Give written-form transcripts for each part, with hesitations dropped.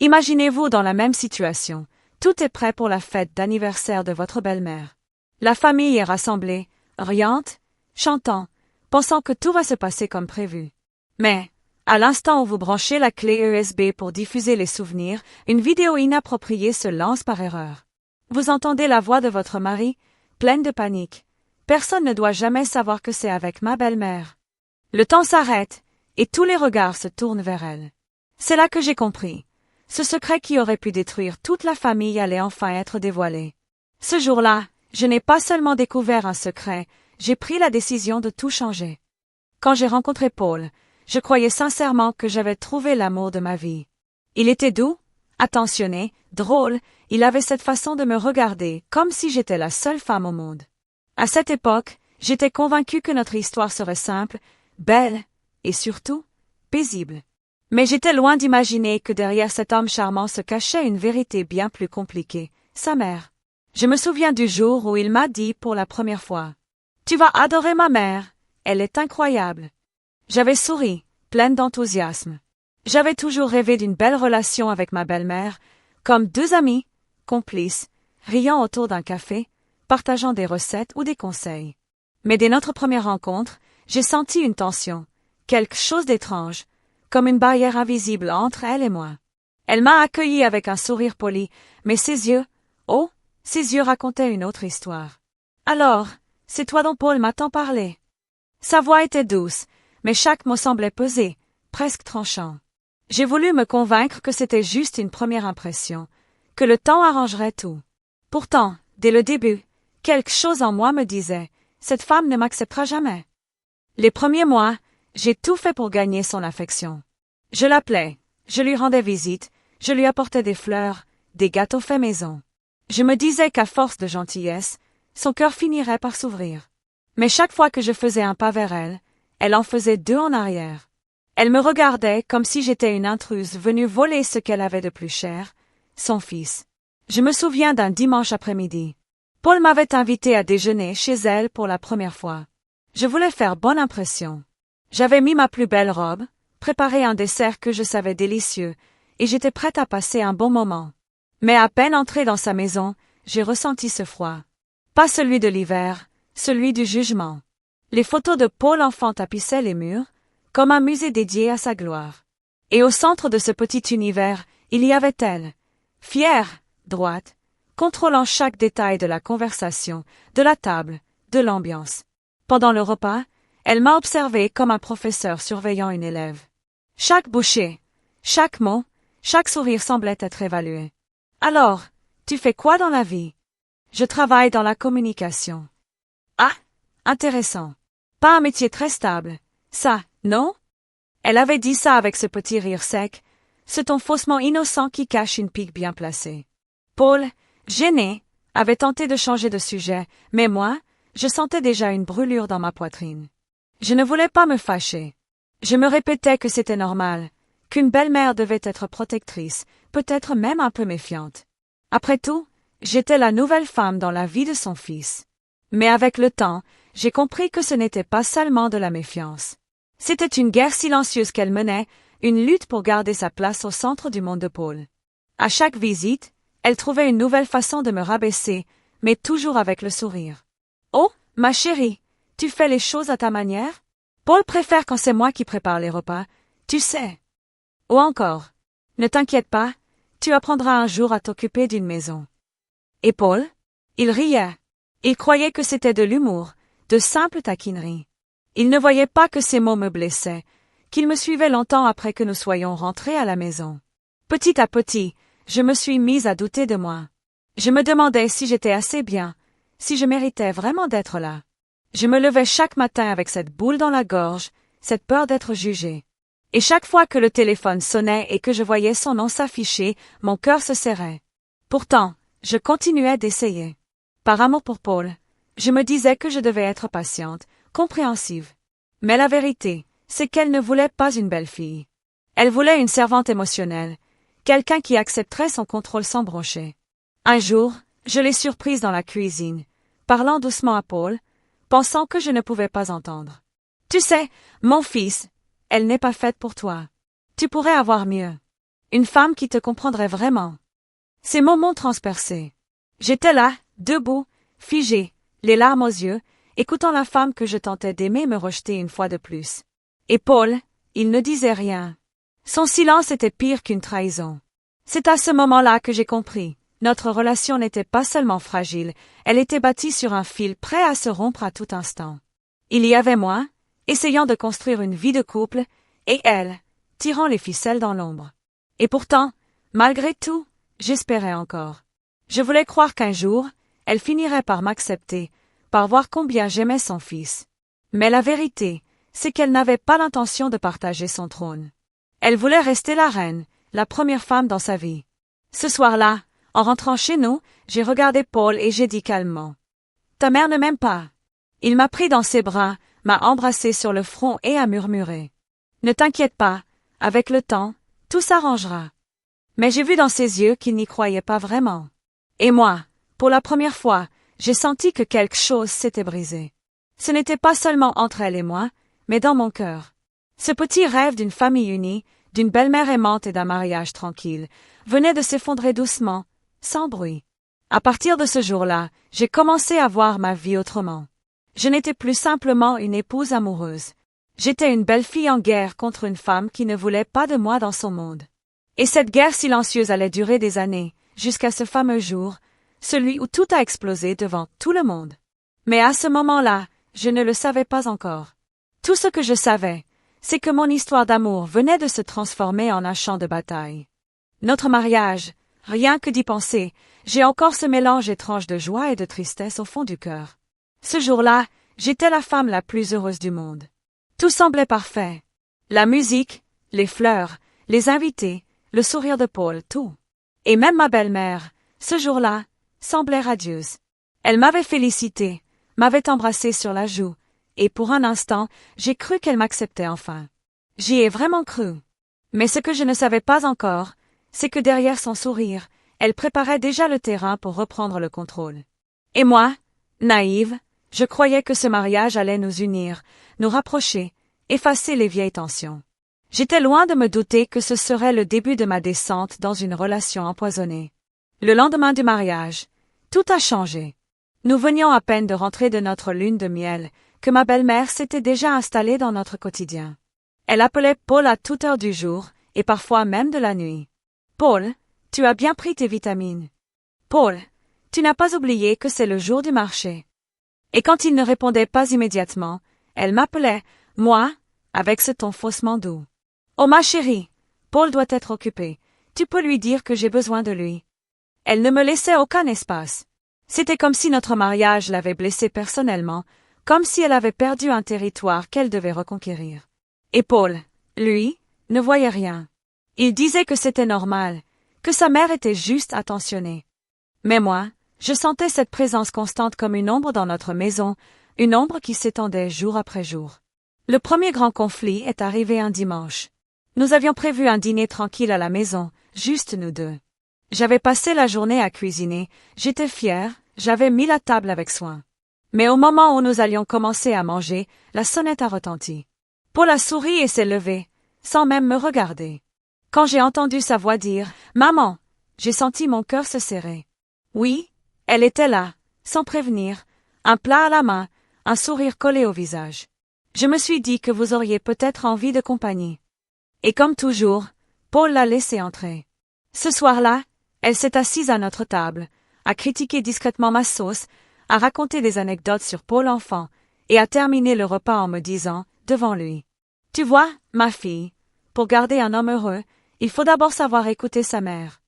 Imaginez-vous dans la même situation. Tout est prêt pour la fête d'anniversaire de votre belle-mère. La famille est rassemblée, riante, chantant, pensant que tout va se passer comme prévu. Mais, à l'instant où vous branchez la clé USB pour diffuser les souvenirs, une vidéo inappropriée se lance par erreur. Vous entendez la voix de votre mari, pleine de panique. Personne ne doit jamais savoir que c'est avec ma belle-mère. Le temps s'arrête, et tous les regards se tournent vers elle. C'est là que j'ai compris. Ce secret qui aurait pu détruire toute la famille allait enfin être dévoilé. Ce jour-là, je n'ai pas seulement découvert un secret, j'ai pris la décision de tout changer. Quand j'ai rencontré Paul, je croyais sincèrement que j'avais trouvé l'amour de ma vie. Il était doux, attentionné, drôle, il avait cette façon de me regarder, comme si j'étais la seule femme au monde. À cette époque, j'étais convaincue que notre histoire serait simple, belle, et surtout, paisible. Mais j'étais loin d'imaginer que derrière cet homme charmant se cachait une vérité bien plus compliquée, sa mère. Je me souviens du jour où il m'a dit pour la première fois « Tu vas adorer ma mère, elle est incroyable ». J'avais souri, pleine d'enthousiasme. J'avais toujours rêvé d'une belle relation avec ma belle-mère, comme deux amis, complices, riant autour d'un café, partageant des recettes ou des conseils. Mais dès notre première rencontre, j'ai senti une tension, quelque chose d'étrange, comme une barrière invisible entre elle et moi. Elle m'a accueilli avec un sourire poli, mais ses yeux racontaient une autre histoire. « Alors, c'est toi dont Paul m'a tant parlé. » Sa voix était douce, mais chaque mot semblait peser, presque tranchant. J'ai voulu me convaincre que c'était juste une première impression, que le temps arrangerait tout. Pourtant, dès le début, quelque chose en moi me disait « Cette femme ne m'acceptera jamais. » Les premiers mois, j'ai tout fait pour gagner son affection. Je l'appelais, je lui rendais visite, je lui apportais des fleurs, des gâteaux faits maison. Je me disais qu'à force de gentillesse, son cœur finirait par s'ouvrir. Mais chaque fois que je faisais un pas vers elle, elle en faisait deux en arrière. Elle me regardait comme si j'étais une intruse venue voler ce qu'elle avait de plus cher, son fils. Je me souviens d'un dimanche après-midi. Paul m'avait invité à déjeuner chez elle pour la première fois. Je voulais faire bonne impression. J'avais mis ma plus belle robe, préparé un dessert que je savais délicieux, et j'étais prête à passer un bon moment. Mais à peine entrée dans sa maison, j'ai ressenti ce froid. Pas celui de l'hiver, celui du jugement. Les photos de Paul enfant tapissaient les murs, comme un musée dédié à sa gloire. Et au centre de ce petit univers, il y avait elle, fière, droite, contrôlant chaque détail de la conversation, de la table, de l'ambiance. Pendant le repas, elle m'a observé comme un professeur surveillant une élève. Chaque bouchée, chaque mot, chaque sourire semblait être évalué. « Alors, tu fais quoi dans la vie ?»« Je travaille dans la communication. »« Ah, intéressant. Pas un métier très stable. Ça, non ?» Elle avait dit ça avec ce petit rire sec, ce ton faussement innocent qui cache une pique bien placée. Paul, gêné, avait tenté de changer de sujet, mais moi, je sentais déjà une brûlure dans ma poitrine. Je ne voulais pas me fâcher. Je me répétais que c'était normal, qu'une belle-mère devait être protectrice, peut-être même un peu méfiante. Après tout, j'étais la nouvelle femme dans la vie de son fils. Mais avec le temps, j'ai compris que ce n'était pas seulement de la méfiance. C'était une guerre silencieuse qu'elle menait, une lutte pour garder sa place au centre du monde de Paul. À chaque visite, elle trouvait une nouvelle façon de me rabaisser, mais toujours avec le sourire. « Oh, ma chérie, tu fais les choses à ta manière? Paul préfère quand c'est moi qui prépare les repas, tu sais. » Ou encore, « Ne t'inquiète pas, tu apprendras un jour à t'occuper d'une maison. » Et Paul? Il riait. Il croyait que c'était de l'humour, de simples taquineries. Il ne voyait pas que ces mots me blessaient, qu'il me suivait longtemps après que nous soyons rentrés à la maison. Petit à petit, je me suis mise à douter de moi. Je me demandais si j'étais assez bien, si je méritais vraiment d'être là. Je me levais chaque matin avec cette boule dans la gorge, cette peur d'être jugée. Et chaque fois que le téléphone sonnait et que je voyais son nom s'afficher, mon cœur se serrait. Pourtant, je continuais d'essayer. Par amour pour Paul, je me disais que je devais être patiente, compréhensive. Mais la vérité, c'est qu'elle ne voulait pas une belle fille. Elle voulait une servante émotionnelle, quelqu'un qui accepterait son contrôle sans broncher. Un jour, je l'ai surprise dans la cuisine, parlant doucement à Paul, pensant que je ne pouvais pas entendre. « Tu sais, mon fils, elle n'est pas faite pour toi. Tu pourrais avoir mieux. » Une femme qui te comprendrait vraiment. Ces mots m'ont transpercé. J'étais là, debout, figée, les larmes aux yeux, écoutant la femme que je tentais d'aimer me rejeter une fois de plus. Et Paul, il ne disait rien. Son silence était pire qu'une trahison. C'est à ce moment-là que j'ai compris. Notre relation n'était pas seulement fragile, elle était bâtie sur un fil prêt à se rompre à tout instant. Il y avait moi, essayant de construire une vie de couple, et elle, tirant les ficelles dans l'ombre. Et pourtant, malgré tout, j'espérais encore. Je voulais croire qu'un jour, elle finirait par m'accepter, par voir combien j'aimais son fils. Mais la vérité, c'est qu'elle n'avait pas l'intention de partager son trône. Elle voulait rester la reine, la première femme dans sa vie. Ce soir-là, en rentrant chez nous, j'ai regardé Paul et j'ai dit calmement. « Ta mère ne m'aime pas. » Il m'a pris dans ses bras, m'a embrassé sur le front et a murmuré. « Ne t'inquiète pas, avec le temps, tout s'arrangera. » Mais j'ai vu dans ses yeux qu'il n'y croyait pas vraiment. Et moi, pour la première fois, j'ai senti que quelque chose s'était brisé. Ce n'était pas seulement entre elle et moi, mais dans mon cœur. Ce petit rêve d'une famille unie, d'une belle-mère aimante et d'un mariage tranquille, venait de s'effondrer doucement, sans bruit. À partir de ce jour-là, j'ai commencé à voir ma vie autrement. Je n'étais plus simplement une épouse amoureuse. J'étais une belle fille en guerre contre une femme qui ne voulait pas de moi dans son monde. Et cette guerre silencieuse allait durer des années, jusqu'à ce fameux jour, celui où tout a explosé devant tout le monde. Mais à ce moment-là, je ne le savais pas encore. Tout ce que je savais, c'est que mon histoire d'amour venait de se transformer en un champ de bataille. Notre mariage, rien que d'y penser, j'ai encore ce mélange étrange de joie et de tristesse au fond du cœur. Ce jour-là, j'étais la femme la plus heureuse du monde. Tout semblait parfait. La musique, les fleurs, les invités, le sourire de Paul, tout. Et même ma belle-mère, ce jour-là, semblait radieuse. Elle m'avait félicité, m'avait embrassé sur la joue, et pour un instant, j'ai cru qu'elle m'acceptait enfin. J'y ai vraiment cru. Mais ce que je ne savais pas encore, c'est que derrière son sourire, elle préparait déjà le terrain pour reprendre le contrôle. Et moi, naïve, je croyais que ce mariage allait nous unir, nous rapprocher, effacer les vieilles tensions. J'étais loin de me douter que ce serait le début de ma descente dans une relation empoisonnée. Le lendemain du mariage, tout a changé. Nous venions à peine de rentrer de notre lune de miel, que ma belle-mère s'était déjà installée dans notre quotidien. Elle appelait Paul à toute heure du jour, et parfois même de la nuit. « Paul, tu as bien pris tes vitamines. Paul, tu n'as pas oublié que c'est le jour du marché. » Et quand il ne répondait pas immédiatement, elle m'appelait, moi, avec ce ton faussement doux. « Oh ma chérie, Paul doit être occupé, tu peux lui dire que j'ai besoin de lui. » Elle ne me laissait aucun espace. C'était comme si notre mariage l'avait blessée personnellement, comme si elle avait perdu un territoire qu'elle devait reconquérir. Et Paul, lui, ne voyait rien. Il disait que c'était normal, que sa mère était juste attentionnée. Mais moi, je sentais cette présence constante comme une ombre dans notre maison, une ombre qui s'étendait jour après jour. Le premier grand conflit est arrivé un dimanche. Nous avions prévu un dîner tranquille à la maison, juste nous deux. J'avais passé la journée à cuisiner, j'étais fière, j'avais mis la table avec soin. Mais au moment où nous allions commencer à manger, la sonnette a retenti. Paul a souri et s'est levé, sans même me regarder. Quand j'ai entendu sa voix dire « Maman », j'ai senti mon cœur se serrer. Oui, elle était là, sans prévenir, un plat à la main, un sourire collé au visage. Je me suis dit que vous auriez peut-être envie de compagnie. Et comme toujours, Paul l'a laissé entrer. Ce soir-là, elle s'est assise à notre table, a critiqué discrètement ma sauce, a raconté des anecdotes sur Paul enfant, et a terminé le repas en me disant, devant lui. « Tu vois, ma fille, pour garder un homme heureux, il faut d'abord savoir écouter sa mère. »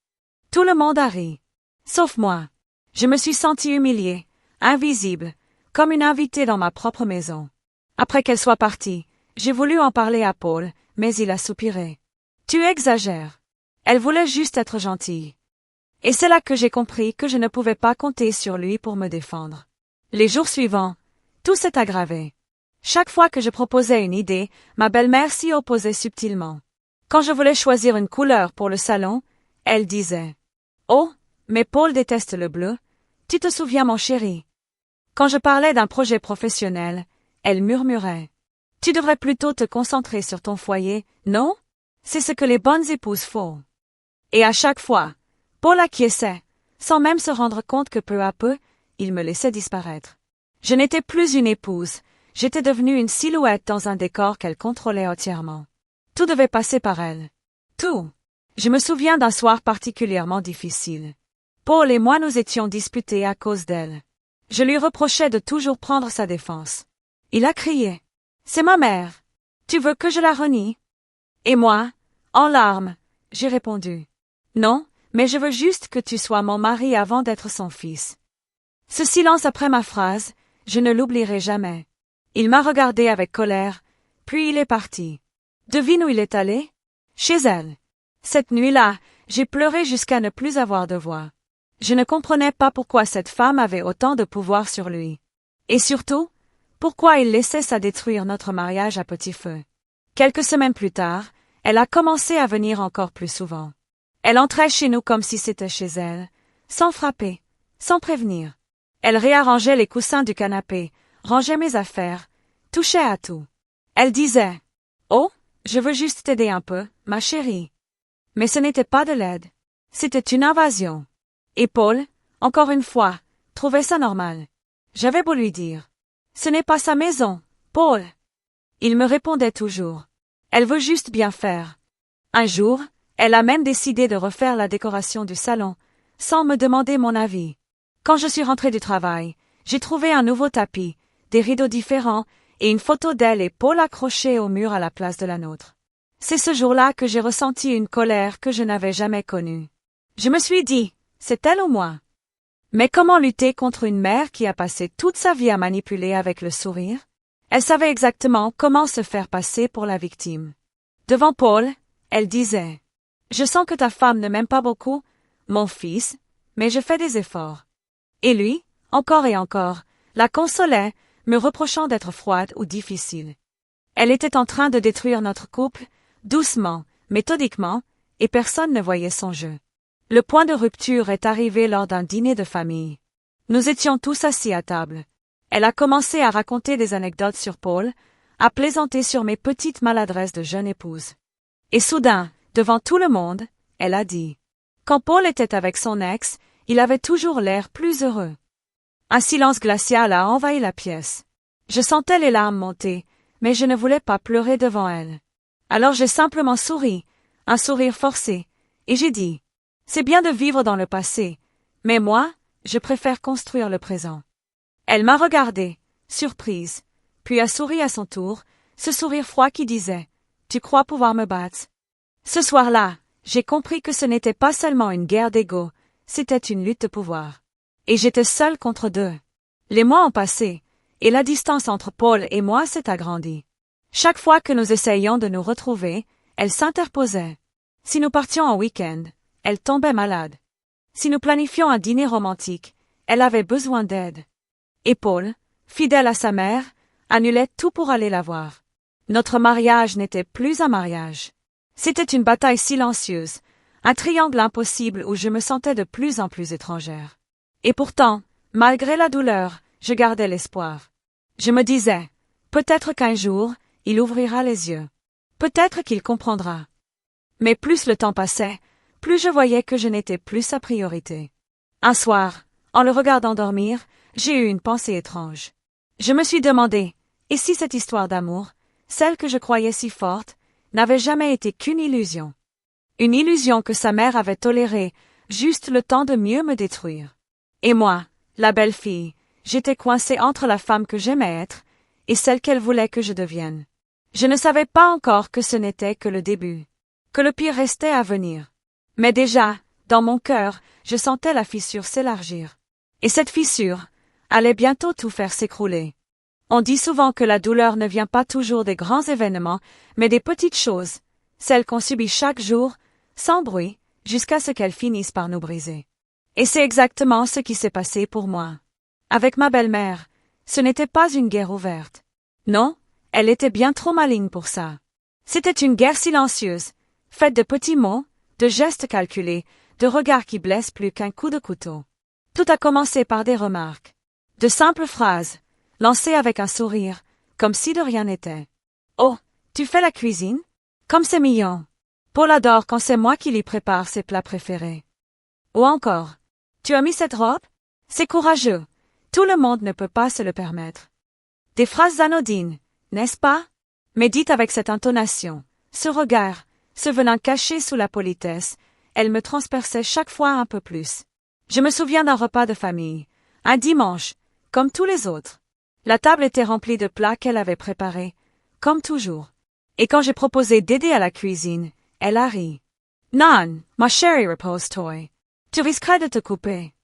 Tout le monde a ri. Sauf moi. Je me suis sentie humiliée, invisible, comme une invitée dans ma propre maison. Après qu'elle soit partie, j'ai voulu en parler à Paul, mais il a soupiré. « Tu exagères. » Elle voulait juste être gentille. Et c'est là que j'ai compris que je ne pouvais pas compter sur lui pour me défendre. Les jours suivants, tout s'est aggravé. Chaque fois que je proposais une idée, ma belle-mère s'y opposait subtilement. Quand je voulais choisir une couleur pour le salon, elle disait « Oh, mais Paul déteste le bleu. Tu te souviens, mon chéri ?» Quand je parlais d'un projet professionnel, elle murmurait « Tu devrais plutôt te concentrer sur ton foyer, non? C'est ce que les bonnes épouses font. » Et à chaque fois, Paul acquiesçait, sans même se rendre compte que peu à peu, il me laissait disparaître. Je n'étais plus une épouse, j'étais devenue une silhouette dans un décor qu'elle contrôlait entièrement. Tout devait passer par elle. Tout. Je me souviens d'un soir particulièrement difficile. Paul et moi nous étions disputés à cause d'elle. Je lui reprochais de toujours prendre sa défense. Il a crié. C'est ma mère. Tu veux que je la renie? Et moi, en larmes, j'ai répondu. Non, mais je veux juste que tu sois mon mari avant d'être son fils. Ce silence après ma phrase, je ne l'oublierai jamais. Il m'a regardé avec colère, puis il est parti. Devine où il est allé? Chez elle. Cette nuit-là, j'ai pleuré jusqu'à ne plus avoir de voix. Je ne comprenais pas pourquoi cette femme avait autant de pouvoir sur lui. Et surtout, pourquoi il laissait ça détruire notre mariage à petit feu. Quelques semaines plus tard, elle a commencé à venir encore plus souvent. Elle entrait chez nous comme si c'était chez elle, sans frapper, sans prévenir. Elle réarrangeait les coussins du canapé, rangeait mes affaires, touchait à tout. Elle disait « Oh, je veux juste t'aider un peu, ma chérie. » Mais ce n'était pas de l'aide. C'était une invasion. Et Paul, encore une fois, trouvait ça normal. J'avais beau lui dire « Ce n'est pas sa maison, Paul. » Il me répondait toujours « Elle veut juste bien faire. » Un jour, elle a même décidé de refaire la décoration du salon, sans me demander mon avis. Quand je suis rentrée du travail, j'ai trouvé un nouveau tapis, des rideaux différents et une photo d'elle et Paul accrochée au mur à la place de la nôtre. C'est ce jour-là que j'ai ressenti une colère que je n'avais jamais connue. Je me suis dit, c'est elle ou moi? Mais comment lutter contre une mère qui a passé toute sa vie à manipuler avec le sourire? Elle savait exactement comment se faire passer pour la victime. Devant Paul, elle disait « Je sens que ta femme ne m'aime pas beaucoup, mon fils, mais je fais des efforts. » Et lui, encore et encore, la consolait, me reprochant d'être froide ou difficile. Elle était en train de détruire notre couple, doucement, méthodiquement, et personne ne voyait son jeu. Le point de rupture est arrivé lors d'un dîner de famille. Nous étions tous assis à table. Elle a commencé à raconter des anecdotes sur Paul, à plaisanter sur mes petites maladresses de jeune épouse. Et soudain, devant tout le monde, elle a dit « Quand Paul était avec son ex, il avait toujours l'air plus heureux. » Un silence glacial a envahi la pièce. Je sentais les larmes monter, mais je ne voulais pas pleurer devant elle. Alors j'ai simplement souri, un sourire forcé, et j'ai dit « C'est bien de vivre dans le passé, mais moi, je préfère construire le présent. » Elle m'a regardée, surprise, puis a souri à son tour, ce sourire froid qui disait « Tu crois pouvoir me battre? » Ce soir-là, j'ai compris que ce n'était pas seulement une guerre d'ego, c'était une lutte de pouvoir. Et j'étais seule contre deux. Les mois ont passé, et la distance entre Paul et moi s'est agrandie. Chaque fois que nous essayions de nous retrouver, elle s'interposait. Si nous partions en week-end, elle tombait malade. Si nous planifions un dîner romantique, elle avait besoin d'aide. Et Paul, fidèle à sa mère, annulait tout pour aller la voir. Notre mariage n'était plus un mariage. C'était une bataille silencieuse, un triangle impossible où je me sentais de plus en plus étrangère. Et pourtant, malgré la douleur, je gardais l'espoir. Je me disais, peut-être qu'un jour, il ouvrira les yeux. Peut-être qu'il comprendra. Mais plus le temps passait, plus je voyais que je n'étais plus sa priorité. Un soir, en le regardant dormir, j'ai eu une pensée étrange. Je me suis demandé, et si cette histoire d'amour, celle que je croyais si forte, n'avait jamais été qu'une illusion? Une illusion que sa mère avait tolérée, juste le temps de mieux me détruire. Et moi, la belle fille, j'étais coincée entre la femme que j'aimais être, et celle qu'elle voulait que je devienne. Je ne savais pas encore que ce n'était que le début, que le pire restait à venir. Mais déjà, dans mon cœur, je sentais la fissure s'élargir. Et cette fissure allait bientôt tout faire s'écrouler. On dit souvent que la douleur ne vient pas toujours des grands événements, mais des petites choses, celles qu'on subit chaque jour, sans bruit, jusqu'à ce qu'elles finissent par nous briser. Et c'est exactement ce qui s'est passé pour moi. Avec ma belle-mère, ce n'était pas une guerre ouverte. Non, elle était bien trop maligne pour ça. C'était une guerre silencieuse, faite de petits mots, de gestes calculés, de regards qui blessent plus qu'un coup de couteau. Tout a commencé par des remarques. De simples phrases, lancées avec un sourire, comme si de rien n'était. « Oh, tu fais la cuisine? Comme c'est mignon. » Paul adore quand c'est moi qui lui prépare ses plats préférés. Ou encore, tu as mis cette robe? C'est courageux. Tout le monde ne peut pas se le permettre. Des phrases anodines, n'est-ce pas? Mais dites avec cette intonation, ce regard, ce venin caché sous la politesse, elle me transperçait chaque fois un peu plus. Je me souviens d'un repas de famille, un dimanche, comme tous les autres. La table était remplie de plats qu'elle avait préparés, comme toujours. Et quand j'ai proposé d'aider à la cuisine, elle a ri. Non, ma chérie, repose-toi. Tu risquerais de te couper.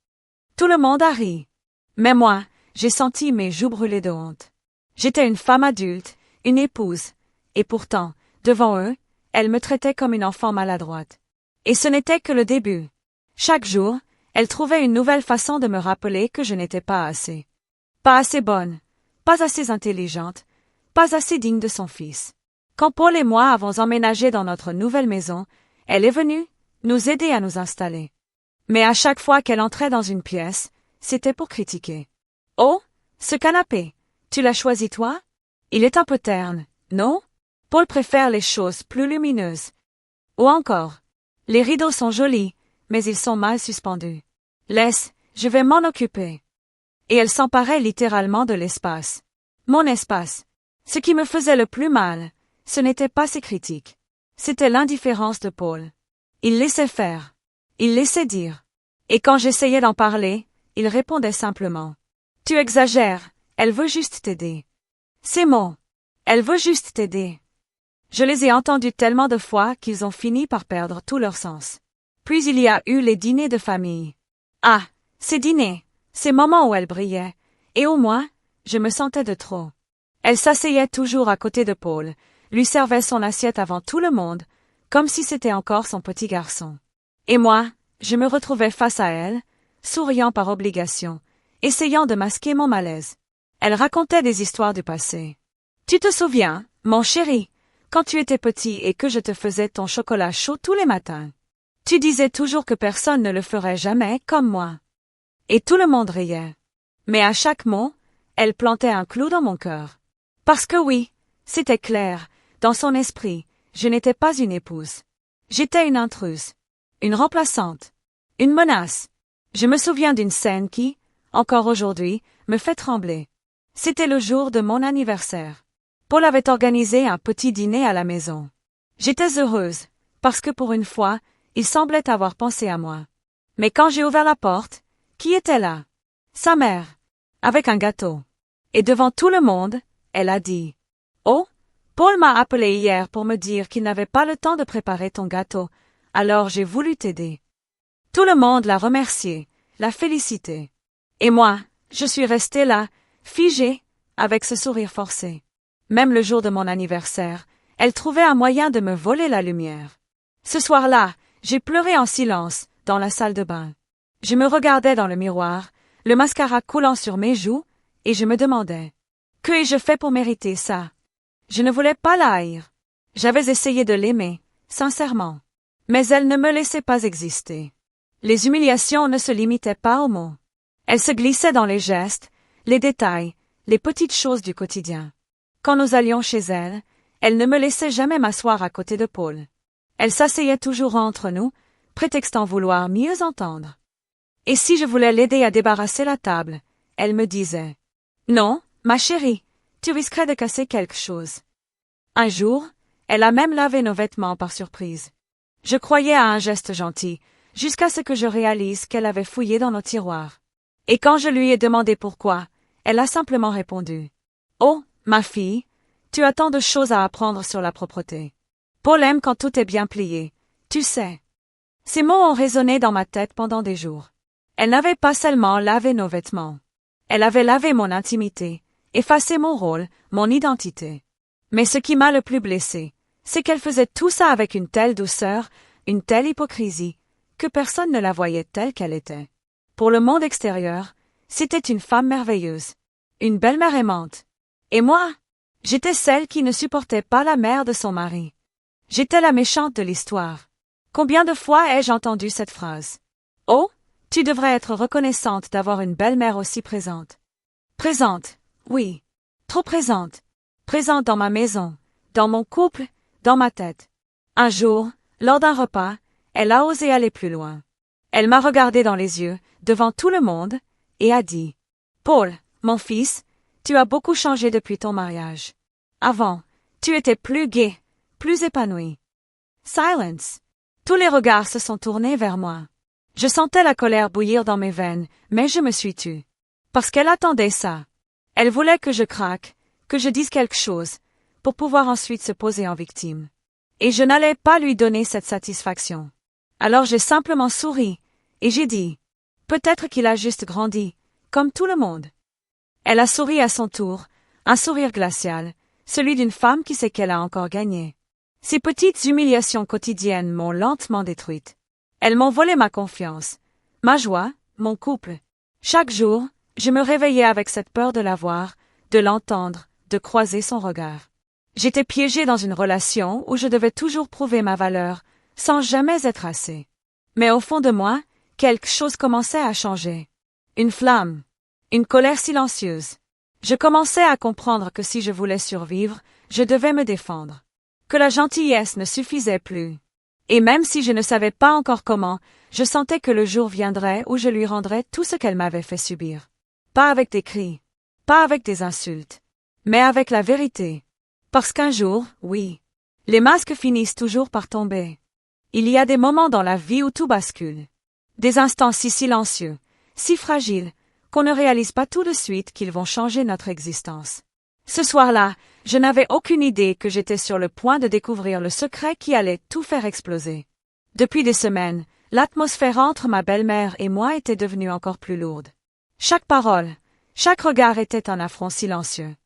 Tout le monde a ri. Mais moi, j'ai senti mes joues brûler de honte. J'étais une femme adulte, une épouse, et pourtant, devant eux, elle me traitait comme une enfant maladroite. Et ce n'était que le début. Chaque jour, elle trouvait une nouvelle façon de me rappeler que je n'étais pas assez. Pas assez bonne, pas assez intelligente, pas assez digne de son fils. Quand Paul et moi avons emménagé dans notre nouvelle maison, elle est venue nous aider à nous installer. Mais à chaque fois qu'elle entrait dans une pièce, c'était pour critiquer. « Oh, ce canapé, tu l'as choisi toi? Il est un peu terne, non? Paul préfère les choses plus lumineuses. » Ou encore, « Les rideaux sont jolis, mais ils sont mal suspendus. Laisse, je vais m'en occuper. » Et elle s'emparait littéralement de l'espace. Mon espace. Ce qui me faisait le plus mal, ce n'était pas ses critiques. C'était l'indifférence de Paul. Il laissait faire. Il laissait dire. Et quand j'essayais d'en parler, il répondait simplement. « Tu exagères, elle veut juste t'aider. » Ces mots. Elle veut juste t'aider. Je les ai entendus tellement de fois qu'ils ont fini par perdre tout leur sens. Puis il y a eu les dîners de famille. Ah, ces dîners, ces moments où elle brillait, et où moi, je me sentais de trop. Elle s'asseyait toujours à côté de Paul, lui servait son assiette avant tout le monde, comme si c'était encore son petit garçon. Et moi, je me retrouvais face à elle, souriant par obligation, essayant de masquer mon malaise. Elle racontait des histoires du passé. « Tu te souviens, mon chéri, quand tu étais petit et que je te faisais ton chocolat chaud tous les matins. Tu disais toujours que personne ne le ferait jamais comme moi. » Et tout le monde riait. Mais à chaque mot, elle plantait un clou dans mon cœur. Parce que oui, c'était clair, dans son esprit, je n'étais pas une épouse. J'étais une intruse, une remplaçante, une menace. Je me souviens d'une scène qui, encore aujourd'hui, me fait trembler. C'était le jour de mon anniversaire. Paul avait organisé un petit dîner à la maison. J'étais heureuse, parce que pour une fois, il semblait avoir pensé à moi. Mais quand j'ai ouvert la porte, qui était là? Sa mère, avec un gâteau. Et devant tout le monde, elle a dit « Oh, Paul m'a appelé hier pour me dire qu'il n'avait pas le temps de préparer ton gâteau, alors j'ai voulu t'aider. » Tout le monde l'a remercié, l'a félicité. Et moi, je suis restée là, figée, avec ce sourire forcé. Même le jour de mon anniversaire, elle trouvait un moyen de me voler la lumière. Ce soir-là, j'ai pleuré en silence, dans la salle de bain. Je me regardais dans le miroir, le mascara coulant sur mes joues, et je me demandais « Que ai-je fait pour mériter ça ?» Je ne voulais pas la haïr. J'avais essayé de l'aimer, sincèrement. Mais elle ne me laissait pas exister. Les humiliations ne se limitaient pas aux mots. Elles se glissaient dans les gestes, les détails, les petites choses du quotidien. Quand nous allions chez elle, elle ne me laissait jamais m'asseoir à côté de Paul. Elle s'asseyait toujours entre nous, prétextant vouloir mieux entendre. Et si je voulais l'aider à débarrasser la table, elle me disait « Non, ma chérie, tu risquerais de casser quelque chose. » Un jour, elle a même lavé nos vêtements par surprise. Je croyais à un geste gentil, jusqu'à ce que je réalise qu'elle avait fouillé dans nos tiroirs. Et quand je lui ai demandé pourquoi, elle a simplement répondu « Oh, ma fille, tu as tant de choses à apprendre sur la propreté. Paul aime quand tout est bien plié, tu sais. » Ces mots ont résonné dans ma tête pendant des jours. Elle n'avait pas seulement lavé nos vêtements. Elle avait lavé mon intimité, effacé mon rôle, mon identité. Mais ce qui m'a le plus blessé, c'est qu'elle faisait tout ça avec une telle douceur, une telle hypocrisie, que personne ne la voyait telle qu'elle était. Pour le monde extérieur, c'était une femme merveilleuse, une belle-mère aimante. Et moi, j'étais celle qui ne supportait pas la mère de son mari. J'étais la méchante de l'histoire. Combien de fois ai-je entendu cette phrase? Oh, tu devrais être reconnaissante d'avoir une belle-mère aussi présente. Présente, oui, trop présente. Présente dans ma maison, dans mon couple, dans ma tête. Un jour, Lors d'un repas, elle a osé aller plus loin. Elle m'a regardé dans les yeux, devant tout le monde, et a dit « Paul, mon fils, tu as beaucoup changé depuis ton mariage. Avant, tu étais plus gai, plus épanoui. » Silence. Tous les regards se sont tournés vers moi. Je sentais la colère bouillir dans mes veines, mais je me suis tue. Parce qu'elle attendait ça. Elle voulait que je craque, que je dise quelque chose, pour pouvoir ensuite se poser en victime. Et je n'allais pas lui donner cette satisfaction. Alors j'ai simplement souri, et j'ai dit « Peut-être qu'il a juste grandi, comme tout le monde. » Elle a souri à son tour, un sourire glacial, celui d'une femme qui sait qu'elle a encore gagné. Ces petites humiliations quotidiennes m'ont lentement détruite. Elles m'ont volé ma confiance, ma joie, mon couple. Chaque jour, je me réveillais avec cette peur de la voir, de l'entendre, de croiser son regard. J'étais piégée dans une relation où je devais toujours prouver ma valeur, sans jamais être assez. Mais au fond de moi, quelque chose commençait à changer. Une flamme. Une colère silencieuse. Je commençais à comprendre que si je voulais survivre, je devais me défendre. Que la gentillesse ne suffisait plus. Et même si je ne savais pas encore comment, je sentais que le jour viendrait où je lui rendrais tout ce qu'elle m'avait fait subir. Pas avec des cris, pas avec des insultes, mais avec la vérité. Parce qu'un jour, oui, les masques finissent toujours par tomber. Il y a des moments dans la vie où tout bascule. Des instants si silencieux, si fragiles, qu'on ne réalise pas tout de suite qu'ils vont changer notre existence. Ce soir-là, je n'avais aucune idée que j'étais sur le point de découvrir le secret qui allait tout faire exploser. Depuis des semaines, l'atmosphère entre ma belle-mère et moi était devenue encore plus lourde. Chaque parole, chaque regard était un affront silencieux.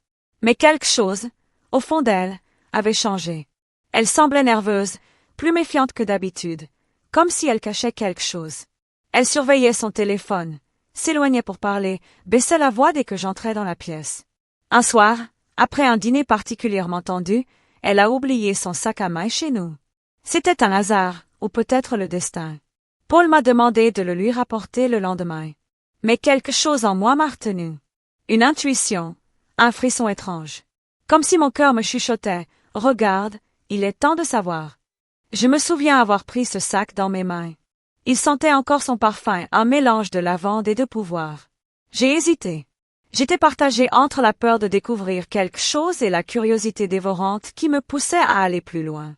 Mais quelque chose, au fond d'elle, avait changé. Elle semblait nerveuse, plus méfiante que d'habitude, comme si elle cachait quelque chose. Elle surveillait son téléphone, s'éloignait pour parler, baissait la voix dès que j'entrais dans la pièce. Un soir, après un dîner particulièrement tendu, elle a oublié son sac à main chez nous. C'était un hasard, ou peut-être le destin. Paul m'a demandé de le lui rapporter le lendemain. Mais quelque chose en moi m'a retenu. Une intuition, un frisson étrange. Comme si mon cœur me chuchotait, « Regarde, il est temps de savoir. » Je me souviens avoir pris ce sac dans mes mains. Il sentait encore son parfum, un mélange de lavande et de pouvoir. J'ai hésité. J'étais partagée entre la peur de découvrir quelque chose et la curiosité dévorante qui me poussait à aller plus loin.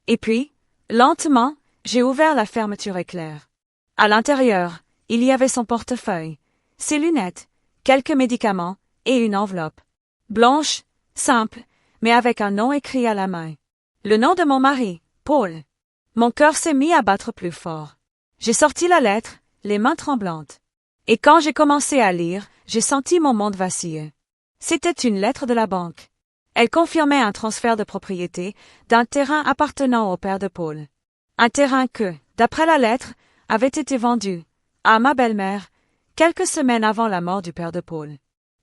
Et puis, lentement, j'ai ouvert la fermeture éclair. À l'intérieur, il y avait son portefeuille, ses lunettes, quelques médicaments et une enveloppe. Blanche, simple, mais avec un nom écrit à la main. Le nom de mon mari, Paul. Mon cœur s'est mis à battre plus fort. J'ai sorti la lettre, les mains tremblantes. Et quand j'ai commencé à lire, j'ai senti mon monde vaciller. C'était une lettre de la banque. Elle confirmait un transfert de propriété d'un terrain appartenant au père de Paul. Un terrain que, d'après la lettre, avait été vendu à ma belle-mère quelques semaines avant la mort du père de Paul.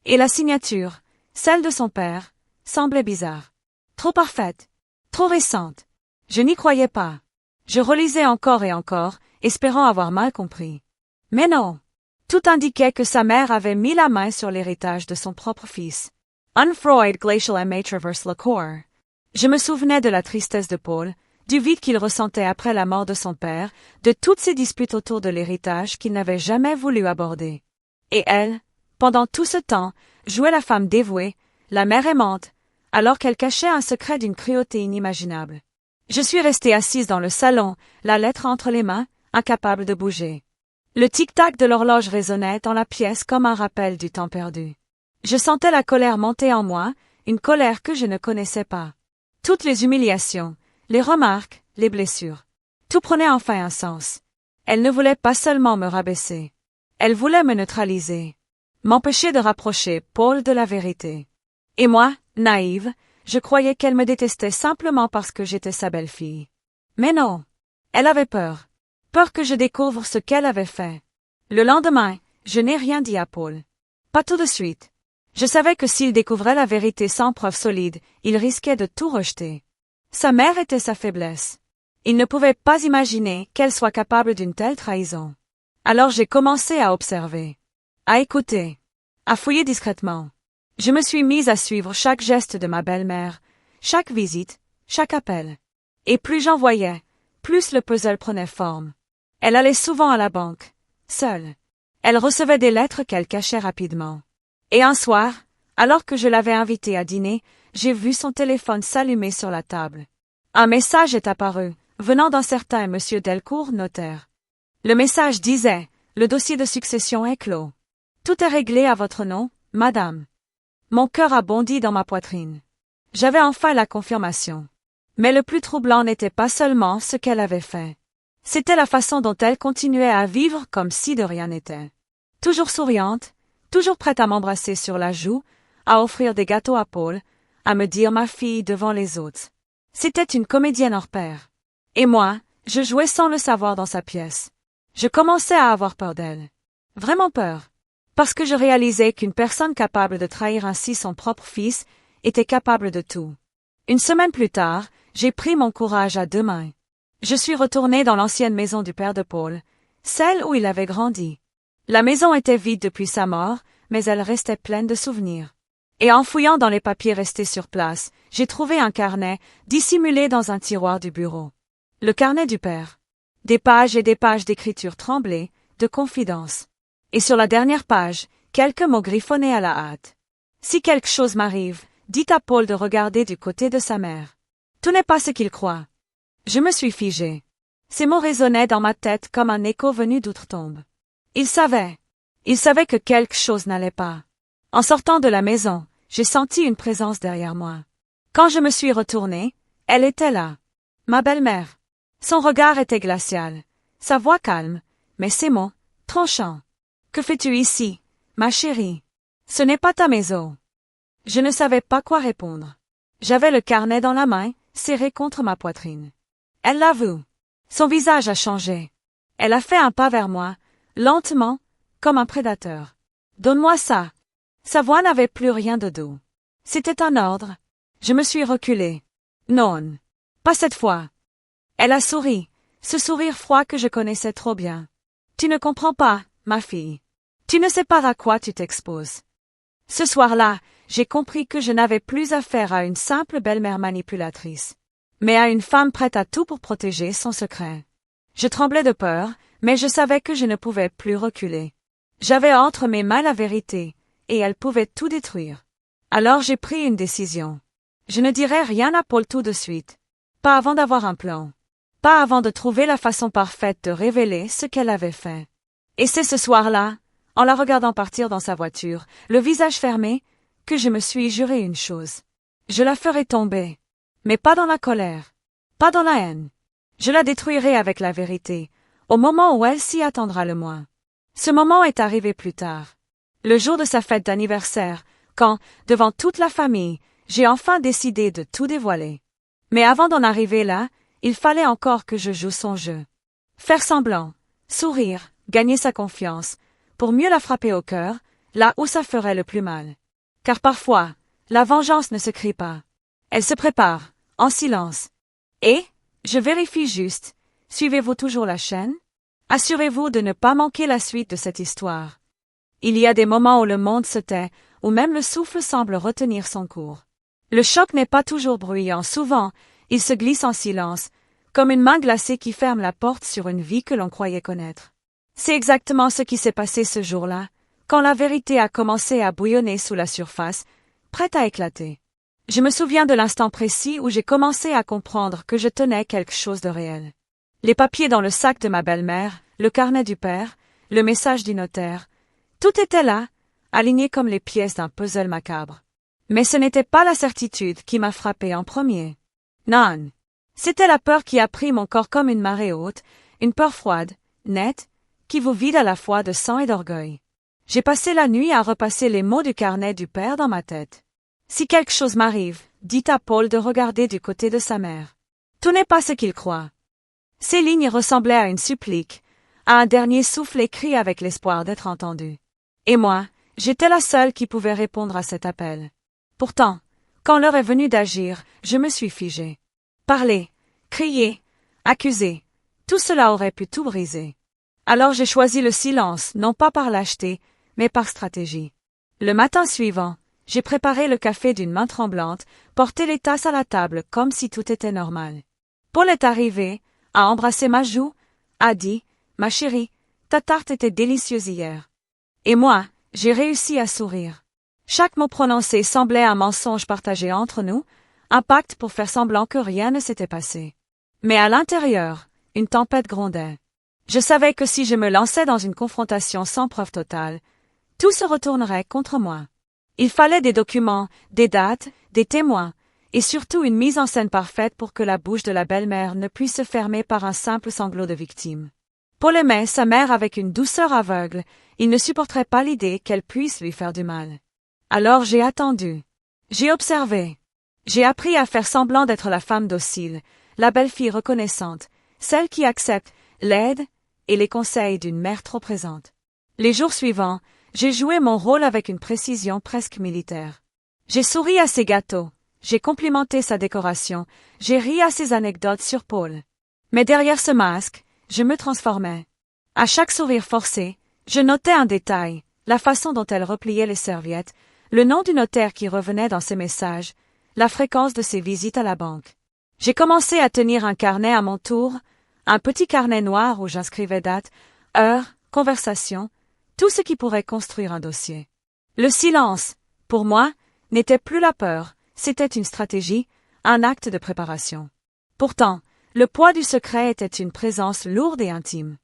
Et la signature, celle de son père, semblait bizarre. Trop parfaite, trop récente. Je n'y croyais pas. Je relisais encore et encore, espérant avoir mal compris. Mais non. Tout indiquait que sa mère avait mis la main sur l'héritage de son propre fils. Unfreud glacial aimait traverse le corps. Je me souvenais de la tristesse de Paul, du vide qu'il ressentait après la mort de son père, de toutes ces disputes autour de l'héritage qu'il n'avait jamais voulu aborder. Et elle, pendant tout ce temps, jouait la femme dévouée, la mère aimante, alors qu'elle cachait un secret d'une cruauté inimaginable. Je suis restée assise dans le salon, la lettre entre les mains, incapable de bouger. Le tic-tac de l'horloge résonnait dans la pièce comme un rappel du temps perdu. Je sentais la colère monter en moi, une colère que je ne connaissais pas. Toutes les humiliations, les remarques, les blessures. Tout prenait enfin un sens. Elle ne voulait pas seulement me rabaisser. Elle voulait me neutraliser. M'empêcher de rapprocher Paul de la vérité. Et moi, naïve, je croyais qu'elle me détestait simplement parce que j'étais sa belle-fille. Mais non. Elle avait peur. Peur que je découvre ce qu'elle avait fait. Le lendemain, je n'ai rien dit à Paul. Pas tout de suite. Je savais que s'il découvrait la vérité sans preuve solide, il risquait de tout rejeter. Sa mère était sa faiblesse. Il ne pouvait pas imaginer qu'elle soit capable d'une telle trahison. Alors j'ai commencé à observer, à écouter, à fouiller discrètement. Je me suis mise à suivre chaque geste de ma belle-mère, chaque visite, chaque appel. Et plus j'en voyais, plus le puzzle prenait forme. Elle allait souvent à la banque, seule. Elle recevait des lettres qu'elle cachait rapidement. Et un soir, alors que je l'avais invitée à dîner, j'ai vu son téléphone s'allumer sur la table. Un message est apparu, venant d'un certain Monsieur Delcourt, notaire. Le message disait « Le dossier de succession est clos. Tout est réglé à votre nom, madame. » Mon cœur a bondi dans ma poitrine. J'avais enfin la confirmation. Mais le plus troublant n'était pas seulement ce qu'elle avait fait. C'était la façon dont elle continuait à vivre comme si de rien n'était. Toujours souriante, toujours prête à m'embrasser sur la joue, à offrir des gâteaux à Paul, à me dire ma fille devant les autres. C'était une comédienne hors pair. Et moi, je jouais sans le savoir dans sa pièce. Je commençais à avoir peur d'elle. Vraiment peur. Parce que je réalisais qu'une personne capable de trahir ainsi son propre fils était capable de tout. Une semaine plus tard, j'ai pris mon courage à deux mains. Je suis retournée dans l'ancienne maison du père de Paul, celle où il avait grandi. La maison était vide depuis sa mort, mais elle restait pleine de souvenirs. Et en fouillant dans les papiers restés sur place, j'ai trouvé un carnet dissimulé dans un tiroir du bureau. Le carnet du père. Des pages et des pages d'écriture tremblées, de confidences. Et sur la dernière page, quelques mots griffonnés à la hâte. Si quelque chose m'arrive, dites à Paul de regarder du côté de sa mère. Tout n'est pas ce qu'il croit. Je me suis figée. Ces mots résonnaient dans ma tête comme un écho venu d'outre-tombe. Il savait que quelque chose n'allait pas. En sortant de la maison, j'ai senti une présence derrière moi. Quand je me suis retournée, elle était là. Ma belle-mère. Son regard était glacial, sa voix calme, mais ses mots, tranchants. Que fais-tu ici, ma chérie? Ce n'est pas ta maison. Je ne savais pas quoi répondre. J'avais le carnet dans la main, serré contre ma poitrine. Elle l'a vu. Son visage a changé. Elle a fait un pas vers moi, lentement, comme un prédateur. Donne-moi ça. Sa voix n'avait plus rien de doux. C'était un ordre. Je me suis reculée. Non. Pas cette fois. Elle a souri, ce sourire froid que je connaissais trop bien. Tu ne comprends pas, ma fille. Tu ne sais pas à quoi tu t'exposes. Ce soir-là, j'ai compris que je n'avais plus affaire à une simple belle-mère manipulatrice, mais à une femme prête à tout pour protéger son secret. Je tremblais de peur, mais je savais que je ne pouvais plus reculer. J'avais entre mes mains la vérité, et elle pouvait tout détruire. Alors j'ai pris une décision. Je ne dirai rien à Paul tout de suite. Pas avant d'avoir un plan. Pas avant de trouver la façon parfaite de révéler ce qu'elle avait fait. Et c'est ce soir-là, en la regardant partir dans sa voiture, le visage fermé, que je me suis juré une chose. Je la ferai tomber. Mais pas dans la colère. Pas dans la haine. Je la détruirai avec la vérité, au moment où elle s'y attendra le moins. Ce moment est arrivé plus tard. Le jour de sa fête d'anniversaire, quand, devant toute la famille, j'ai enfin décidé de tout dévoiler. Mais avant d'en arriver là, il fallait encore que je joue son jeu. Faire semblant, sourire, gagner sa confiance, pour mieux la frapper au cœur, là où ça ferait le plus mal. Car parfois, la vengeance ne se crie pas. Elle se prépare, en silence. Et, je vérifie juste, suivez-vous toujours la chaîne? Assurez-vous de ne pas manquer la suite de cette histoire. Il y a des moments où le monde se tait, où même le souffle semble retenir son cours. Le choc n'est pas toujours bruyant, souvent, il se glisse en silence, comme une main glacée qui ferme la porte sur une vie que l'on croyait connaître. C'est exactement ce qui s'est passé ce jour-là, quand la vérité a commencé à bouillonner sous la surface, prête à éclater. Je me souviens de l'instant précis où j'ai commencé à comprendre que je tenais quelque chose de réel. Les papiers dans le sac de ma belle-mère, le carnet du père, le message du notaire, tout était là, aligné comme les pièces d'un puzzle macabre. Mais ce n'était pas la certitude qui m'a frappé en premier. Non. C'était la peur qui a pris mon corps comme une marée haute, une peur froide, nette, qui vous vide à la fois de sang et d'orgueil. J'ai passé la nuit à repasser les mots du carnet du père dans ma tête. Si quelque chose m'arrive, dites à Paul de regarder du côté de sa mère. Tout n'est pas ce qu'il croit. Ces lignes ressemblaient à une supplique, à un dernier souffle écrit avec l'espoir d'être entendu. Et moi, j'étais la seule qui pouvait répondre à cet appel. Pourtant, quand l'heure est venue d'agir, je me suis figée. Parler, crier, accuser, tout cela aurait pu tout briser. Alors j'ai choisi le silence, non pas par lâcheté, mais par stratégie. Le matin suivant, j'ai préparé le café d'une main tremblante, porté les tasses à la table comme si tout était normal. Paul est arrivé, a embrassé ma joue, a dit, « Ma chérie, ta tarte était délicieuse hier. » Et moi, j'ai réussi à sourire. Chaque mot prononcé semblait un mensonge partagé entre nous, un pacte pour faire semblant que rien ne s'était passé. Mais à l'intérieur, une tempête grondait. Je savais que si je me lançais dans une confrontation sans preuve totale, tout se retournerait contre moi. Il fallait des documents, des dates, des témoins, et surtout une mise en scène parfaite pour que la bouche de la belle-mère ne puisse se fermer par un simple sanglot de victime. Paul aimait sa mère avec une douceur aveugle, il ne supporterait pas l'idée qu'elle puisse lui faire du mal. Alors j'ai attendu. J'ai observé. J'ai appris à faire semblant d'être la femme docile, la belle-fille reconnaissante, celle qui accepte l'aide et les conseils d'une mère trop présente. Les jours suivants, j'ai joué mon rôle avec une précision presque militaire. J'ai souri à ses gâteaux, j'ai complimenté sa décoration, j'ai ri à ses anecdotes sur Paul. Mais derrière ce masque, je me transformais. À chaque sourire forcé, je notais un détail, la façon dont elle repliait les serviettes, le nom du notaire qui revenait dans ses messages, la fréquence de ses visites à la banque. J'ai commencé à tenir un carnet à mon tour, un petit carnet noir où j'inscrivais date, heure, conversation, tout ce qui pourrait construire un dossier. Le silence, pour moi, n'était plus la peur, c'était une stratégie, un acte de préparation. Pourtant, le poids du secret était une présence lourde et intime.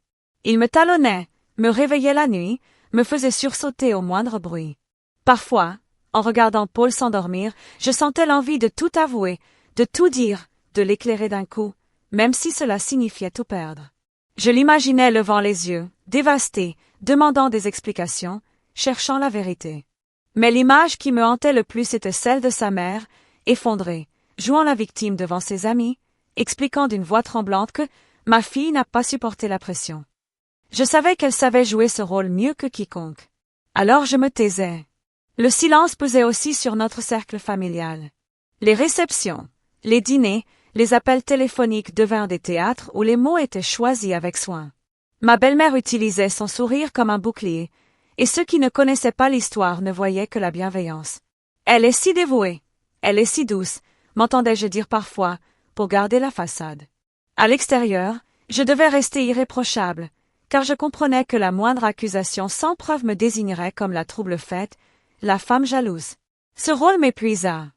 Il me talonnait, me réveillait la nuit, me faisait sursauter au moindre bruit. Parfois, en regardant Paul s'endormir, je sentais l'envie de tout avouer, de tout dire, de l'éclairer d'un coup, même si cela signifiait tout perdre. Je l'imaginais levant les yeux, dévasté, demandant des explications, cherchant la vérité. Mais l'image qui me hantait le plus était celle de sa mère, effondrée, jouant la victime devant ses amis, expliquant d'une voix tremblante que ma fille n'a pas supporté la pression. Je savais qu'elle savait jouer ce rôle mieux que quiconque. Alors je me taisais. Le silence pesait aussi sur notre cercle familial. Les réceptions, les dîners, les appels téléphoniques devinrent des théâtres où les mots étaient choisis avec soin. Ma belle-mère utilisait son sourire comme un bouclier, et ceux qui ne connaissaient pas l'histoire ne voyaient que la bienveillance. « Elle est si dévouée, elle est si douce », m'entendais-je dire parfois, pour garder la façade. À l'extérieur, je devais rester irréprochable, car je comprenais que la moindre accusation sans preuve me désignerait comme la trouble-faite, la femme jalouse. Ce rôle m'épuisa.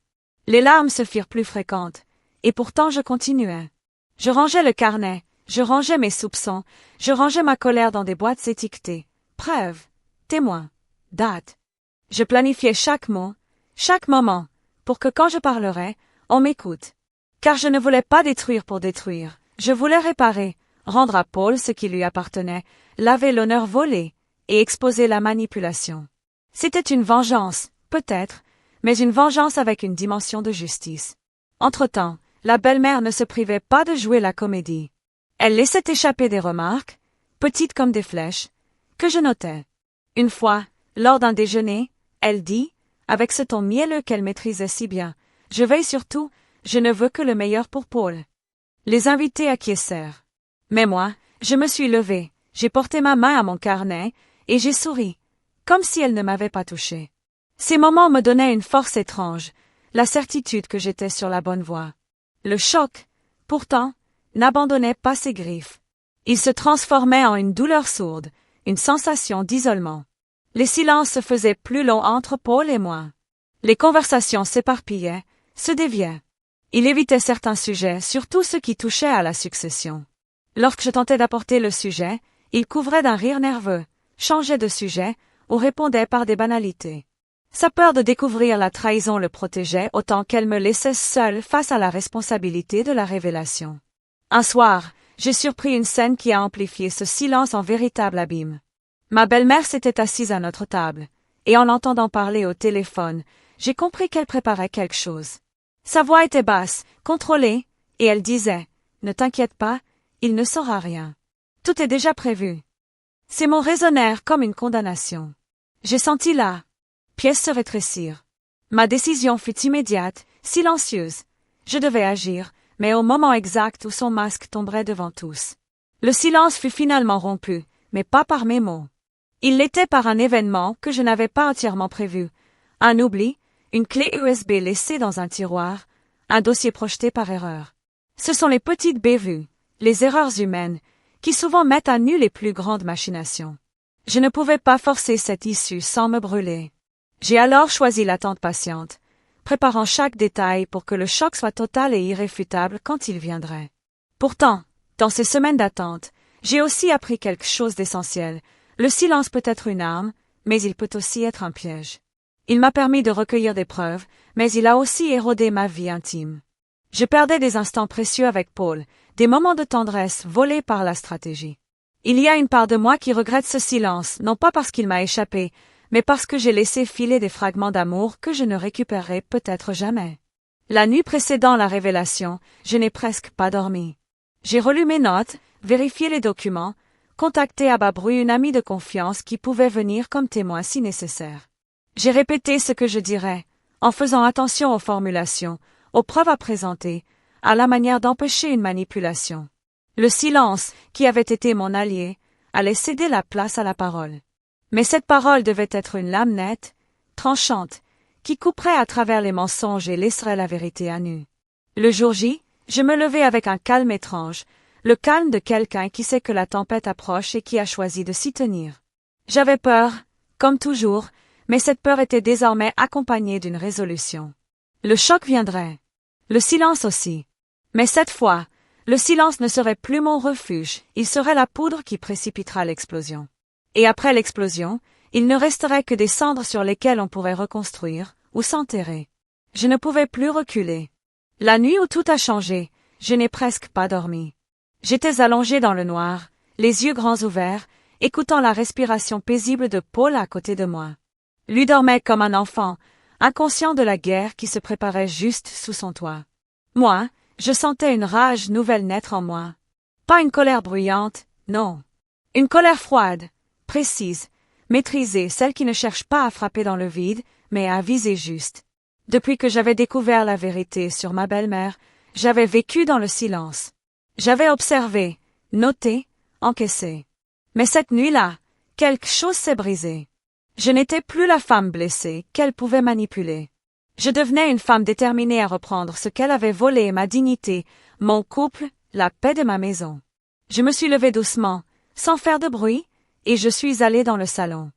Les larmes se firent plus fréquentes, et pourtant je continuais. Je rangeais le carnet, je rangeais mes soupçons, je rangeais ma colère dans des boîtes étiquetées. Preuves, témoins, dates. Je planifiais chaque mot, chaque moment, pour que quand je parlerais, on m'écoute. Car je ne voulais pas détruire pour détruire, je voulais réparer, rendre à Paul ce qui lui appartenait, laver l'honneur volé, et exposer la manipulation. C'était une vengeance, peut-être, mais une vengeance avec une dimension de justice. Entre-temps, la belle-mère ne se privait pas de jouer la comédie. Elle laissait échapper des remarques, petites comme des flèches, que je notais. Une fois, lors d'un déjeuner, elle dit, avec ce ton mielleux qu'elle maîtrisait si bien, « Je veille surtout, je ne veux que le meilleur pour Paul. » Les invités acquiescèrent. Mais moi, je me suis levée, j'ai porté ma main à mon carnet, et j'ai souri, comme si elle ne m'avait pas touché. Ces moments me donnaient une force étrange, la certitude que j'étais sur la bonne voie. Le choc, pourtant, n'abandonnait pas ses griffes. Il se transformait en une douleur sourde, une sensation d'isolement. Les silences se faisaient plus longs entre Paul et moi. Les conversations s'éparpillaient, se déviaient. Il évitait certains sujets, surtout ceux qui touchaient à la succession. Lorsque je tentais d'apporter le sujet, il couvrait d'un rire nerveux, changeait de sujet, ou répondait par des banalités. Sa peur de découvrir la trahison le protégeait autant qu'elle me laissait seule face à la responsabilité de la révélation. Un soir, j'ai surpris une scène qui a amplifié ce silence en véritable abîme. Ma belle-mère s'était assise à notre table, et en l'entendant parler au téléphone, j'ai compris qu'elle préparait quelque chose. Sa voix était basse, contrôlée, et elle disait « Ne t'inquiète pas, il ne saura rien. Tout est déjà prévu. » Ces mots résonnèrent comme une condamnation. J'ai senti la pièce se rétrécir. Ma décision fut immédiate, silencieuse. Je devais agir, mais au moment exact où son masque tomberait devant tous. Le silence fut finalement rompu, mais pas par mes mots. Il l'était par un événement que je n'avais pas entièrement prévu. Un oubli, une clé USB laissée dans un tiroir, un dossier projeté par erreur. Ce sont les petites bévues, les erreurs humaines, qui souvent mettent à nu les plus grandes machinations. Je ne pouvais pas forcer cette issue sans me brûler. J'ai alors choisi l'attente patiente, préparant chaque détail pour que le choc soit total et irréfutable quand il viendrait. Pourtant, dans ces semaines d'attente, j'ai aussi appris quelque chose d'essentiel. Le silence peut être une arme, mais il peut aussi être un piège. Il m'a permis de recueillir des preuves, mais il a aussi érodé ma vie intime. Je perdais des instants précieux avec Paul, des moments de tendresse volés par la stratégie. Il y a une part de moi qui regrette ce silence, non pas parce qu'il m'a échappé, mais parce que j'ai laissé filer des fragments d'amour que je ne récupérerai peut-être jamais. La nuit précédant la révélation, je n'ai presque pas dormi. J'ai relu mes notes, vérifié les documents, contacté à bas bruit une amie de confiance qui pouvait venir comme témoin si nécessaire. J'ai répété ce que je dirais, en faisant attention aux formulations, aux preuves à présenter, à la manière d'empêcher une manipulation. Le silence, qui avait été mon allié, allait céder la place à la parole. Mais cette parole devait être une lame nette, tranchante, qui couperait à travers les mensonges et laisserait la vérité à nu. Le jour J, je me levai avec un calme étrange, le calme de quelqu'un qui sait que la tempête approche et qui a choisi de s'y tenir. J'avais peur, comme toujours, mais cette peur était désormais accompagnée d'une résolution. Le choc viendrait. Le silence aussi. Mais cette fois, le silence ne serait plus mon refuge, il serait la poudre qui précipitera l'explosion. Et après l'explosion, il ne resterait que des cendres sur lesquelles on pourrait reconstruire, ou s'enterrer. Je ne pouvais plus reculer. La nuit où tout a changé, je n'ai presque pas dormi. J'étais allongé dans le noir, les yeux grands ouverts, écoutant la respiration paisible de Paul à côté de moi. Lui dormait comme un enfant, inconscient de la guerre qui se préparait juste sous son toit. Moi, je sentais une rage nouvelle naître en moi. Pas une colère bruyante, non. Une colère froide, précise, maîtrisée, celle qui ne cherche pas à frapper dans le vide, mais à viser juste. Depuis que j'avais découvert la vérité sur ma belle-mère, j'avais vécu dans le silence. J'avais observé, noté, encaissé. Mais cette nuit-là, quelque chose s'est brisé. Je n'étais plus la femme blessée qu'elle pouvait manipuler. Je devenais une femme déterminée à reprendre ce qu'elle avait volé, ma dignité, mon couple, la paix de ma maison. Je me suis levée doucement, sans faire de bruit, et je suis allée dans le salon.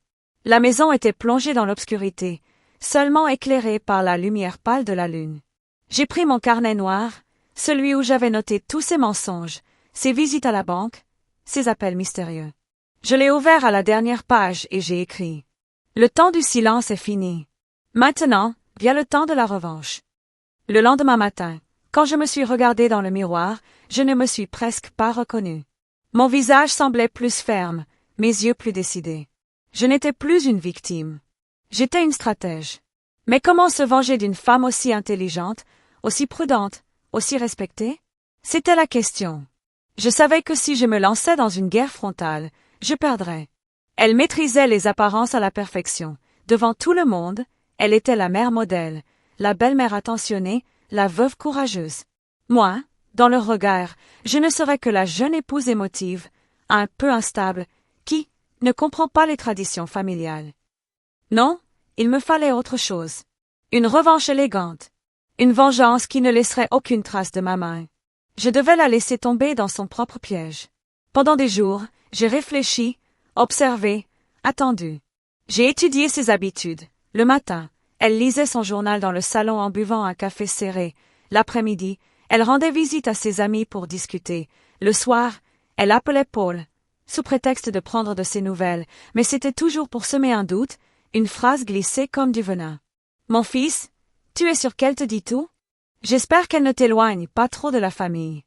La maison était plongée dans l'obscurité, seulement éclairée par la lumière pâle de la lune. J'ai pris mon carnet noir, celui où j'avais noté tous ces mensonges, ces visites à la banque, ces appels mystérieux. Je l'ai ouvert à la dernière page et j'ai écrit. Le temps du silence est fini. Maintenant, vient le temps de la revanche. Le lendemain matin, quand je me suis regardée dans le miroir, je ne me suis presque pas reconnue. Mon visage semblait plus ferme, mes yeux plus décidés. Je n'étais plus une victime. J'étais une stratège. Mais comment se venger d'une femme aussi intelligente, aussi prudente, aussi respectée? C'était la question. Je savais que si je me lançais dans une guerre frontale, je perdrais. Elle maîtrisait les apparences à la perfection. Devant tout le monde, elle était la mère modèle, la belle-mère attentionnée, la veuve courageuse. Moi, dans leur regard, je ne serais que la jeune épouse émotive, un peu instable, qui ne comprend pas les traditions familiales. Non, il me fallait autre chose. Une revanche élégante. Une vengeance qui ne laisserait aucune trace de ma main. Je devais la laisser tomber dans son propre piège. Pendant des jours, j'ai réfléchi, observé, attendu. J'ai étudié ses habitudes. Le matin, elle lisait son journal dans le salon en buvant un café serré. L'après-midi, elle rendait visite à ses amis pour discuter. Le soir, elle appelait Paul, sous prétexte de prendre de ses nouvelles, mais c'était toujours pour semer un doute, une phrase glissée comme du venin. « Mon fils, tu es sûr qu'elle te dit tout? J'espère qu'elle ne t'éloigne pas trop de la famille. »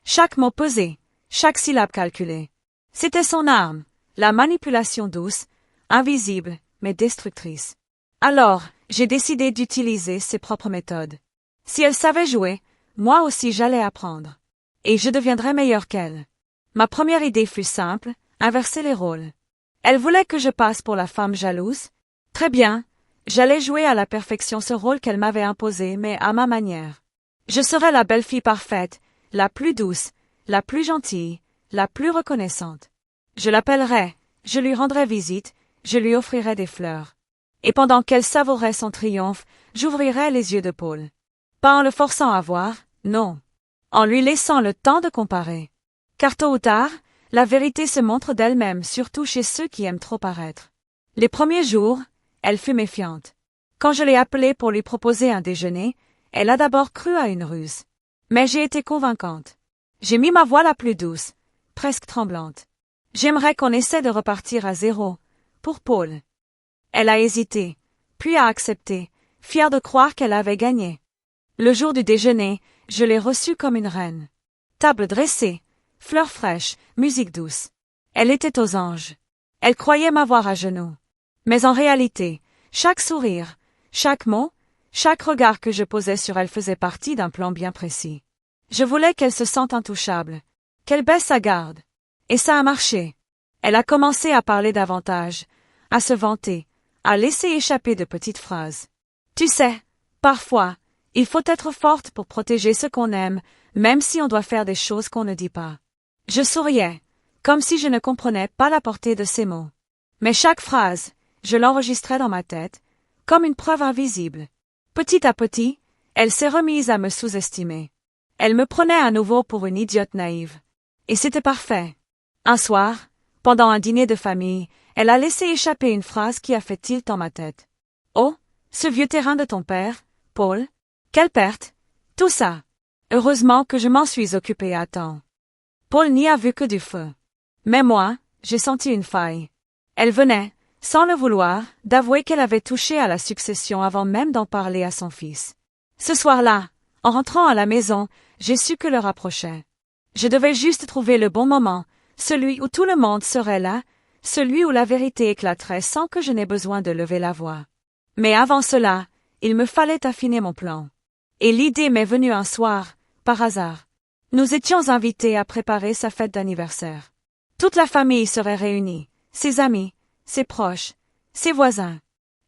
Chaque mot pesé, chaque syllabe calculée. C'était son arme, la manipulation douce, invisible, mais destructrice. Alors, j'ai décidé d'utiliser ses propres méthodes. Si elle savait jouer, moi aussi j'allais apprendre. Et je deviendrais meilleure qu'elle. Ma première idée fut simple, inverser les rôles. Elle voulait que je passe pour la femme jalouse. Très bien, j'allais jouer à la perfection ce rôle qu'elle m'avait imposé, mais à ma manière. Je serais la belle-fille parfaite, la plus douce, la plus gentille, la plus reconnaissante. Je l'appellerais, je lui rendrais visite, je lui offrirais des fleurs. Et pendant qu'elle savourait son triomphe, j'ouvrirais les yeux de Paul. Pas en le forçant à voir, non. En lui laissant le temps de comparer. Car tôt ou tard, la vérité se montre d'elle-même, surtout chez ceux qui aiment trop paraître. Les premiers jours, elle fut méfiante. Quand je l'ai appelée pour lui proposer un déjeuner, elle a d'abord cru à une ruse. Mais j'ai été convaincante. J'ai mis ma voix la plus douce, presque tremblante. J'aimerais qu'on essaie de repartir à zéro, pour Paul. Elle a hésité, puis a accepté, fière de croire qu'elle avait gagné. Le jour du déjeuner, je l'ai reçue comme une reine. Table dressée, fleurs fraîches, musique douce. Elle était aux anges. Elle croyait m'avoir à genoux. Mais en réalité, chaque sourire, chaque mot, chaque regard que je posais sur elle faisait partie d'un plan bien précis. Je voulais qu'elle se sente intouchable, qu'elle baisse sa garde. Et ça a marché. Elle a commencé à parler davantage, à se vanter, à laisser échapper de petites phrases. Tu sais, parfois, il faut être forte pour protéger ce qu'on aime, même si on doit faire des choses qu'on ne dit pas. Je souriais, comme si je ne comprenais pas la portée de ces mots. Mais chaque phrase, je l'enregistrais dans ma tête, comme une preuve invisible. Petit à petit, elle s'est remise à me sous-estimer. Elle me prenait à nouveau pour une idiote naïve. Et c'était parfait. Un soir, pendant un dîner de famille, elle a laissé échapper une phrase qui a fait tilt dans ma tête. « Oh, ce vieux terrain de ton père, Paul, quelle perte! Tout ça! Heureusement que je m'en suis occupée à temps. » Paul n'y a vu que du feu. Mais moi, j'ai senti une faille. Elle venait, sans le vouloir, d'avouer qu'elle avait touché à la succession avant même d'en parler à son fils. Ce soir-là, en rentrant à la maison, j'ai su que l'heure approchait. Je devais juste trouver le bon moment, celui où tout le monde serait là, celui où la vérité éclaterait sans que je n'aie besoin de lever la voix. Mais avant cela, il me fallait affiner mon plan. Et l'idée m'est venue un soir, par hasard. Nous étions invités à préparer sa fête d'anniversaire. Toute la famille serait réunie, ses amis, ses proches, ses voisins.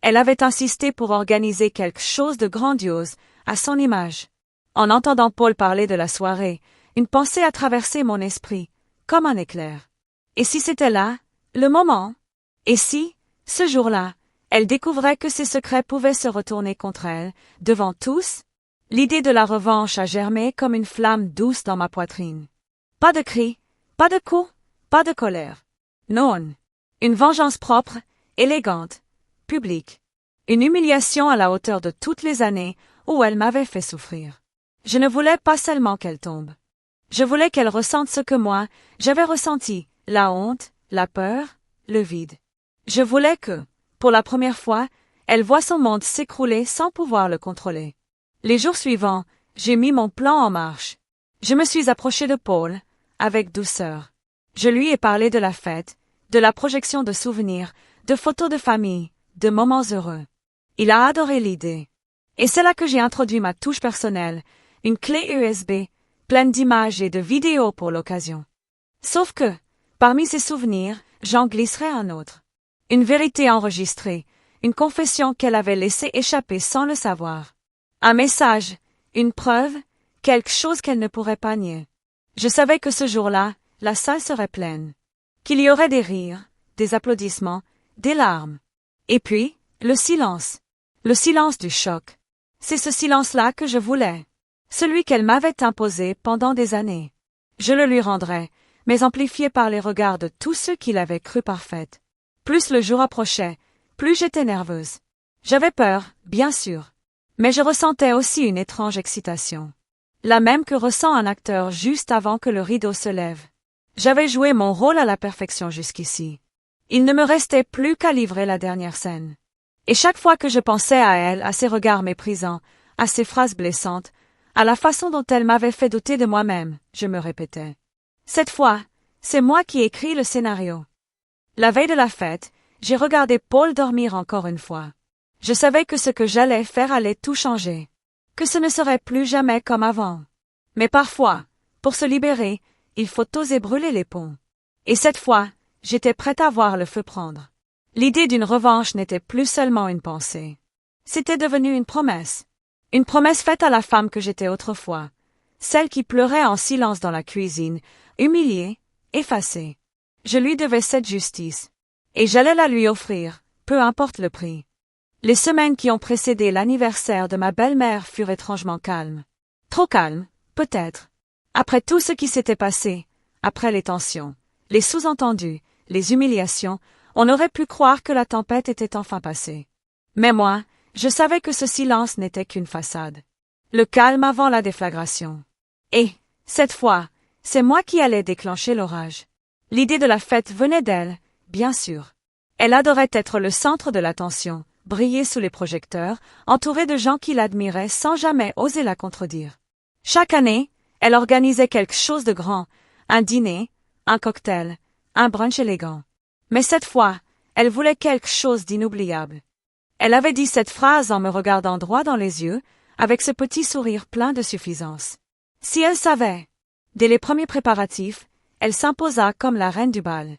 Elle avait insisté pour organiser quelque chose de grandiose, à son image. En entendant Paul parler de la soirée, une pensée a traversé mon esprit, comme un éclair. Et si c'était là, le moment? Et si, ce jour-là, elle découvrait que ses secrets pouvaient se retourner contre elle, devant tous? L'idée de la revanche a germé comme une flamme douce dans ma poitrine. Pas de cris, pas de coups, pas de colère. Non. Une vengeance propre, élégante, publique. Une humiliation à la hauteur de toutes les années où elle m'avait fait souffrir. Je ne voulais pas seulement qu'elle tombe. Je voulais qu'elle ressente ce que moi, j'avais ressenti, la honte, la peur, le vide. Je voulais que, pour la première fois, elle voie son monde s'écrouler sans pouvoir le contrôler. Les jours suivants, j'ai mis mon plan en marche. Je me suis approchée de Paul, avec douceur. Je lui ai parlé de la fête, de la projection de souvenirs, de photos de famille, de moments heureux. Il a adoré l'idée. Et c'est là que j'ai introduit ma touche personnelle, une clé USB, pleine d'images et de vidéos pour l'occasion. Sauf que, parmi ces souvenirs, j'en glisserai un autre. Une vérité enregistrée, une confession qu'elle avait laissée échapper sans le savoir. Un message, une preuve, quelque chose qu'elle ne pourrait pas nier. Je savais que ce jour-là, la salle serait pleine. Qu'il y aurait des rires, des applaudissements, des larmes. Et puis, le silence. Le silence du choc. C'est ce silence-là que je voulais. Celui qu'elle m'avait imposé pendant des années. Je le lui rendrais, mais amplifié par les regards de tous ceux qui l'avaient cru parfaite. Plus le jour approchait, plus j'étais nerveuse. J'avais peur, bien sûr. Mais je ressentais aussi une étrange excitation. La même que ressent un acteur juste avant que le rideau se lève. J'avais joué mon rôle à la perfection jusqu'ici. Il ne me restait plus qu'à livrer la dernière scène. Et chaque fois que je pensais à elle, à ses regards méprisants, à ses phrases blessantes, à la façon dont elle m'avait fait douter de moi-même, je me répétais. Cette fois, c'est moi qui écris le scénario. La veille de la fête, j'ai regardé Paul dormir encore une fois. Je savais que ce que j'allais faire allait tout changer. Que ce ne serait plus jamais comme avant. Mais parfois, pour se libérer, il faut oser brûler les ponts. Et cette fois, j'étais prête à voir le feu prendre. L'idée d'une revanche n'était plus seulement une pensée. C'était devenu une promesse. Une promesse faite à la femme que j'étais autrefois. Celle qui pleurait en silence dans la cuisine, humiliée, effacée. Je lui devais cette justice. Et j'allais la lui offrir, peu importe le prix. Les semaines qui ont précédé l'anniversaire de ma belle-mère furent étrangement calmes. Trop calmes, peut-être. Après tout ce qui s'était passé, Après les tensions, les sous-entendus, les humiliations, on aurait pu croire que la tempête était enfin passée. Mais moi, je savais que ce silence n'était qu'une façade. Le calme avant la déflagration. Et, cette fois, c'est moi qui allais déclencher l'orage. L'idée de la fête venait d'elle, bien sûr. Elle adorait être le centre de l'attention, briller sous les projecteurs, entourée de gens qui l'admiraient sans jamais oser la contredire. Chaque année, elle organisait quelque chose de grand, un dîner, un cocktail, un brunch élégant. Mais cette fois, elle voulait quelque chose d'inoubliable. Elle avait dit cette phrase en me regardant droit dans les yeux, avec ce petit sourire plein de suffisance. Si elle savait. Dès les premiers préparatifs, elle s'imposa comme la reine du bal.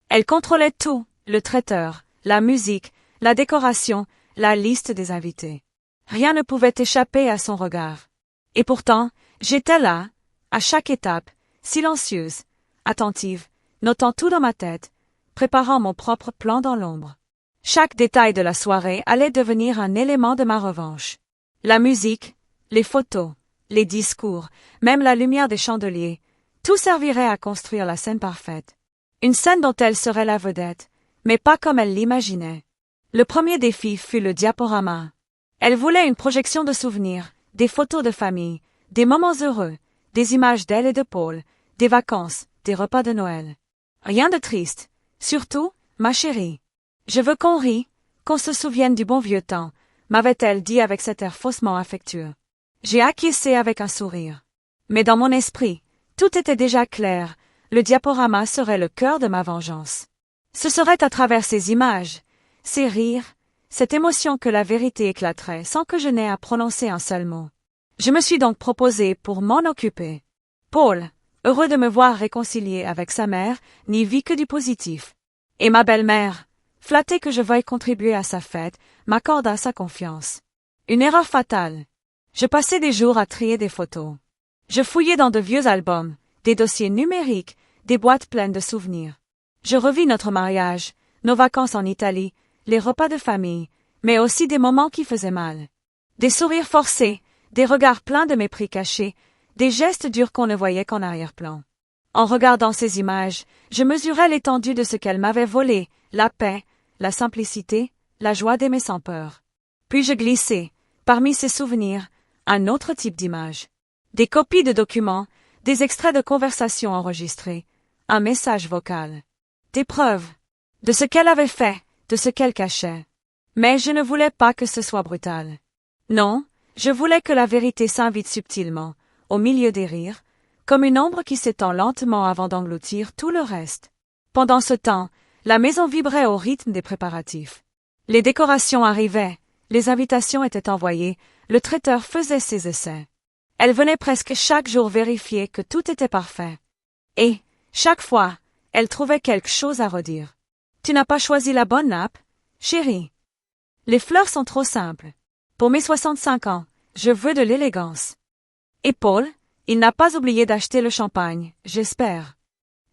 Elle contrôlait tout, le traiteur, la musique, la décoration, la liste des invités. Rien ne pouvait échapper à son regard. Et pourtant, j'étais là, à chaque étape, silencieuse, attentive, notant tout dans ma tête, préparant mon propre plan dans l'ombre. Chaque détail de la soirée allait devenir un élément de ma revanche. La musique, les photos, les discours, même la lumière des chandeliers, tout servirait à construire la scène parfaite. Une scène dont elle serait la vedette, mais pas comme elle l'imaginait. Le premier défi fut le diaporama. Elle voulait une projection de souvenirs, des photos de famille, des moments heureux, des images d'elle et de Paul, des vacances, des repas de Noël. Rien de triste. Surtout, ma chérie. Je veux qu'on rie, qu'on se souvienne du bon vieux temps, m'avait-elle dit avec cet air faussement affectueux. J'ai acquiescé avec un sourire. Mais dans mon esprit, tout était déjà clair, le diaporama serait le cœur de ma vengeance. Ce serait à travers ces images, ces rires, cette émotion que la vérité éclaterait sans que je n'aie à prononcer un seul mot. Je me suis donc proposé pour m'en occuper. Paul, heureux de me voir réconcilié avec sa mère, n'y vit que du positif. Et ma belle-mère, flattée que je veuille contribuer à sa fête, m'accorda sa confiance. Une erreur fatale. Je passais des jours à trier des photos. Je fouillais dans de vieux albums, des dossiers numériques, des boîtes pleines de souvenirs. Je revis notre mariage, nos vacances en Italie, les repas de famille, mais aussi des moments qui faisaient mal. Des sourires forcés, des regards pleins de mépris caché, des gestes durs qu'on ne voyait qu'en arrière-plan. En regardant ces images, je mesurais l'étendue de ce qu'elle m'avait volé, la paix, la simplicité, la joie d'aimer sans peur. Puis je glissai, parmi ces souvenirs, un autre type d'image. Des copies de documents, des extraits de conversations enregistrées, un message vocal. Des preuves. De ce qu'elle avait fait, de ce qu'elle cachait. Mais je ne voulais pas que ce soit brutal. Non, je voulais que la vérité s'invite subtilement, au milieu des rires, comme une ombre qui s'étend lentement avant d'engloutir tout le reste. Pendant ce temps, la maison vibrait au rythme des préparatifs. Les décorations arrivaient, les invitations étaient envoyées, le traiteur faisait ses essais. Elle venait presque chaque jour vérifier que tout était parfait. Et, chaque fois, elle trouvait quelque chose à redire. « Tu n'as pas choisi la bonne nappe, chérie. Les fleurs sont trop simples. Pour mes 65 ans, je veux de l'élégance. » Et Paul, il n'a pas oublié d'acheter le champagne, j'espère.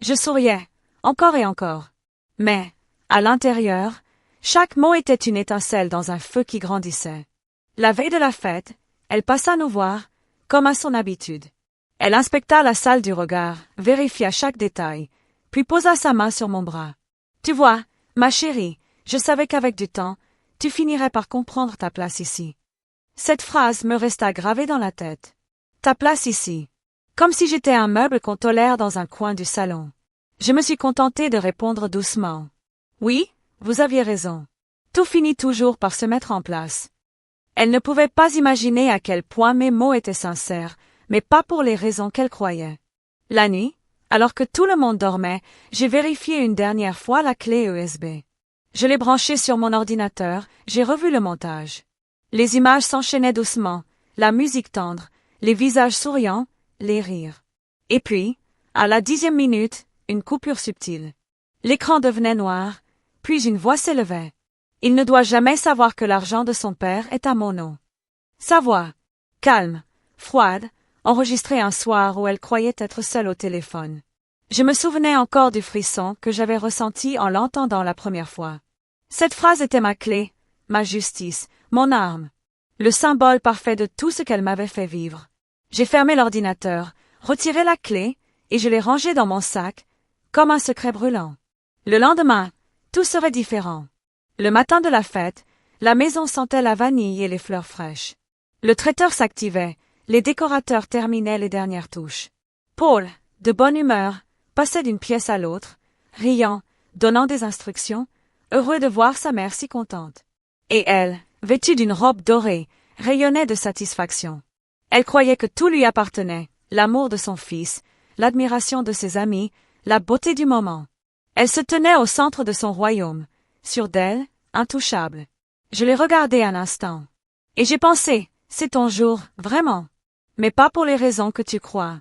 Je souriais, encore et encore. Mais, à l'intérieur, chaque mot était une étincelle dans un feu qui grandissait. La veille de la fête, elle passa nous voir, comme à son habitude. Elle inspecta la salle du regard, vérifia chaque détail, puis posa sa main sur mon bras. « Tu vois, ma chérie, je savais qu'avec du temps, tu finirais par comprendre ta place ici. » Cette phrase me resta gravée dans la tête. Ta place ici. Comme si j'étais un meuble qu'on tolère dans un coin du salon. Je me suis contentée de répondre doucement. Oui, vous aviez raison. Tout finit toujours par se mettre en place. Elle ne pouvait pas imaginer à quel point mes mots étaient sincères, mais pas pour les raisons qu'elle croyait. La nuit, alors que tout le monde dormait, j'ai vérifié une dernière fois la clé USB. Je l'ai branchée sur mon ordinateur, j'ai revu le montage. Les images s'enchaînaient doucement, la musique tendre, les visages souriants, les rires. Et puis, à la 10e minute, une coupure subtile. L'écran devenait noir, puis une voix s'élevait. Il ne doit jamais savoir que l'argent de son père est à mon nom. Sa voix, calme, froide, enregistrée un soir où elle croyait être seule au téléphone. Je me souvenais encore du frisson que j'avais ressenti en l'entendant la première fois. Cette phrase était ma clé, ma justice, mon arme. Le symbole parfait de tout ce qu'elle m'avait fait vivre. J'ai fermé l'ordinateur, retiré la clé, et je les rangeai dans mon sac, comme un secret brûlant. Le lendemain, tout serait différent. Le matin de la fête, la maison sentait la vanille et les fleurs fraîches. Le traiteur s'activait, les décorateurs terminaient les dernières touches. Paul, de bonne humeur, passait d'une pièce à l'autre, riant, donnant des instructions, heureux de voir sa mère si contente. Et elle, vêtue d'une robe dorée, rayonnait de satisfaction. Elle croyait que tout lui appartenait, l'amour de son fils, l'admiration de ses amis, la beauté du moment. Elle se tenait au centre de son royaume, sûre d'elle, intouchable. Je l'ai regardée un instant. Et j'ai pensé, c'est ton jour, vraiment. Mais pas pour les raisons que tu crois.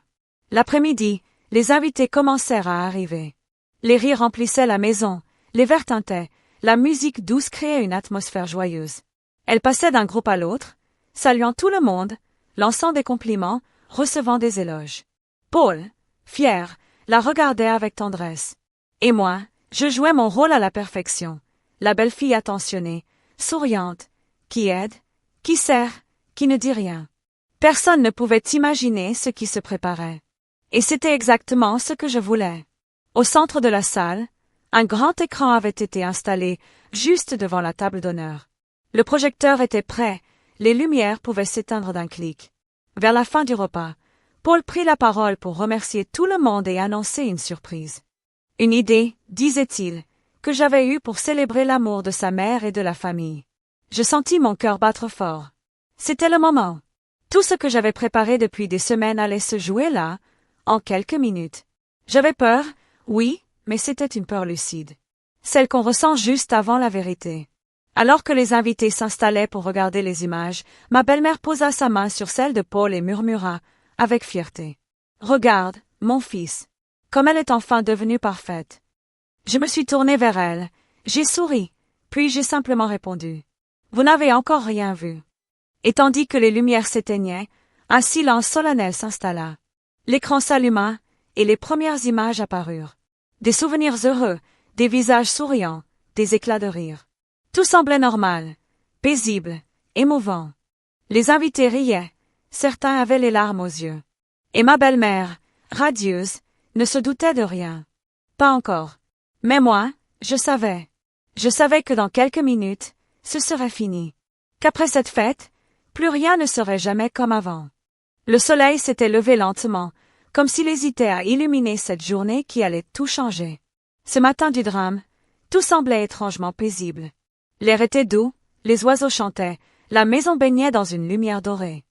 L'après-midi, les invités commencèrent à arriver. Les rires remplissaient la maison, les verres tintaient, la musique douce créait une atmosphère joyeuse. Elle passait d'un groupe à l'autre, saluant tout le monde, lançant des compliments, recevant des éloges. Paul, fier, la regardait avec tendresse. Et moi, je jouais mon rôle à la perfection, la belle fille attentionnée, souriante, qui aide, qui sert, qui ne dit rien. Personne ne pouvait imaginer ce qui se préparait. Et c'était exactement ce que je voulais. Au centre de la salle, un grand écran avait été installé, juste devant la table d'honneur. Le projecteur était prêt, les lumières pouvaient s'éteindre d'un clic. Vers la fin du repas, Paul prit la parole pour remercier tout le monde et annoncer une surprise. Une idée, disait-il, que j'avais eue pour célébrer l'amour de sa mère et de la famille. Je sentis mon cœur battre fort. C'était le moment. Tout ce que j'avais préparé depuis des semaines allait se jouer là, en quelques minutes. J'avais peur, oui, mais c'était une peur lucide. Celle qu'on ressent juste avant la vérité. Alors que les invités s'installaient pour regarder les images, ma belle-mère posa sa main sur celle de Paul et murmura, avec fierté. « Regarde, mon fils, comme elle est enfin devenue parfaite. » Je me suis tournée vers elle, j'ai souri, puis j'ai simplement répondu. « Vous n'avez encore rien vu. » Et tandis que les lumières s'éteignaient, un silence solennel s'installa. L'écran s'alluma, et les premières images apparurent. Des souvenirs heureux, des visages souriants, des éclats de rire. Tout semblait normal, paisible, émouvant. Les invités riaient, certains avaient les larmes aux yeux. Et ma belle-mère, radieuse, ne se doutait de rien. Pas encore. Mais moi, je savais. Je savais que dans quelques minutes, ce serait fini. Qu'après cette fête, plus rien ne serait jamais comme avant. Le soleil s'était levé lentement, comme s'il hésitait à illuminer cette journée qui allait tout changer. Ce matin du drame, tout semblait étrangement paisible. L'air était doux, les oiseaux chantaient, la maison baignait dans une lumière dorée.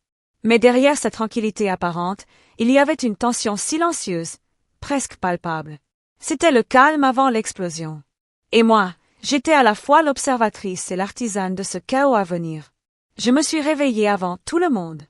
Mais derrière cette tranquillité apparente, il y avait une tension silencieuse, presque palpable. C'était le calme avant l'explosion. Et moi, j'étais à la fois l'observatrice et l'artisane de ce chaos à venir. Je me suis réveillée avant tout le monde.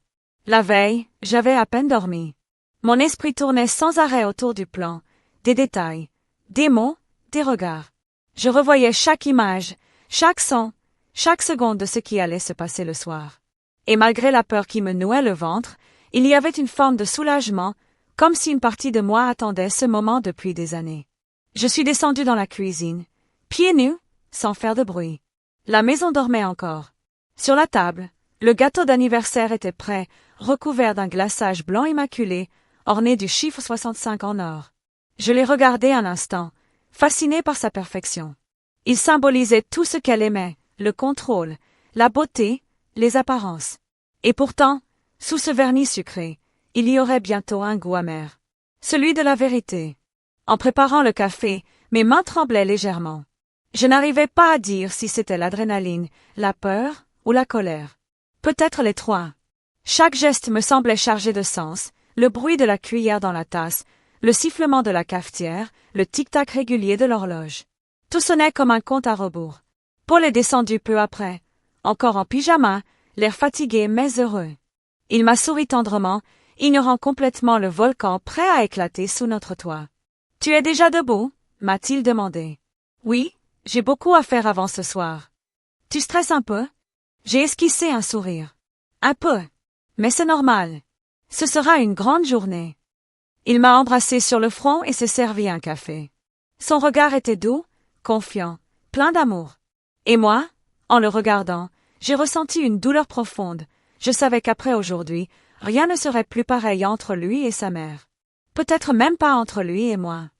La veille, j'avais à peine dormi. Mon esprit tournait sans arrêt autour du plan, des détails, des mots, des regards. Je revoyais chaque image, chaque son, chaque seconde de ce qui allait se passer le soir. Et malgré la peur qui me nouait le ventre, il y avait une forme de soulagement, comme si une partie de moi attendait ce moment depuis des années. Je suis descendue dans la cuisine, pieds nus, sans faire de bruit. La maison dormait encore. Sur la table, le gâteau d'anniversaire était prêt, recouvert d'un glaçage blanc immaculé, orné du chiffre 65 en or. Je l'ai regardé un instant, fasciné par sa perfection. Il symbolisait tout ce qu'elle aimait, le contrôle, la beauté, les apparences. Et pourtant, sous ce vernis sucré, il y aurait bientôt un goût amer. Celui de la vérité. En préparant le café, mes mains tremblaient légèrement. Je n'arrivais pas à dire si c'était l'adrénaline, la peur ou la colère. Peut-être les trois. Chaque geste me semblait chargé de sens, le bruit de la cuillère dans la tasse, le sifflement de la cafetière, le tic-tac régulier de l'horloge. Tout sonnait comme un compte à rebours. Paul est descendu peu après, encore en pyjama, l'air fatigué mais heureux. Il m'a souri tendrement, ignorant complètement le volcan prêt à éclater sous notre toit. « Tu es déjà debout ?» m'a-t-il demandé. « Oui, j'ai beaucoup à faire avant ce soir. »« Tu stresses un peu ?» J'ai esquissé un sourire. « Un peu. Mais c'est normal. Ce sera une grande journée. » Il m'a embrassé sur le front et s'est servi un café. Son regard était doux, confiant, plein d'amour. Et moi, en le regardant, j'ai ressenti une douleur profonde. Je savais qu'après aujourd'hui, rien ne serait plus pareil entre lui et sa mère. Peut-être même pas entre lui et moi.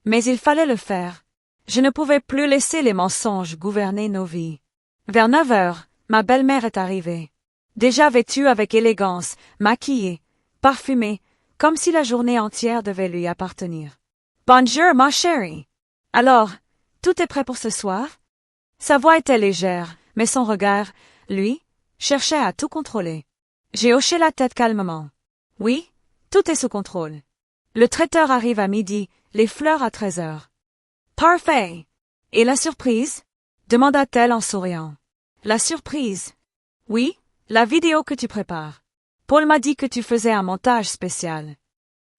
Mais il fallait le faire. Je ne pouvais plus laisser les mensonges gouverner nos vies. Vers 9 heures, ma belle-mère est arrivée. Déjà vêtue avec élégance, maquillée, parfumée, comme si la journée entière devait lui appartenir. Bonjour, ma chérie. Alors, tout est prêt pour ce soir? Sa voix était légère, mais son regard, lui, cherchait à tout contrôler. J'ai hoché la tête calmement. Oui, tout est sous contrôle. Le traiteur arrive à midi, les fleurs à 13 heures. Parfait. Et la surprise? Demanda-t-elle en souriant. La surprise? Oui, la vidéo que tu prépares. Paul m'a dit que tu faisais un montage spécial.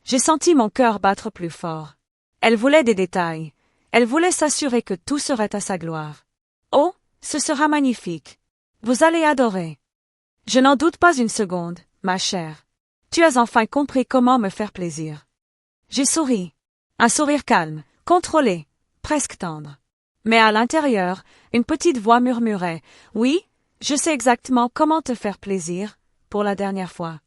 J'ai senti mon cœur battre plus fort. Elle voulait des détails. Elle voulait s'assurer que tout serait à sa gloire. Oh, ce sera magnifique. Vous allez adorer. Je n'en doute pas une seconde, ma chère. Tu as enfin compris comment me faire plaisir. J'ai souri. Un sourire calme, contrôlé, presque tendre. Mais à l'intérieur, une petite voix murmurait « Oui, je sais exactement comment te faire plaisir, pour la dernière fois. »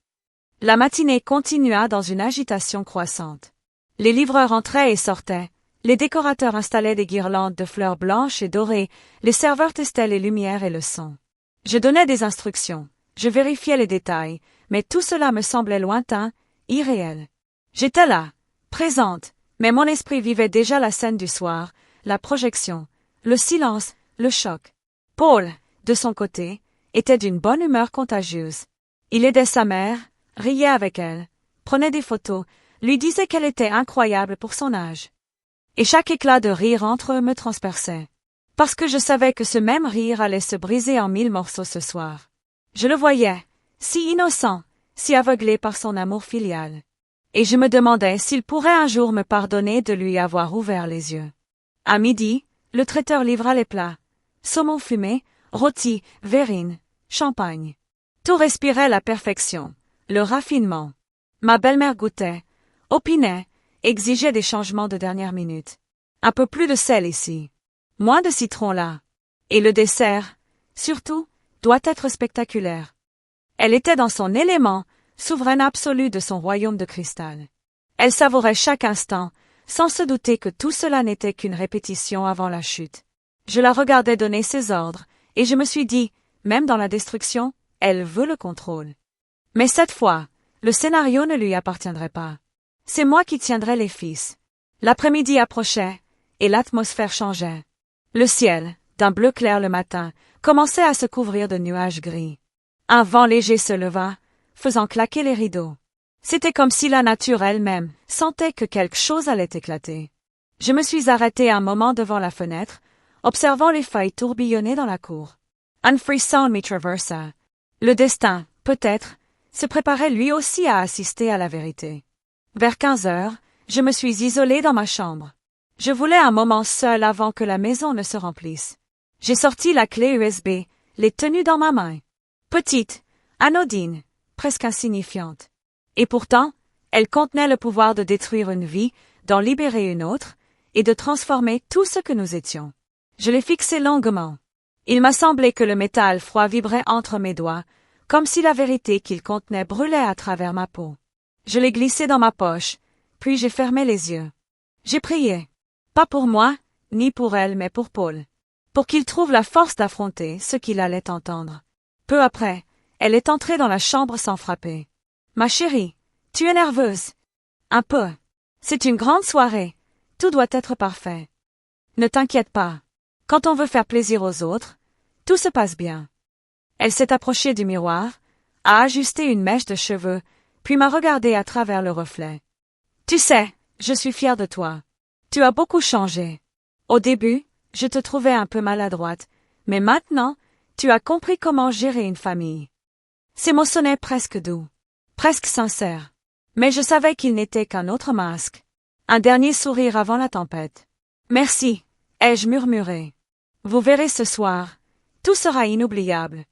La matinée continua dans une agitation croissante. Les livreurs entraient et sortaient, les décorateurs installaient des guirlandes de fleurs blanches et dorées, les serveurs testaient les lumières et le son. Je donnais des instructions, je vérifiais les détails, mais tout cela me semblait lointain, irréel. J'étais là, présente, mais mon esprit vivait déjà la scène du soir, la projection, le silence, le choc. Paul, de son côté, était d'une bonne humeur contagieuse. Il aidait sa mère, riait avec elle, prenait des photos, lui disait qu'elle était incroyable pour son âge. Et chaque éclat de rire entre eux me transperçait. Parce que je savais que ce même rire allait se briser en 1000 morceaux ce soir. Je le voyais, si innocent, si aveuglé par son amour filial. Et je me demandais s'il pourrait un jour me pardonner de lui avoir ouvert les yeux. À midi, le traiteur livra les plats. Saumon fumé, rôti, verrine, champagne. Tout respirait la perfection, le raffinement. Ma belle-mère goûtait, opinait, exigeait des changements de dernière minute. Un peu plus de sel ici. Moins de citron là. Et le dessert, surtout, doit être spectaculaire. Elle était dans son élément, souveraine absolue de son royaume de cristal. Elle savourait chaque instant, sans se douter que tout cela n'était qu'une répétition avant la chute. Je la regardais donner ses ordres, et je me suis dit, même dans la destruction, elle veut le contrôle. Mais cette fois, le scénario ne lui appartiendrait pas. C'est moi qui tiendrais les fils. L'après-midi approchait, et l'atmosphère changeait. Le ciel, d'un bleu clair le matin, commençait à se couvrir de nuages gris. Un vent léger se leva, faisant claquer les rideaux. C'était comme si la nature elle-même sentait que quelque chose allait éclater. Je me suis arrêtée un moment devant la fenêtre, observant les feuilles tourbillonner dans la cour. Un frisson m'y traversa. Le destin, peut-être, se préparait lui aussi à assister à la vérité. Vers 15 heures, je me suis isolée dans ma chambre. Je voulais un moment seul avant que la maison ne se remplisse. J'ai sorti la clé USB, les tenues dans ma main. Petite, anodine, presque insignifiante. Et pourtant, elle contenait le pouvoir de détruire une vie, d'en libérer une autre, et de transformer tout ce que nous étions. Je l'ai fixé longuement. Il m'a semblé que le métal froid vibrait entre mes doigts, comme si la vérité qu'il contenait brûlait à travers ma peau. Je l'ai glissé dans ma poche, puis j'ai fermé les yeux. J'ai prié. Pas pour moi, ni pour elle, mais pour Paul. Pour qu'il trouve la force d'affronter ce qu'il allait entendre. Peu après, elle est entrée dans la chambre sans frapper. Ma chérie, tu es nerveuse. Un peu. C'est une grande soirée. Tout doit être parfait. Ne t'inquiète pas. Quand on veut faire plaisir aux autres, tout se passe bien. Elle s'est approchée du miroir, a ajusté une mèche de cheveux, puis m'a regardé à travers le reflet. Tu sais, je suis fière de toi. Tu as beaucoup changé. Au début, je te trouvais un peu maladroite, mais maintenant, tu as compris comment gérer une famille. Ces mots sonnaient presque doux, presque sincères. Mais je savais qu'il n'était qu'un autre masque. Un dernier sourire avant la tempête. Merci, ai-je murmuré. Vous verrez ce soir. Tout sera inoubliable.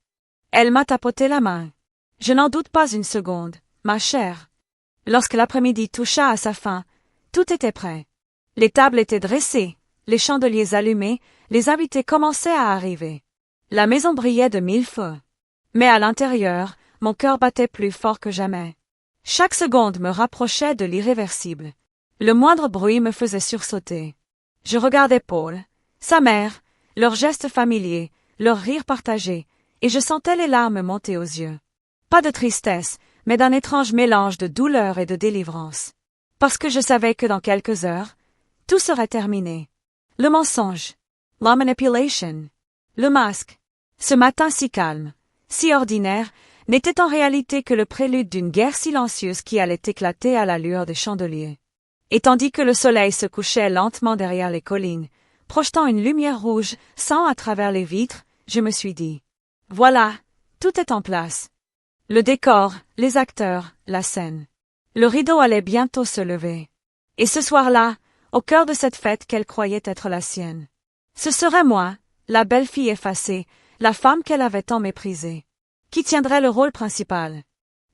Elle m'a tapoté la main. Je n'en doute pas une seconde, ma chère. Lorsque l'après-midi toucha à sa fin, tout était prêt. Les tables étaient dressées, les chandeliers allumés, les invités commençaient à arriver. La maison brillait de 1000 feux. Mais à l'intérieur, mon cœur battait plus fort que jamais. Chaque seconde me rapprochait de l'irréversible. Le moindre bruit me faisait sursauter. Je regardais Paul, sa mère, leurs gestes familiers, leurs rires partagés, et je sentais les larmes monter aux yeux. Pas de tristesse, mais d'un étrange mélange de douleur et de délivrance. Parce que je savais que dans quelques heures, tout serait terminé. Le mensonge. La manipulation. Le masque. Ce matin si calme, si ordinaire, n'était en réalité que le prélude d'une guerre silencieuse qui allait éclater à la lueur des chandeliers. Et tandis que le soleil se couchait lentement derrière les collines, projetant une lumière rouge sang à travers les vitres, je me suis dit « Voilà, tout est en place. » Le décor, les acteurs, la scène. Le rideau allait bientôt se lever. Et ce soir-là, au cœur de cette fête qu'elle croyait être la sienne, ce serait moi, la belle fille effacée, la femme qu'elle avait tant méprisée, qui tiendrait le rôle principal.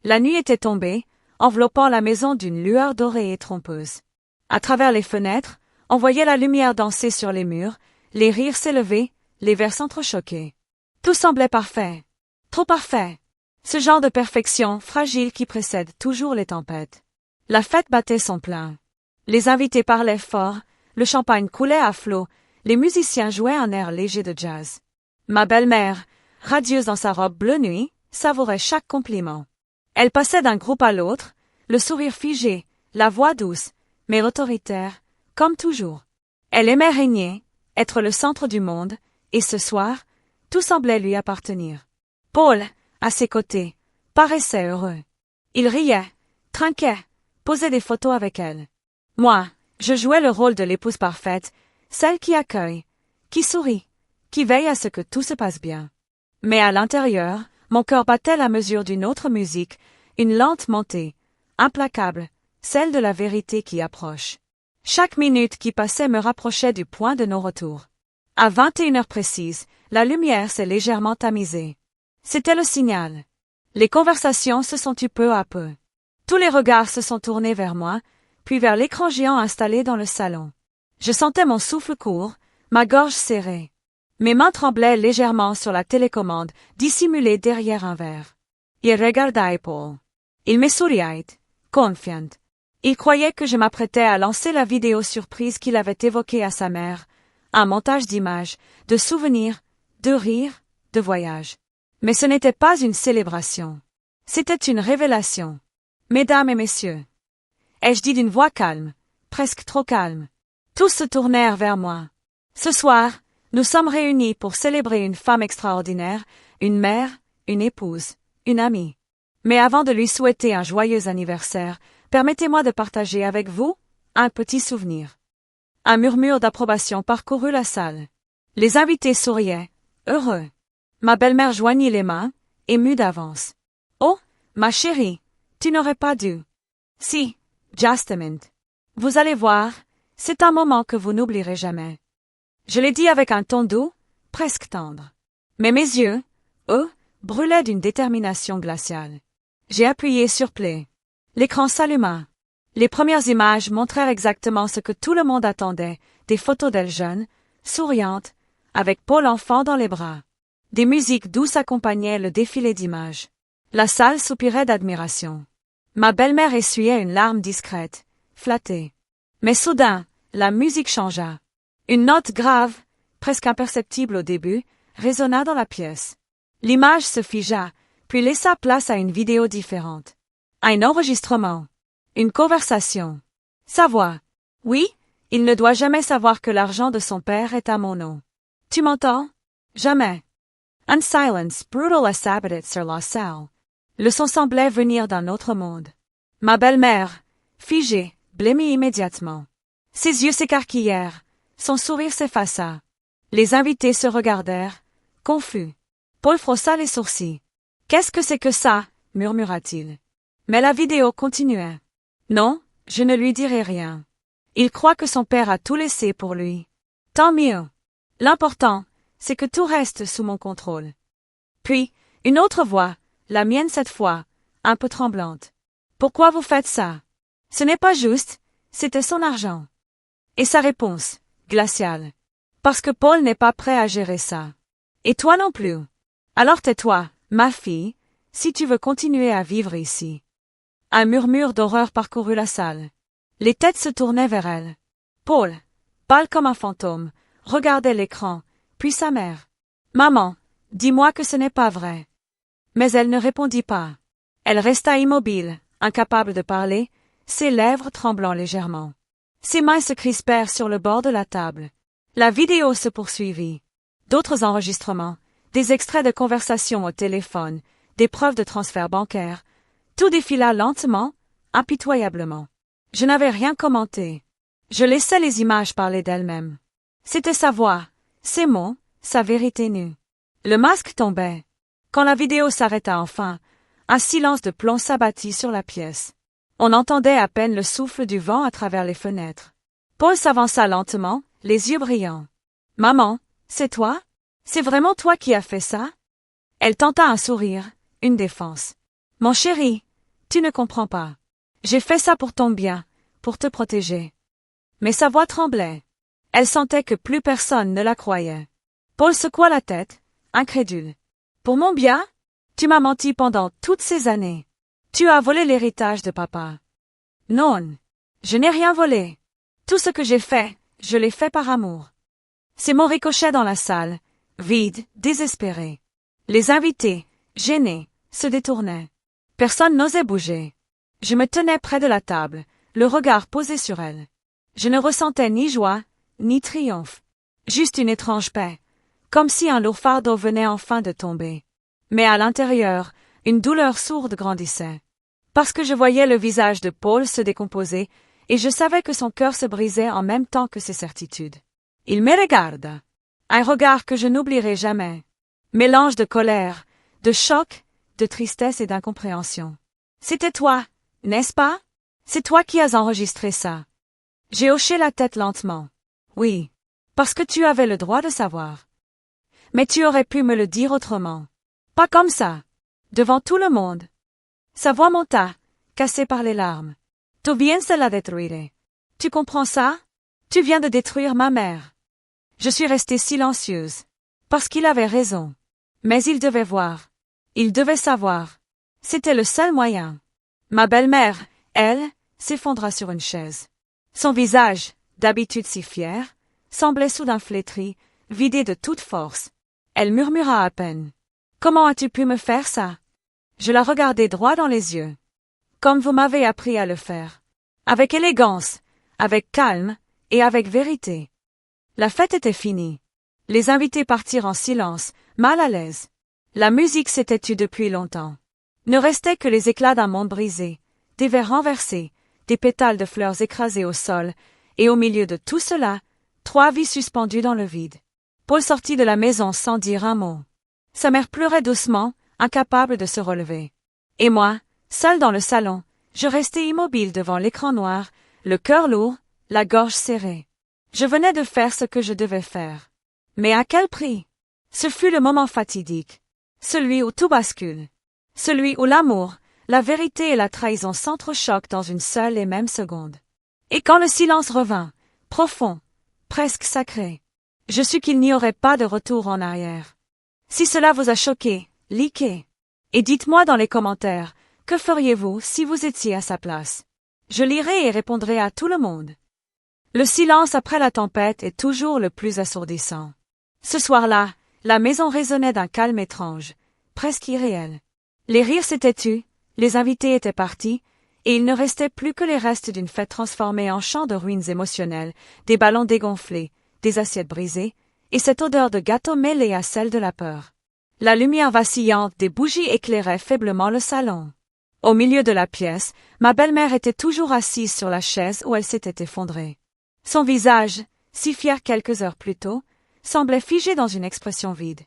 La nuit était tombée, enveloppant la maison d'une lueur dorée et trompeuse. À travers les fenêtres, on voyait la lumière danser sur les murs, les rires s'élever, les verres s'entrechoquer. Tout semblait parfait. Trop parfait. Ce genre de perfection fragile qui précède toujours les tempêtes. La fête battait son plein. Les invités parlaient fort, le champagne coulait à flots, les musiciens jouaient un air léger de jazz. Ma belle-mère, radieuse dans sa robe bleu nuit, savourait chaque compliment. Elle passait d'un groupe à l'autre, le sourire figé, la voix douce, mais autoritaire, comme toujours. Elle aimait régner, être le centre du monde, et ce soir, tout semblait lui appartenir. Paul, à ses côtés, paraissait heureux. Il riait, trinquait, posait des photos avec elle. Moi, je jouais le rôle de l'épouse parfaite, celle qui accueille, qui sourit, qui veille à ce que tout se passe bien. Mais à l'intérieur, mon cœur battait la mesure d'une autre musique, une lente montée, implacable, celle de la vérité qui approche. Chaque minute qui passait me rapprochait du point de non-retour. À 21 heures précises, la lumière s'est légèrement tamisée. C'était le signal. Les conversations se sont tues peu à peu. Tous les regards se sont tournés vers moi, puis vers l'écran géant installé dans le salon. Je sentais mon souffle court, ma gorge serrée. Mes mains tremblaient légèrement sur la télécommande, dissimulée derrière un verre. Il regardait Paul. Il me souriait, confiant. Il croyait que je m'apprêtais à lancer la vidéo surprise qu'il avait évoquée à sa mère, un montage d'images, de souvenirs, de rires, de voyages. Mais ce n'était pas une célébration. C'était une révélation. Mesdames et messieurs, ai-je dit d'une voix calme, presque trop calme. Tous se tournèrent vers moi. Ce soir, nous sommes réunis pour célébrer une femme extraordinaire, une mère, une épouse, une amie. Mais avant de lui souhaiter un joyeux anniversaire, permettez-moi de partager avec vous un petit souvenir. Un murmure d'approbation parcourut la salle. Les invités souriaient, heureux. Ma belle-mère joignit les mains, émue d'avance. « Oh, ma chérie, tu n'aurais pas dû. »« Si, just a minute. Vous allez voir, c'est un moment que vous n'oublierez jamais. » Je l'ai dit avec un ton doux, presque tendre. Mais mes yeux, eux, brûlaient d'une détermination glaciale. J'ai appuyé sur play. L'écran s'alluma. Les premières images montrèrent exactement ce que tout le monde attendait, des photos d'elle jeune, souriante, avec Paul enfant dans les bras. Des musiques douces accompagnaient le défilé d'images. La salle soupirait d'admiration. Ma belle-mère essuyait une larme discrète, flattée. Mais soudain, la musique changea. Une note grave, presque imperceptible au début, résonna dans la pièce. L'image se figea, puis laissa place à une vidéo différente. Un enregistrement. Une conversation. Sa voix. « Oui, il ne doit jamais savoir que l'argent de son père est à mon nom. Tu m'entends? Jamais. » Un silence brutal as sabatit sur la salle. Le son semblait venir d'un autre monde. Ma belle-mère, figée, blêmit immédiatement. Ses yeux s'écarquillèrent, son sourire s'effaça. Les invités se regardèrent, confus. Paul frossa les sourcils. « Qu'est-ce que c'est que ça? » murmura-t-il. Mais la vidéo continuait. Non, je ne lui dirai rien. Il croit que son père a tout laissé pour lui. Tant mieux. L'important, c'est que tout reste sous mon contrôle. Puis, une autre voix, la mienne cette fois, un peu tremblante. Pourquoi vous faites ça? Ce n'est pas juste, c'était son argent. Et sa réponse, glaciale. Parce que Paul n'est pas prêt à gérer ça. Et toi non plus. Alors tais-toi, ma fille, si tu veux continuer à vivre ici. Un murmure d'horreur parcourut la salle. Les têtes se tournaient vers elle. Paul, pâle comme un fantôme, regardait l'écran, puis sa mère. « Maman, dis-moi que ce n'est pas vrai. » Mais elle ne répondit pas. Elle resta immobile, incapable de parler, ses lèvres tremblant légèrement. Ses mains se crispèrent sur le bord de la table. La vidéo se poursuivit. D'autres enregistrements, des extraits de conversations au téléphone, des preuves de transfert bancaire. Tout défila lentement, impitoyablement. Je n'avais rien commenté. Je laissais les images parler d'elles-mêmes. C'était sa voix, ses mots, sa vérité nue. Le masque tombait. Quand la vidéo s'arrêta enfin, un silence de plomb s'abattit sur la pièce. On entendait à peine le souffle du vent à travers les fenêtres. Paul s'avança lentement, les yeux brillants. « Maman, c'est toi? C'est vraiment toi qui as fait ça? » Elle tenta un sourire, une défense. « Mon chéri, tu ne comprends pas. J'ai fait ça pour ton bien, pour te protéger. » Mais sa voix tremblait. Elle sentait que plus personne ne la croyait. Paul secoua la tête, incrédule. « Pour mon bien? Tu m'as menti pendant toutes ces années. Tu as volé l'héritage de papa. » « Non, je n'ai rien volé. Tout ce que j'ai fait, je l'ai fait par amour. » Ces mots ricochaient dans la salle, vide, désespérée. Les invités, gênés, se détournaient. Personne n'osait bouger. Je me tenais près de la table, le regard posé sur elle. Je ne ressentais ni joie, ni triomphe. Juste une étrange paix, comme si un lourd fardeau venait enfin de tomber. Mais à l'intérieur, une douleur sourde grandissait. Parce que je voyais le visage de Paul se décomposer, et je savais que son cœur se brisait en même temps que ses certitudes. Il me regarda. Un regard que je n'oublierai jamais. Mélange de colère, de choc, de tristesse et d'incompréhension. C'était toi, n'est-ce pas? C'est toi qui as enregistré ça. J'ai hoché la tête lentement. Oui, parce que tu avais le droit de savoir. Mais tu aurais pu me le dire autrement. Pas comme ça. Devant tout le monde. Sa voix monta, cassée par les larmes. Tu viens de la détruire. Tu comprends ça? Tu viens de détruire ma mère. Je suis restée silencieuse. Parce qu'il avait raison. Mais il devait voir. Il devait savoir. C'était le seul moyen. Ma belle-mère, elle, s'effondra sur une chaise. Son visage, d'habitude si fier, semblait soudain flétri, vidé de toute force. Elle murmura à peine. « Comment as-tu pu me faire ça ?» Je la regardai droit dans les yeux. Comme vous m'avez appris à le faire. Avec élégance, avec calme et avec vérité. La fête était finie. Les invités partirent en silence, mal à l'aise. La musique s'était tue depuis longtemps. Ne restaient que les éclats d'un monde brisé, des verres renversés, des pétales de fleurs écrasés au sol, et au milieu de tout cela, 3 vies suspendues dans le vide. Paul sortit de la maison sans dire un mot. Sa mère pleurait doucement, incapable de se relever. Et moi, seul dans le salon, je restais immobile devant l'écran noir, le cœur lourd, la gorge serrée. Je venais de faire ce que je devais faire. Mais à quel prix? Ce fut le moment fatidique. Celui où tout bascule. Celui où l'amour, la vérité et la trahison s'entrechoquent dans une seule et même seconde. Et quand le silence revint, profond, presque sacré, je sus qu'il n'y aurait pas de retour en arrière. Si cela vous a choqué, likez. Et dites-moi dans les commentaires, que feriez-vous si vous étiez à sa place? Je lirai et répondrai à tout le monde. Le silence après la tempête est toujours le plus assourdissant. Ce soir-là, la maison résonnait d'un calme étrange, presque irréel. Les rires s'étaient tus, les invités étaient partis, et il ne restait plus que les restes d'une fête transformée en champ de ruines émotionnelles, des ballons dégonflés, des assiettes brisées, et cette odeur de gâteau mêlée à celle de la peur. La lumière vacillante des bougies éclairait faiblement le salon. Au milieu de la pièce, ma belle-mère était toujours assise sur la chaise où elle s'était effondrée. Son visage, si fier quelques heures plus tôt, semblait figé dans une expression vide.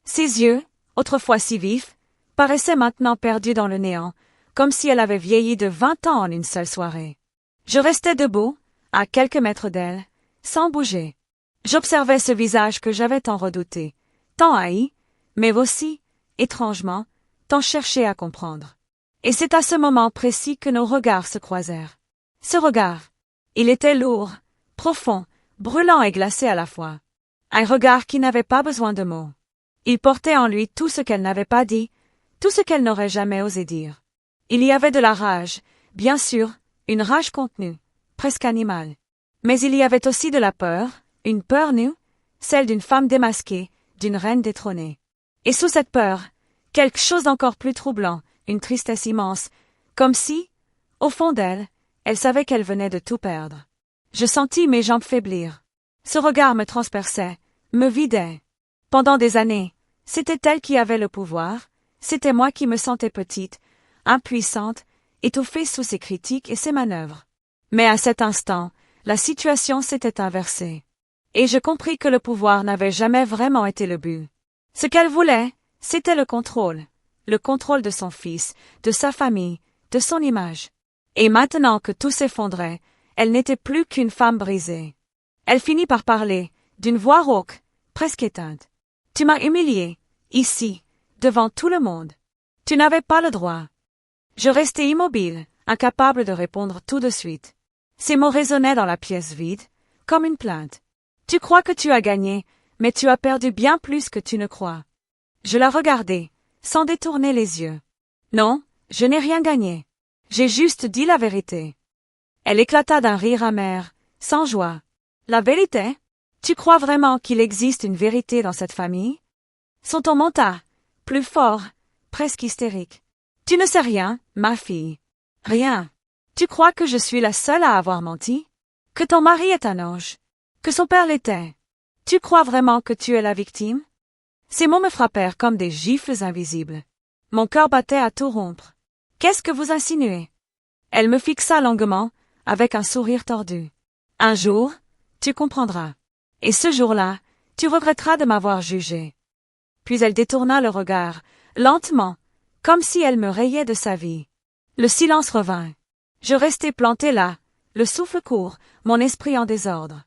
Ses yeux, autrefois si vifs, paraissaient maintenant perdus dans le néant, comme si elle avait vieilli de 20 ans en une seule soirée. Je restais debout, à quelques mètres d'elle, sans bouger. J'observais ce visage que j'avais tant redouté, tant haï, mais aussi, étrangement, tant cherché à comprendre. Et c'est à ce moment précis que nos regards se croisèrent. Ce regard, il était lourd, profond, brûlant et glacé à la fois. Un regard qui n'avait pas besoin de mots. Il portait en lui tout ce qu'elle n'avait pas dit, tout ce qu'elle n'aurait jamais osé dire. Il y avait de la rage, Bien sûr, une rage contenue, presque animale. Mais il y avait aussi de la peur, une peur nue, celle d'une femme démasquée, d'une reine détrônée. Et sous cette peur, quelque chose d'encore plus troublant, une tristesse immense, comme si, au fond d'elle, elle savait qu'elle venait de tout perdre. Je sentis mes jambes faiblir. Ce regard me transperçait, me vidait. Pendant des années, c'était elle qui avait le pouvoir, c'était moi qui me sentais petite, impuissante, étouffée sous ses critiques et ses manœuvres. Mais à cet instant, la situation s'était inversée. Et je compris que le pouvoir n'avait jamais vraiment été le but. Ce qu'elle voulait, c'était le contrôle de son fils, de sa famille, de son image. Et maintenant que tout s'effondrait, elle n'était plus qu'une femme brisée. Elle finit par parler, d'une voix rauque, presque éteinte. Tu m'as humiliée, ici, devant tout le monde. Tu n'avais pas le droit. Je restai immobile, incapable de répondre tout de suite. Ces mots résonnaient dans la pièce vide, comme une plainte. Tu crois que tu as gagné, mais tu as perdu bien plus que tu ne crois. Je la regardai, sans détourner les yeux. Non, je n'ai rien gagné. J'ai juste dit la vérité. Elle éclata d'un rire amer, sans joie. La vérité? Tu crois vraiment qu'il existe une vérité dans cette famille? Son ton monta, plus fort, presque hystérique. Tu ne sais rien, ma fille. Rien. Tu crois que je suis la seule à avoir menti? Que ton mari est un ange? Que son père l'était? Tu crois vraiment que tu es la victime? Ces mots me frappèrent comme des gifles invisibles. Mon cœur battait à tout rompre. Qu'est-ce que vous insinuez? Elle me fixa longuement, avec un sourire tordu. Un jour, tu comprendras. Et ce jour-là, tu regretteras de m'avoir jugé. Puis elle détourna le regard, lentement, comme si elle me rayait de sa vie. Le silence revint. Je restai plantée là, le souffle court, mon esprit en désordre.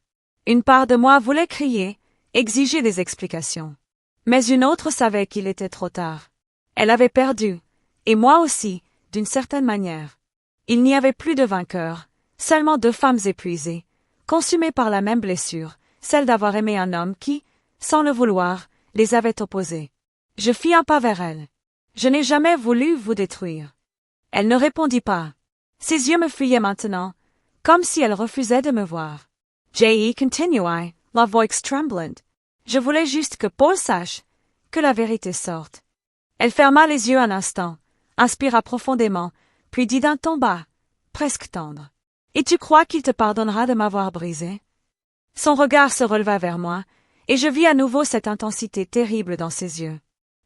Une part de moi voulait crier, exiger des explications. Mais une autre savait qu'il était trop tard. Elle avait perdu, et moi aussi, d'une certaine manière. Il n'y avait plus de vainqueur, seulement deux femmes épuisées, consumées par la même blessure, celle d'avoir aimé un homme qui, sans le vouloir, les avait opposées. Je fis un pas vers elle. Je n'ai jamais voulu vous détruire. Elle ne répondit pas. Ses yeux me fuyaient maintenant, comme si elle refusait de me voir. J.E. continuai, la voix tremblante. Je voulais juste que Paul sache, que la vérité sorte. Elle ferma les yeux un instant, inspira profondément, puis dit d'un ton bas, presque tendre. Et tu crois qu'il te pardonnera de m'avoir brisé? Son regard se releva vers moi, et je vis à nouveau cette intensité terrible dans ses yeux.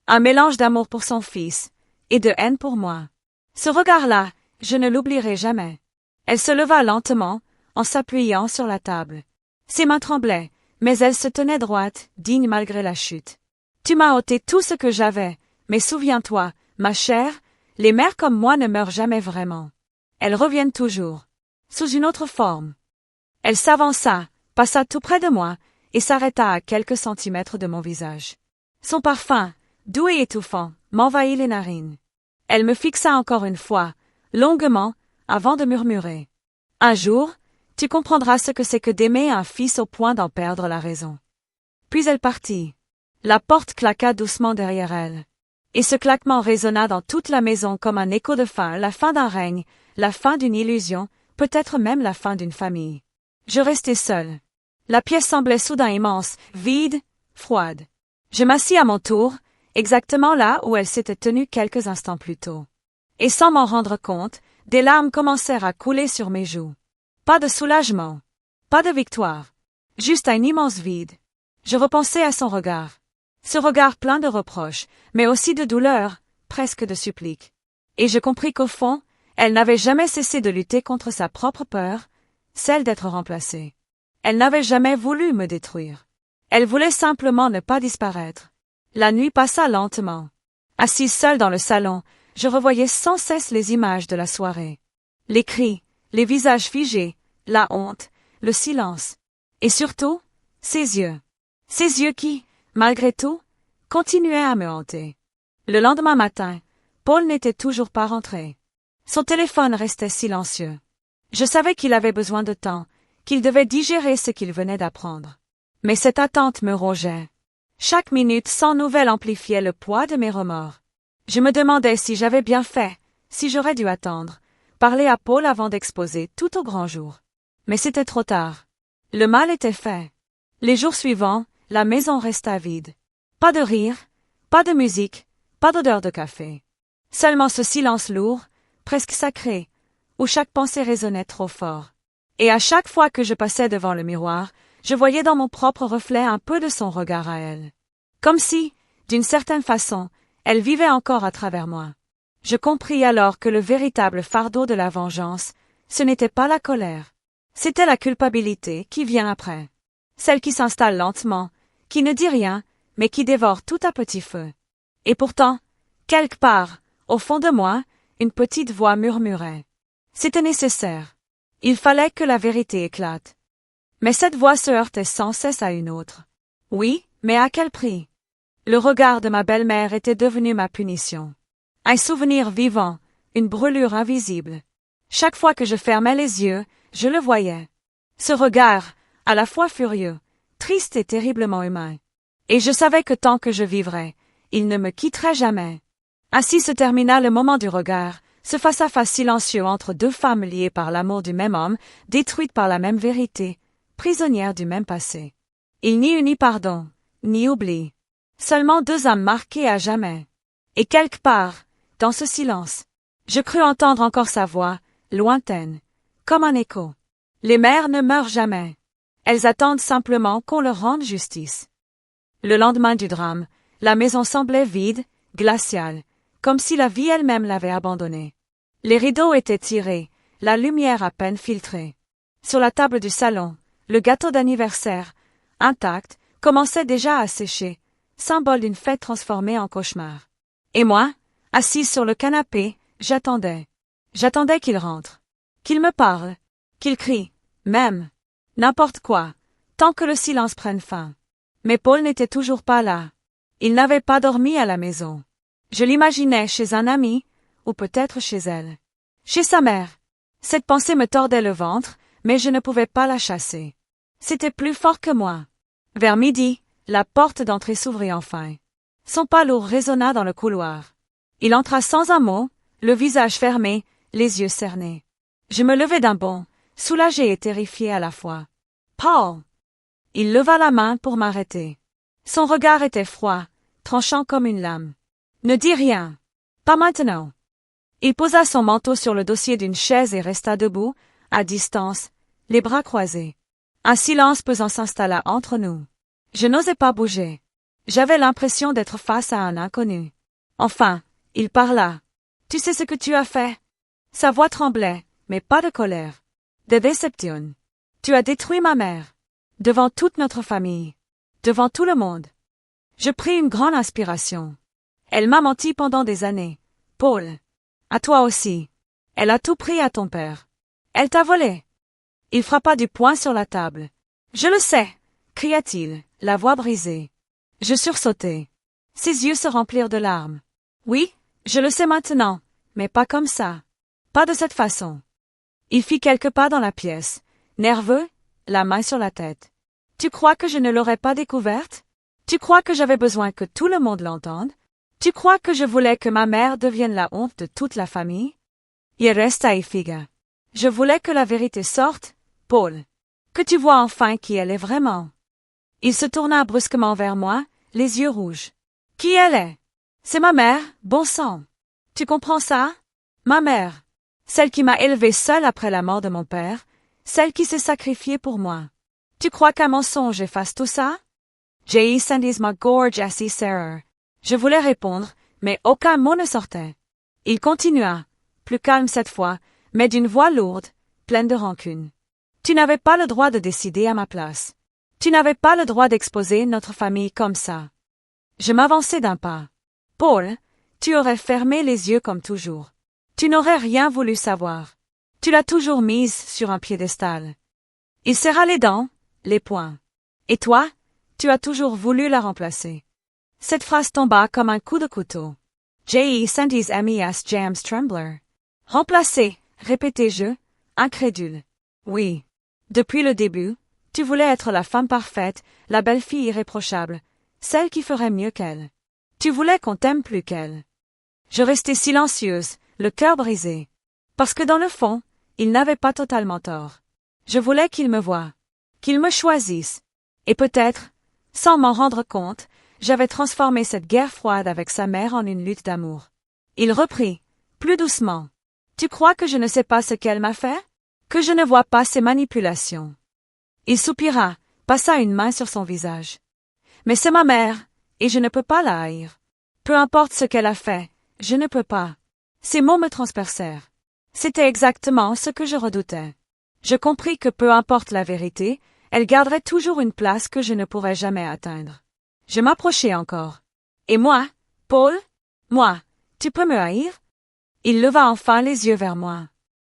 Un mélange d'amour pour son fils, et de haine pour moi. Ce regard-là, je ne l'oublierai jamais. Elle se leva lentement, en s'appuyant sur la table. Ses mains tremblaient, mais elle se tenait droite, digne malgré la chute. Tu m'as ôté tout ce que j'avais, mais souviens-toi, ma chère, les mères comme moi ne meurent jamais vraiment. Elles reviennent toujours. Sous une autre forme. Elle s'avança, passa tout près de moi, et s'arrêta à quelques centimètres de mon visage. Son parfum, doux et étouffant, m'envahit les narines. Elle me fixa encore une fois, longuement, avant de murmurer. Un jour, tu comprendras ce que c'est que d'aimer un fils au point d'en perdre la raison. Puis elle partit. La porte claqua doucement derrière elle. Et ce claquement résonna dans toute la maison comme un écho de fin, la fin d'un règne, la fin d'une illusion, peut-être même la fin d'une famille. Je restai seule. La pièce semblait soudain immense, vide, froide. Je m'assis à mon tour, exactement là où elle s'était tenue quelques instants plus tôt. Et sans m'en rendre compte, des larmes commencèrent à couler sur mes joues. Pas de soulagement, pas de victoire, juste un immense vide. Je repensai à son regard. Ce regard plein de reproches, mais aussi de douleur, presque de supplique. Et je compris qu'au fond, elle n'avait jamais cessé de lutter contre sa propre peur, celle d'être remplacée. Elle n'avait jamais voulu me détruire. Elle voulait simplement ne pas disparaître. La nuit passa lentement. Assise seule dans le salon, je revoyais sans cesse les images de la soirée. Les cris, les visages figés, la honte, le silence. Et surtout, ses yeux. Ses yeux qui, malgré tout, continuaient à me hanter. Le lendemain matin, Paul n'était toujours pas rentré. Son téléphone restait silencieux. Je savais qu'il avait besoin de temps, qu'il devait digérer ce qu'il venait d'apprendre. Mais cette attente me rongeait. Chaque minute sans nouvelles amplifiait le poids de mes remords. Je me demandais si j'avais bien fait, si j'aurais dû attendre, parler à Paul avant d'exposer tout au grand jour. Mais c'était trop tard. Le mal était fait. Les jours suivants, la maison resta vide. Pas de rire, pas de musique, pas d'odeur de café. Seulement ce silence lourd, presque sacré, où chaque pensée résonnait trop fort. Et à chaque fois que je passais devant le miroir, je voyais dans mon propre reflet un peu de son regard à elle. Comme si, d'une certaine façon, elle vivait encore à travers moi. Je compris alors que le véritable fardeau de la vengeance, ce n'était pas la colère. C'était la culpabilité qui vient après. Celle qui s'installe lentement, qui ne dit rien, mais qui dévore tout à petit feu. Et pourtant, quelque part, au fond de moi, une petite voix murmurait. C'était nécessaire. Il fallait que la vérité éclate. Mais cette voix se heurtait sans cesse à une autre. Oui, mais à quel prix? Le regard de ma belle-mère était devenu ma punition. Un souvenir vivant, une brûlure invisible. Chaque fois que je fermais les yeux, je le voyais. Ce regard, à la fois furieux, triste et terriblement humain. Et je savais que tant que je vivrais, il ne me quitterait jamais. Ainsi se termina le moment du regard, ce face-à-face silencieux entre deux femmes liées par l'amour du même homme, détruites par la même vérité, prisonnières du même passé. Il n'y eut ni pardon, ni oubli. Seulement deux âmes marquées à jamais. Et quelque part, dans ce silence, je crus entendre encore sa voix, lointaine, comme un écho. Les mères ne meurent jamais. Elles attendent simplement qu'on leur rende justice. Le lendemain du drame, la maison semblait vide, glaciale, comme si la vie elle-même l'avait abandonnée. Les rideaux étaient tirés, la lumière à peine filtrée. Sur la table du salon, le gâteau d'anniversaire, intact, commençait déjà à sécher, symbole d'une fête transformée en cauchemar. Et moi, assise sur le canapé, j'attendais. J'attendais qu'il rentre. Qu'il me parle. Qu'il crie. Même. N'importe quoi. Tant que le silence prenne fin. Mais Paul n'était toujours pas là. Il n'avait pas dormi à la maison. Je l'imaginais chez un ami, ou peut-être chez elle. Chez sa mère. Cette pensée me tordait le ventre, mais je ne pouvais pas la chasser. C'était plus fort que moi. Vers midi, la porte d'entrée s'ouvrit enfin. Son pas lourd résonna dans le couloir. Il entra sans un mot, le visage fermé, les yeux cernés. Je me levai d'un bond, soulagée et terrifiée à la fois. « Paul !» Il leva la main pour m'arrêter. Son regard était froid, tranchant comme une lame. « Ne dis rien. Pas maintenant. » Il posa son manteau sur le dossier d'une chaise et resta debout, à distance, les bras croisés. Un silence pesant s'installa entre nous. Je n'osais pas bouger. J'avais l'impression d'être face à un inconnu. Enfin, il parla. « Tu sais ce que tu as fait ?» Sa voix tremblait, mais pas de colère. « De déception. Tu as détruit ma mère. Devant toute notre famille. Devant tout le monde. » Je pris une grande inspiration. Elle m'a menti pendant des années. Paul. À toi aussi. Elle a tout pris à ton père. Elle t'a volé. Il frappa du poing sur la table. « Je le sais, » cria-t-il, la voix brisée. Je sursautai. Ses yeux se remplirent de larmes. « Oui, je le sais maintenant, mais pas comme ça. Pas de cette façon. » Il fit quelques pas dans la pièce, nerveux, la main sur la tête. « Tu crois que je ne l'aurais pas découverte? Tu crois que j'avais besoin que tout le monde l'entende? Tu crois que je voulais que ma mère devienne la honte de toute la famille? » Il resta effiga. Je voulais que la vérité sorte, Paul. Que tu vois enfin qui elle est vraiment. Il se tourna brusquement vers moi, les yeux rouges. Qui elle est? C'est ma mère, bon sang. Tu comprends ça? Ma mère. Celle qui m'a élevée seule après la mort de mon père, celle qui s'est sacrifiée pour moi. Tu crois qu'un mensonge efface tout ça? J'ai senti ma gorge assez serrée. Je voulais répondre, mais aucun mot ne sortait. Il continua, plus calme cette fois, mais d'une voix lourde, pleine de rancune. Tu n'avais pas le droit de décider à ma place. Tu n'avais pas le droit d'exposer notre famille comme ça. Je m'avançai d'un pas. Paul, tu aurais fermé les yeux comme toujours. Tu n'aurais rien voulu savoir. Tu l'as toujours mise sur un piédestal. Il serra les dents, les poings. Et toi, tu as toujours voulu la remplacer. Cette phrase tomba comme un coup de couteau. J'ai senti MES James Trembler. Remplacer, répétai-je, incrédule. Oui. Depuis le début, tu voulais être la femme parfaite, la belle-fille irréprochable, celle qui ferait mieux qu'elle. Tu voulais qu'on t'aime plus qu'elle. Je restai silencieuse, le cœur brisé. Parce que dans le fond, il n'avait pas totalement tort. Je voulais qu'il me voie, qu'il me choisisse. Et peut-être, sans m'en rendre compte, j'avais transformé cette guerre froide avec sa mère en une lutte d'amour. Il reprit, plus doucement. Tu crois que je ne sais pas ce qu'elle m'a fait? Que je ne vois pas ses manipulations? Il soupira, passa une main sur son visage. Mais c'est ma mère, et je ne peux pas la haïr. Peu importe ce qu'elle a fait, je ne peux pas. Ces mots me transpercèrent. C'était exactement ce que je redoutais. Je compris que peu importe la vérité, elle garderait toujours une place que je ne pourrais jamais atteindre. Je m'approchai encore. Et moi, Paul? Moi, tu peux me haïr? Il leva enfin les yeux vers moi.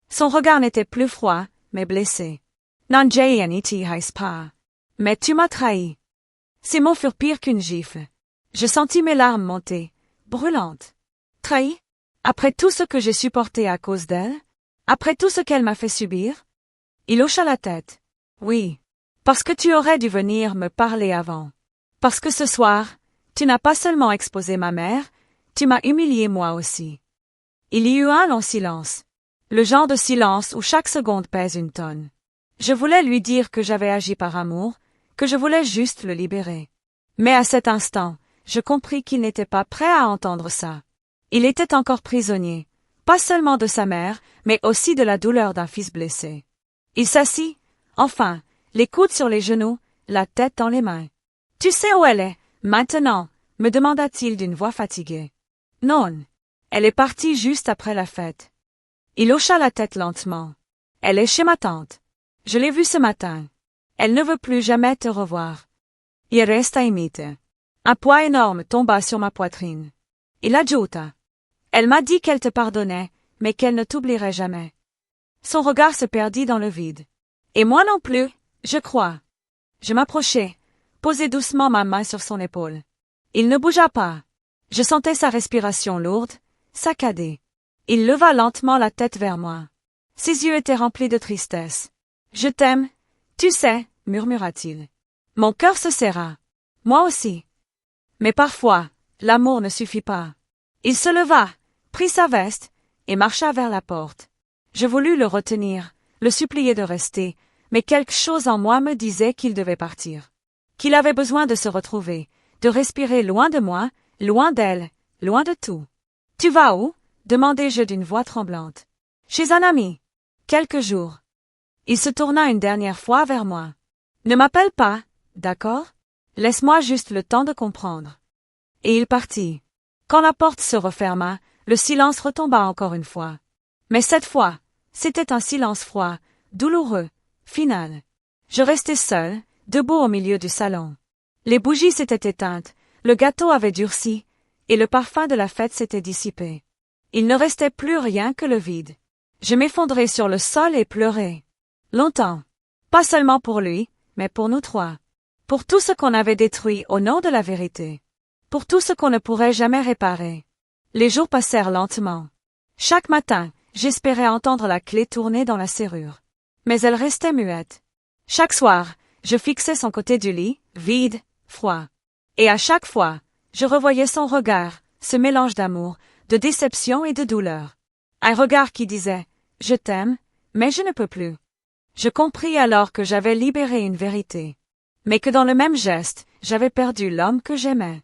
Son regard n'était plus froid, mais blessé. Non, t'y haïs pas. Mais tu m'as trahi. Ces mots furent pires qu'une gifle. Je sentis mes larmes monter, brûlantes. Trahi? Après tout ce que j'ai supporté à cause d'elle? Après tout ce qu'elle m'a fait subir? Il hocha la tête. Oui. Parce que tu aurais dû venir me parler avant. Parce que ce soir, tu n'as pas seulement exposé ma mère, tu m'as humilié moi aussi. Il y eut un long silence. Le genre de silence où chaque seconde pèse une tonne. Je voulais lui dire que j'avais agi par amour, que je voulais juste le libérer. Mais à cet instant, je compris qu'il n'était pas prêt à entendre ça. Il était encore prisonnier, pas seulement de sa mère, mais aussi de la douleur d'un fils blessé. Il s'assit, enfin, les coudes sur les genoux, la tête dans les mains. « Tu sais où elle est, maintenant ?» me demanda-t-il d'une voix fatiguée. « Non. Elle est partie juste après la fête. » Il hocha la tête lentement. « Elle est chez ma tante. Je l'ai vue ce matin. Elle ne veut plus jamais te revoir. » Il resta imite. Un poids énorme tomba sur ma poitrine. Il ajouta. « Elle m'a dit qu'elle te pardonnait, mais qu'elle ne t'oublierait jamais. » Son regard se perdit dans le vide. « Et moi non plus, je crois. » Je m'approchai, posai doucement ma main sur son épaule. Il ne bougea pas. Je sentais sa respiration lourde, saccadée. Il leva lentement la tête vers moi. Ses yeux étaient remplis de tristesse. « Je t'aime, tu sais, » murmura-t-il. Mon cœur se serra. Moi aussi. Mais parfois, l'amour ne suffit pas. Il se leva, prit sa veste, et marcha vers la porte. Je voulus le retenir, le supplier de rester, mais quelque chose en moi me disait qu'il devait partir. Qu'il avait besoin de se retrouver, de respirer loin de moi, loin d'elle, loin de tout. « Tu vas où ?» demandai-je d'une voix tremblante. « Chez un ami. Quelques jours. » Il se tourna une dernière fois vers moi. « Ne m'appelle pas, d'accord? Laisse-moi juste le temps de comprendre. » Et il partit. Quand la porte se referma, le silence retomba encore une fois. Mais cette fois, c'était un silence froid, douloureux, final. Je restais seule, debout au milieu du salon. Les bougies s'étaient éteintes, le gâteau avait durci, et le parfum de la fête s'était dissipé. Il ne restait plus rien que le vide. Je m'effondrai sur le sol et pleurai. Longtemps. Pas seulement pour lui, mais pour nous trois. Pour tout ce qu'on avait détruit au nom de la vérité. Pour tout ce qu'on ne pourrait jamais réparer. Les jours passèrent lentement. Chaque matin, j'espérais entendre la clé tourner dans la serrure. Mais elle restait muette. Chaque soir, je fixais son côté du lit, vide, froid. Et à chaque fois, je revoyais son regard, ce mélange d'amour, de déception et de douleur. Un regard qui disait « Je t'aime, mais je ne peux plus ». Je compris alors que j'avais libéré une vérité. Mais que dans le même geste, j'avais perdu l'homme que j'aimais.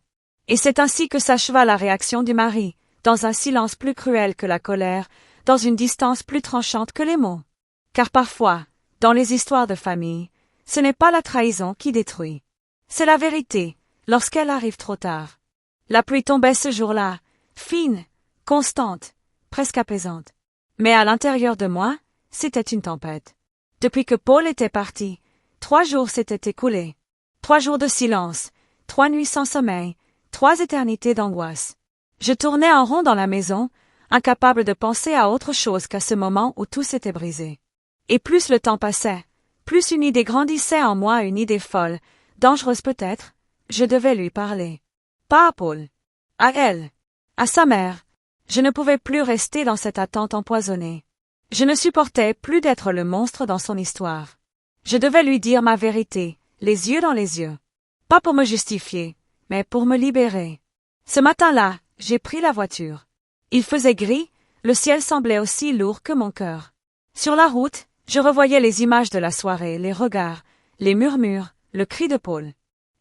Et c'est ainsi que s'acheva la réaction du mari, dans un silence plus cruel que la colère, dans une distance plus tranchante que les mots. Car parfois, dans les histoires de famille, ce n'est pas la trahison qui détruit. C'est la vérité, lorsqu'elle arrive trop tard. La pluie tombait ce jour-là, fine, constante, presque apaisante. Mais à l'intérieur de moi, c'était une tempête. Depuis que Paul était parti, 3 jours s'étaient écoulés. 3 jours de silence, 3 nuits sans sommeil, 3 éternités d'angoisse. Je tournais en rond dans la maison, incapable de penser à autre chose qu'à ce moment où tout s'était brisé. Et plus le temps passait, plus une idée grandissait en moi, une idée folle, dangereuse peut-être, je devais lui parler. Pas à Paul. À elle. À sa mère. Je ne pouvais plus rester dans cette attente empoisonnée. Je ne supportais plus d'être le monstre dans son histoire. Je devais lui dire ma vérité, les yeux dans les yeux. Pas pour me justifier, mais pour me libérer. Ce matin-là, j'ai pris la voiture. Il faisait gris, Le ciel semblait aussi lourd que mon cœur. Sur la route, je revoyais les images de la soirée, les regards, les murmures, le cri de Paul.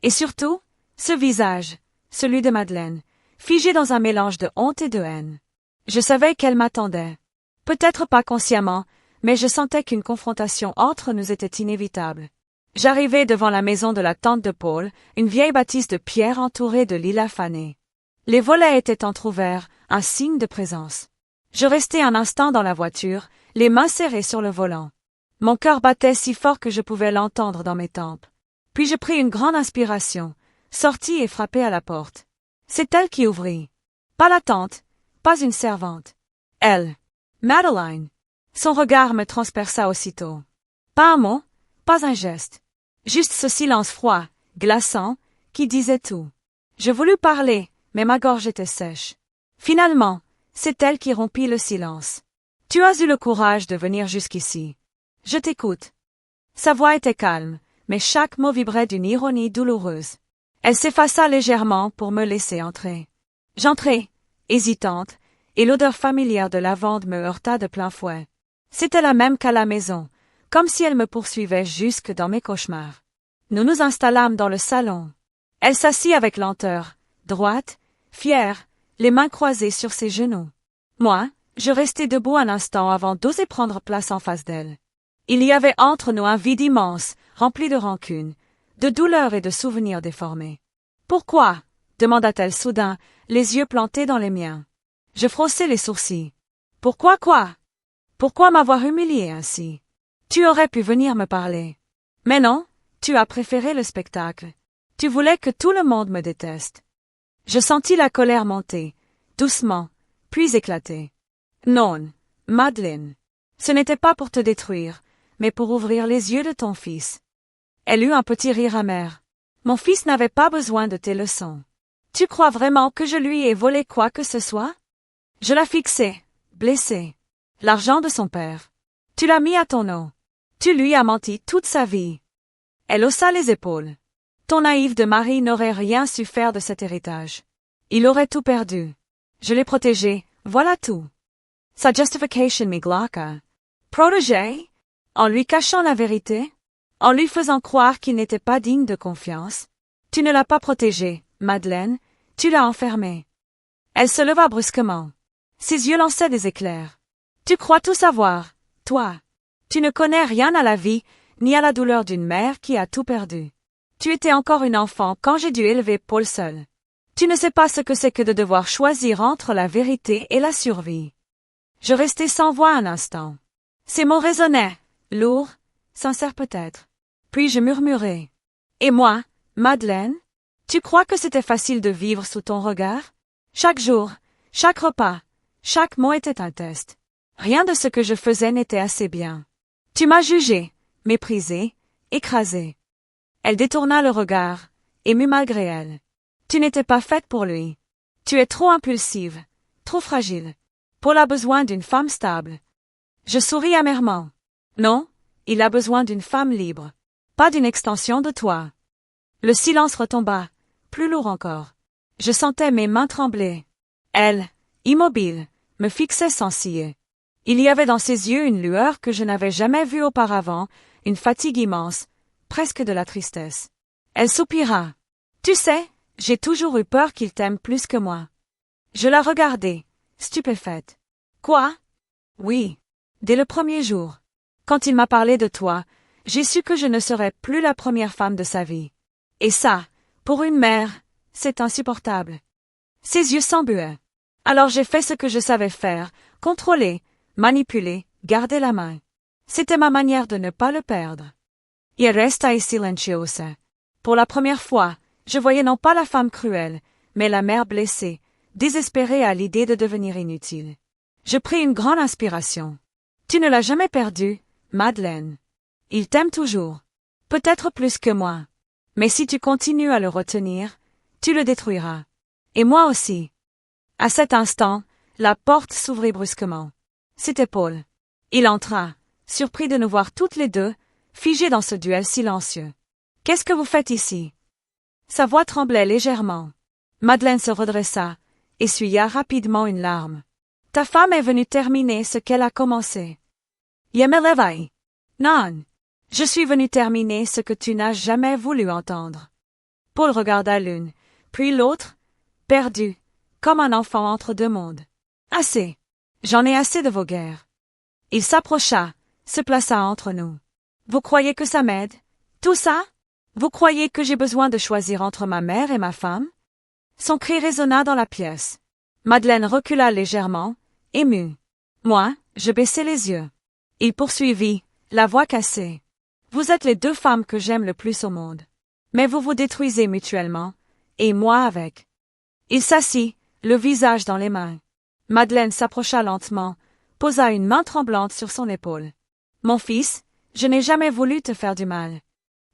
Et surtout, ce visage, celui de Madeleine, figé dans un mélange de honte et de haine. Je savais qu'elle m'attendait. Peut-être pas consciemment, mais je sentais qu'une confrontation entre nous était inévitable. J'arrivai devant la maison de la tante de Paul, une vieille bâtisse de pierre entourée de lilas fanés. Les volets étaient entr'ouverts, un signe de présence. Je restai un instant dans la voiture, les mains serrées sur le volant. Mon cœur battait si fort que je pouvais l'entendre dans mes tempes. Puis je pris une grande inspiration, sortis et frappai à la porte. C'est elle qui ouvrit. Pas la tante, pas une servante. Elle. Madeleine. Son regard me transperça aussitôt. Pas un mot, pas un geste. Juste ce silence froid, glaçant, qui disait tout. Je voulus parler, mais ma gorge était sèche. Finalement, c'est elle qui rompit le silence. Tu as eu le courage de venir jusqu'ici. Je t'écoute. Sa voix était calme, mais chaque mot vibrait d'une ironie douloureuse. Elle s'effaça légèrement pour me laisser entrer. J'entrai, hésitante, et l'odeur familière de lavande me heurta de plein fouet. C'était la même qu'à la maison, comme si elle me poursuivait jusque dans mes cauchemars. Nous nous installâmes dans le salon. Elle s'assit avec lenteur, droite, fière, les mains croisées sur ses genoux. Moi, je restai debout un instant avant d'oser prendre place en face d'elle. Il y avait entre nous un vide immense, rempli de rancune, de douleur et de souvenirs déformés. « Pourquoi » demanda-t-elle soudain, les yeux plantés dans les miens. Je fronçai les sourcils. « Pourquoi quoi » ? Pourquoi m'avoir humilié ainsi? Tu aurais pu venir me parler. Mais non, tu as préféré le spectacle. Tu voulais que tout le monde me déteste. Je sentis la colère monter, doucement, puis éclater. Non, Madeleine. Ce n'était pas pour te détruire, mais pour ouvrir les yeux de ton fils. Elle eut un petit rire amer. Mon fils n'avait pas besoin de tes leçons. Tu crois vraiment que je lui ai volé quoi que ce soit? Je la fixai, blessée. L'argent de son père. Tu l'as mis à ton nom. Tu lui as menti toute sa vie. Elle haussa les épaules. Ton naïf de mari n'aurait rien su faire de cet héritage. Il aurait tout perdu. Je l'ai protégé, voilà tout. Sa justification me glauca. Protégé? En lui cachant la vérité? En lui faisant croire qu'il n'était pas digne de confiance? Tu ne l'as pas protégé, Madeleine, tu l'as enfermé. Elle se leva brusquement. Ses yeux lançaient des éclairs. Tu crois tout savoir, toi. Tu ne connais rien à la vie, ni à la douleur d'une mère qui a tout perdu. Tu étais encore une enfant quand j'ai dû élever Paul seul. Tu ne sais pas ce que c'est que de devoir choisir entre la vérité et la survie. Je restai sans voix un instant. Ces mots résonnaient, lourds, sincères peut-être. Puis je murmurai. Et moi, Madeleine? Tu crois que c'était facile de vivre sous ton regard? Chaque jour, chaque repas, chaque mot était un test. Rien de ce que je faisais n'était assez bien. Tu m'as jugé, méprisé, écrasé. Elle détourna le regard, émue malgré elle. Tu n'étais pas faite pour lui. Tu es trop impulsive, trop fragile. Paul a besoin d'une femme stable. Je souris amèrement. Non, il a besoin d'une femme libre. Pas d'une extension de toi. Le silence retomba, plus lourd encore. Je sentais mes mains trembler. Elle, immobile, me fixait sans ciller. Il y avait dans ses yeux une lueur que je n'avais jamais vue auparavant, une fatigue immense, presque de la tristesse. Elle soupira. Tu sais, j'ai toujours eu peur qu'il t'aime plus que moi. Je la regardai, stupéfaite. Quoi? Oui. Dès le premier jour. Quand il m'a parlé de toi, j'ai su que je ne serais plus la première femme de sa vie. Et ça, pour une mère, c'est insupportable. Ses yeux s'embuaient. Alors j'ai fait ce que je savais faire, contrôler, manipuler, garder la main. C'était ma manière de ne pas le perdre. Il restai silenciosa. Pour la première fois, je voyais non pas la femme cruelle, mais la mère blessée, désespérée à l'idée de devenir inutile. Je pris une grande inspiration. Tu ne l'as jamais perdu, Madeleine. Il t'aime toujours. Peut-être plus que moi. Mais si tu continues à le retenir, tu le détruiras. Et moi aussi. À cet instant, la porte s'ouvrit brusquement. C'était Paul. Il entra, surpris de nous voir toutes les deux, figées dans ce duel silencieux. « Qu'est-ce que vous faites ici » Sa voix tremblait légèrement. Madeleine se redressa, essuya rapidement une larme. Ta femme est venue terminer ce qu'elle a commencé. Je me réveille. Non. Je suis venu terminer ce que tu n'as jamais voulu entendre. Paul regarda l'une, puis l'autre, perdu, comme un enfant entre deux mondes. Assez. J'en ai assez de vos guerres. Il s'approcha, se plaça entre nous. Vous croyez que ça m'aide? Tout ça? Vous croyez que j'ai besoin de choisir entre ma mère et ma femme? Son cri résonna dans la pièce. Madeleine recula légèrement, émue. Moi, je baissai les yeux. Il poursuivit, la voix cassée. Vous êtes les deux femmes que j'aime le plus au monde. Mais vous vous détruisez mutuellement, et moi avec. Il s'assit, le visage dans les mains. Madeleine s'approcha lentement, posa une main tremblante sur son épaule. Mon fils, je n'ai jamais voulu te faire du mal.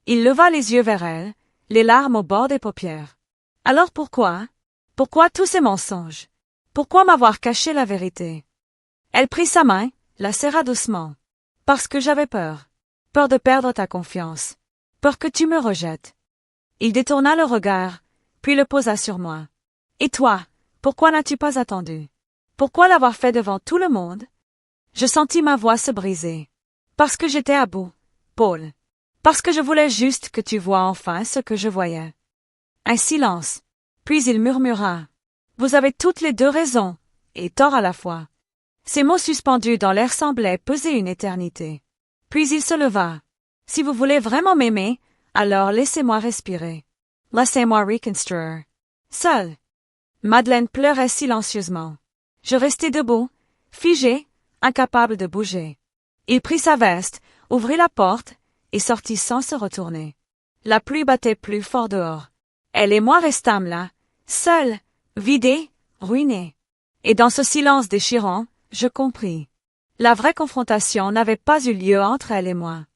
Il leva les yeux vers elle, les larmes au bord des paupières. Alors pourquoi? Pourquoi tous ces mensonges? Pourquoi m'avoir caché la vérité? Elle prit sa main, la serra doucement. Parce que j'avais peur. Peur de perdre ta confiance. Peur que tu me rejettes. Il détourna le regard, puis le posa sur moi. Et toi, pourquoi n'as-tu pas attendu? Pourquoi l'avoir fait devant tout le monde? Je sentis ma voix se briser. Parce que j'étais à bout, Paul. Parce que je voulais juste que tu vois enfin ce que je voyais. Un silence. Puis il murmura. Vous avez toutes les deux raison, et tort à la fois. Ces mots suspendus dans l'air semblaient peser une éternité. Puis il se leva. Si vous voulez vraiment m'aimer, alors laissez-moi respirer. Laissez-moi reconstruire. Seul. Madeleine pleurait silencieusement. Je restai debout, figé, incapable de bouger. Il prit sa veste, ouvrit la porte, et sortit sans se retourner. La pluie battait plus fort dehors. Elle et moi restâmes là, seuls, vidés, ruinés. Et dans ce silence déchirant, je compris. La vraie confrontation n'avait pas eu lieu entre elle et moi.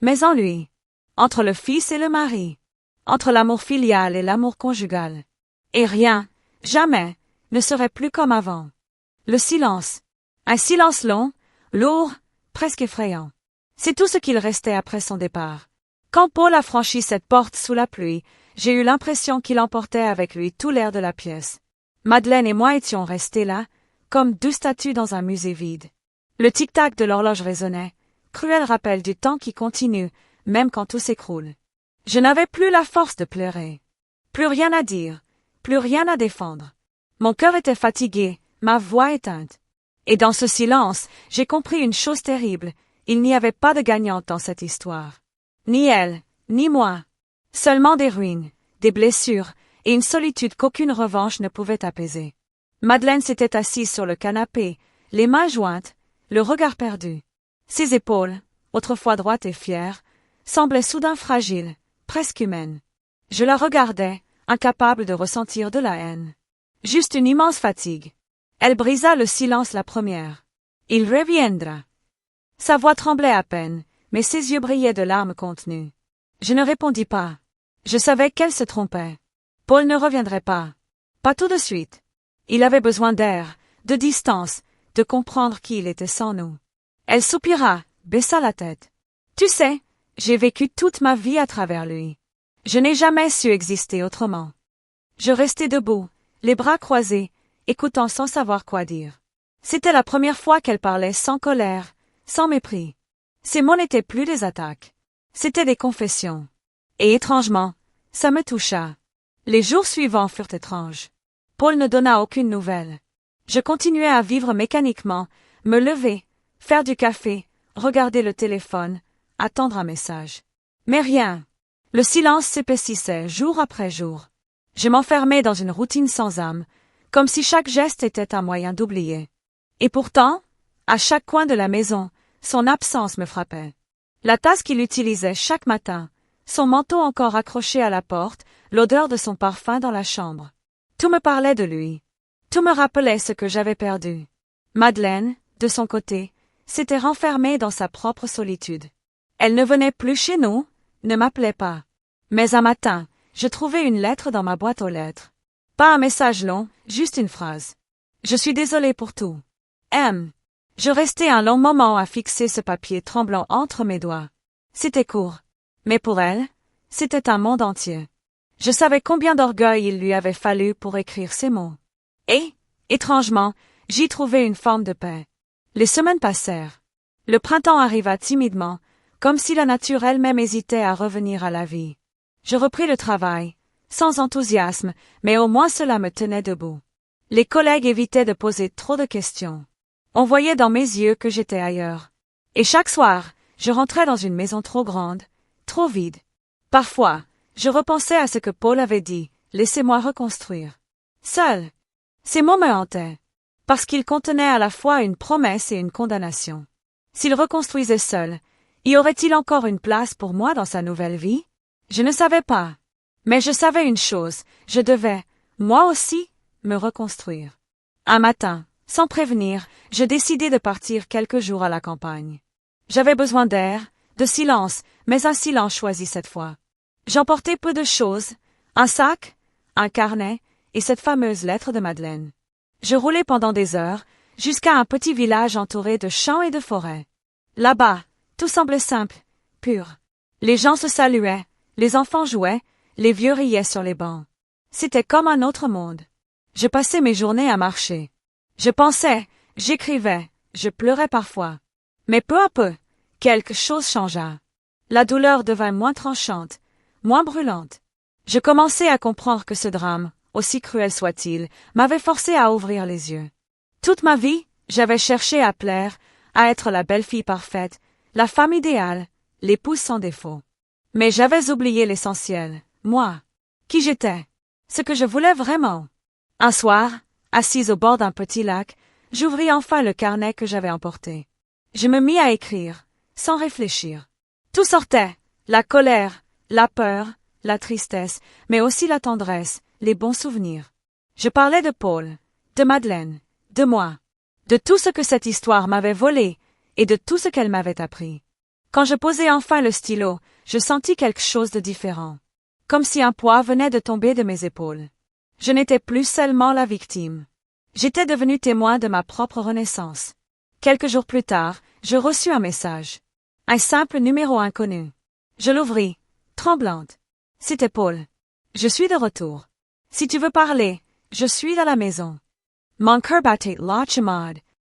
Mais en lui. Entre le fils et le mari. Entre l'amour filial et l'amour conjugal. Et rien, jamais, ne serait plus comme avant. Le silence. Un silence long, lourd, presque effrayant. C'est tout ce qu'il restait après son départ. Quand Paul a franchi cette porte sous la pluie, j'ai eu l'impression qu'il emportait avec lui tout l'air de la pièce. Madeleine et moi étions restés là, comme deux statues dans un musée vide. Le tic-tac de l'horloge résonnait, cruel rappel du temps qui continue, même quand tout s'écroule. Je n'avais plus la force de pleurer. Plus rien à dire, plus rien à défendre. Mon cœur était fatigué, ma voix éteinte. Et dans ce silence, j'ai compris une chose terrible, il n'y avait pas de gagnante dans cette histoire. Ni elle, ni moi. Seulement des ruines, des blessures, et une solitude qu'aucune revanche ne pouvait apaiser. Madeleine s'était assise sur le canapé, les mains jointes, le regard perdu. Ses épaules, autrefois droites et fières, semblaient soudain fragiles, presque humaines. Je la regardais, incapable de ressentir de la haine. Juste une immense fatigue. Elle brisa le silence la première. Il reviendra. Sa voix tremblait à peine, mais ses yeux brillaient de larmes contenues. Je ne répondis pas. Je savais qu'elle se trompait. Paul ne reviendrait pas. Pas tout de suite. Il avait besoin d'air, de distance, de comprendre qui il était sans nous. Elle soupira, baissa la tête. Tu sais, j'ai vécu toute ma vie à travers lui. Je n'ai jamais su exister autrement. Je restai debout, les bras croisés, écoutant sans savoir quoi dire. C'était la première fois qu'elle parlait sans colère, sans mépris. Ces mots n'étaient plus des attaques. C'étaient des confessions. Et étrangement, ça me toucha. Les jours suivants furent étranges. Paul ne donna aucune nouvelle. Je continuais à vivre mécaniquement, me lever, faire du café, regarder le téléphone, attendre un message. Mais rien. Le silence s'épaississait jour après jour. Je m'enfermais dans une routine sans âme, comme si chaque geste était un moyen d'oublier. Et pourtant, à chaque coin de la maison, son absence me frappait. La tasse qu'il utilisait chaque matin, son manteau encore accroché à la porte, l'odeur de son parfum dans la chambre. Tout me parlait de lui. Tout me rappelait ce que j'avais perdu. Madeleine, de son côté, s'était renfermée dans sa propre solitude. Elle ne venait plus chez nous, ne m'appelait pas. Mais un matin, je trouvai une lettre dans ma boîte aux lettres. Pas un message long, juste une phrase. Je suis désolée pour tout. M. Je restai un long moment à fixer ce papier tremblant entre mes doigts. C'était court. Mais pour elle, c'était un monde entier. Je savais combien d'orgueil il lui avait fallu pour écrire ces mots. Et, étrangement, J'y trouvai une forme de paix. Les semaines passèrent. Le printemps arriva timidement, comme si la nature elle-même hésitait à revenir à la vie. Je repris le travail, sans enthousiasme, mais au moins cela me tenait debout. Les collègues évitaient de poser trop de questions. On voyait dans mes yeux que j'étais ailleurs. Et chaque soir, je rentrais dans une maison trop grande, trop vide. Parfois, je repensais à ce que Paul avait dit, « Laissez-moi reconstruire. » Seul. Ces mots me hantaient, parce qu'ils contenaient à la fois une promesse et une condamnation. S'il reconstruisait seul, y aurait-il encore une place pour moi dans sa nouvelle vie? Je ne savais pas. Mais je savais une chose, je devais, moi aussi, me reconstruire. Un matin, sans prévenir, je décidai de partir quelques jours à la campagne. J'avais besoin d'air, de silence, mais un silence choisi cette fois. J'emportai peu de choses, un sac, un carnet, et cette fameuse lettre de Madeleine. Je roulai pendant des heures, jusqu'à un petit village entouré de champs et de forêts. Là-bas, tout semblait simple, pur. Les gens se saluaient, les enfants jouaient, les vieux riaient sur les bancs. C'était comme un autre monde. Je passais mes journées à marcher. Je pensais, j'écrivais, je pleurais parfois. Mais peu à peu, quelque chose changea. La douleur devint moins tranchante, moins brûlante. Je commençai à comprendre que ce drame, aussi cruel soit-il, m'avait forcé à ouvrir les yeux. Toute ma vie, j'avais cherché à plaire, à être la belle-fille parfaite, la femme idéale, l'épouse sans défaut. Mais j'avais oublié l'essentiel, moi. Qui j'étais. Ce que je voulais vraiment. Un soir, assise au bord d'un petit lac, j'ouvris enfin le carnet que j'avais emporté. Je me mis à écrire, sans réfléchir. Tout sortait, la colère, la peur, la tristesse, mais aussi la tendresse, les bons souvenirs. Je parlais de Paul, de Madeleine, de moi, de tout ce que cette histoire m'avait volé et de tout ce qu'elle m'avait appris. Quand je posai enfin le stylo, je sentis quelque chose de différent. Comme si un poids venait de tomber de mes épaules. Je n'étais plus seulement la victime. J'étais devenu témoin de ma propre renaissance. Quelques jours plus tard, je reçus un message. Un simple numéro inconnu. Je l'ouvris, tremblante. C'était Paul. Je suis de retour. Si tu veux parler, je suis à la maison. Mon cœur battait lentement.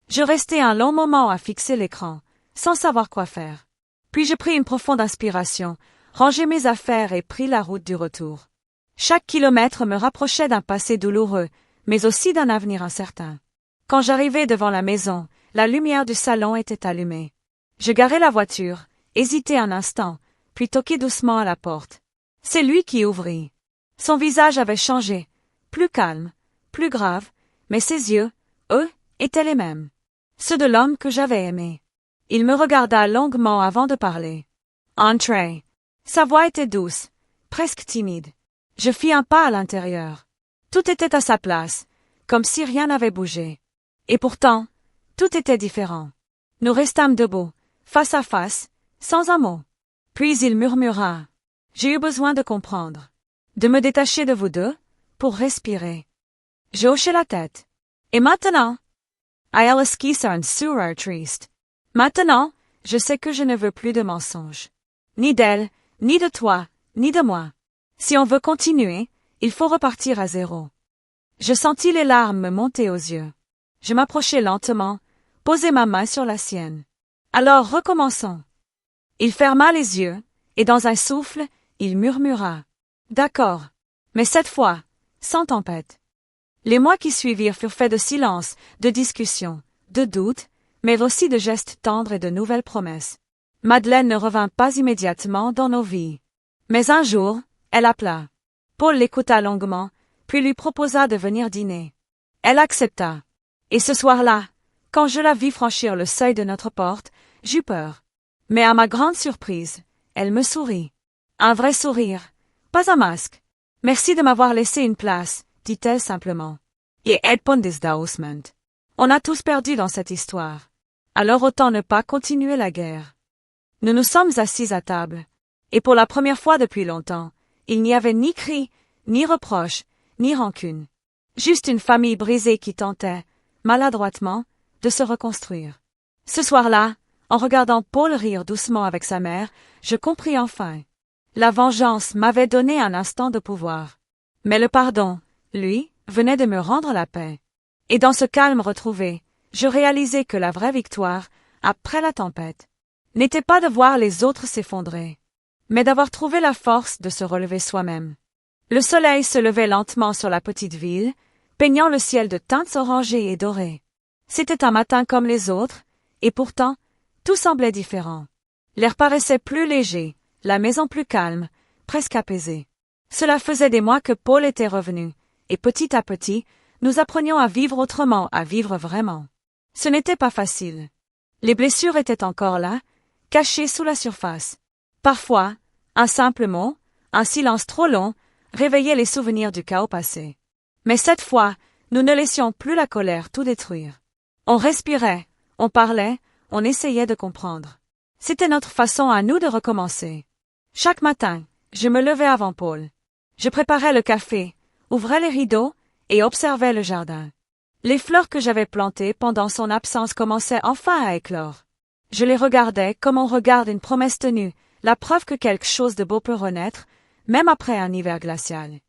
Je restai un long moment à fixer l'écran, sans savoir quoi faire. Puis je pris une profonde inspiration, rangeai mes affaires et pris la route du retour. Chaque kilomètre me rapprochait d'un passé douloureux, mais aussi d'un avenir incertain. Quand j'arrivai devant la maison, la lumière du salon était allumée. Je garai la voiture, hésitai un instant, puis toquai doucement à la porte. C'est lui qui ouvrit. Son visage avait changé, plus calme, plus grave, mais ses yeux, eux, étaient les mêmes. Ceux de l'homme que j'avais aimé. Il me regarda longuement avant de parler. Entrez. Sa voix était douce, presque timide. Je fis un pas à l'intérieur. Tout était à sa place, comme si rien n'avait bougé. Et pourtant, tout était différent. Nous restâmes debout, face à face, sans un mot. Puis il murmura. J'ai eu besoin de comprendre. De me détacher de vous deux, pour respirer. Je hochai la tête. Et maintenant? Elle esquissa un sourire triste. Maintenant, je sais que je ne veux plus de mensonges. Ni d'elle, ni de toi, ni de moi. Si on veut continuer, il faut repartir à zéro. Je sentis les larmes me monter aux yeux. Je m'approchai lentement, posai ma main sur la sienne. Alors recommençons. Il ferma les yeux, et dans un souffle, il murmura. D'accord. Mais cette fois, sans tempête. Les mois qui suivirent furent faits de silence, de discussions, de doutes, mais aussi de gestes tendres et de nouvelles promesses. Madeleine ne revint pas immédiatement dans nos vies. Mais un jour, elle appela. Paul l'écouta longuement, puis lui proposa de venir dîner. Elle accepta. Et ce soir-là, quand je la vis franchir le seuil de notre porte, j'eus peur. Mais à ma grande surprise, elle me sourit. Un vrai sourire, pas un masque. Merci de m'avoir laissé une place, dit-elle simplement. Et Edpondisdausment. On a tous perdu dans cette histoire. Alors autant ne pas continuer la guerre. Nous nous sommes assis à table. Et pour la première fois depuis longtemps, il n'y avait ni cris, ni reproches, ni rancune. Juste une famille brisée qui tentait, maladroitement, de se reconstruire. Ce soir-là, en regardant Paul rire doucement avec sa mère, je compris enfin. La vengeance m'avait donné un instant de pouvoir. Mais le pardon, lui, venait de me rendre la paix. Et dans ce calme retrouvé, je réalisai que la vraie victoire, après la tempête, n'était pas de voir les autres s'effondrer, mais d'avoir trouvé la force de se relever soi-même. Le soleil se levait lentement sur la petite ville, peignant le ciel de teintes orangées et dorées. C'était un matin comme les autres, et pourtant, tout semblait différent. L'air paraissait plus léger, la maison plus calme, presque apaisée. Cela faisait des mois que Paul était revenu, et petit à petit, nous apprenions à vivre autrement, à vivre vraiment. Ce n'était pas facile. Les blessures étaient encore là, cachées sous la surface. Parfois, un simple mot, un silence trop long, réveillait les souvenirs du chaos passé. Mais cette fois, nous ne laissions plus la colère tout détruire. On respirait, on parlait, on essayait de comprendre. C'était notre façon à nous de recommencer. Chaque matin, je me levais avant Paul. Je préparais le café, ouvrais les rideaux et observais le jardin. Les fleurs que j'avais plantées pendant son absence commençaient enfin à éclore. Je les regardais comme on regarde une promesse tenue, la preuve que quelque chose de beau peut renaître, même après un hiver glacial.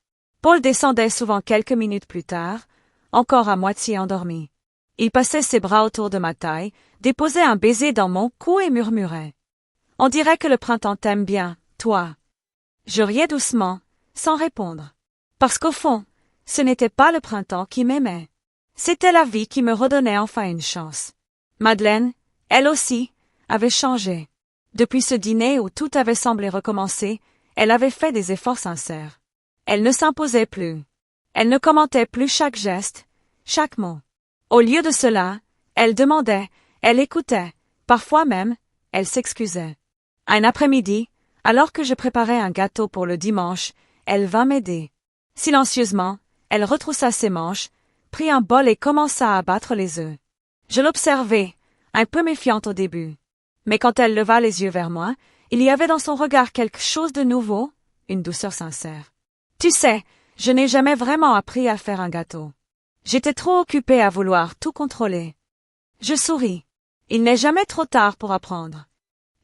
Paul descendait souvent quelques minutes plus tard, encore à moitié endormi. Il passait ses bras autour de ma taille, déposait un baiser dans mon cou et murmurait. « On dirait que le printemps t'aime bien, toi. » Je riais doucement, sans répondre. Parce qu'au fond, ce n'était pas le printemps qui m'aimait. C'était la vie qui me redonnait enfin une chance. Madeleine, elle aussi, avait changé. Depuis ce dîner où tout avait semblé recommencer, elle avait fait des efforts sincères. Elle ne s'imposait plus. Elle ne commentait plus chaque geste, chaque mot. Au lieu de cela, elle demandait, elle écoutait, parfois même, elle s'excusait. Un après-midi, alors que je préparais un gâteau pour le dimanche, elle vint m'aider. Silencieusement, elle retroussa ses manches, prit un bol et commença à battre les œufs. Je l'observai, un peu méfiante au début. Mais quand elle leva les yeux vers moi, il y avait dans son regard quelque chose de nouveau, une douceur sincère. Tu sais, je n'ai jamais vraiment appris à faire un gâteau. J'étais trop occupée à vouloir tout contrôler. Je souris. Il n'est jamais trop tard pour apprendre.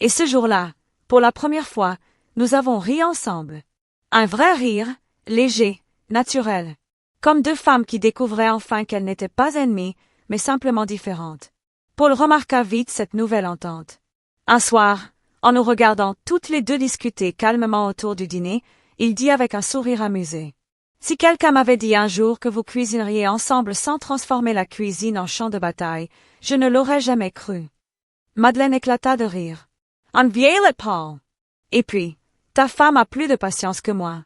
Et ce jour-là, pour la première fois, nous avons ri ensemble. Un vrai rire, léger, naturel. Comme deux femmes qui découvraient enfin qu'elles n'étaient pas ennemies, mais simplement différentes. Paul remarqua vite cette nouvelle entente. Un soir, en nous regardant toutes les deux discuter calmement autour du dîner, il dit avec un sourire amusé. Si quelqu'un m'avait dit un jour que vous cuisineriez ensemble sans transformer la cuisine en champ de bataille, je ne l'aurais jamais cru. Madeleine éclata de rire. Un vieillet, Paul. Et puis, ta femme a plus de patience que moi.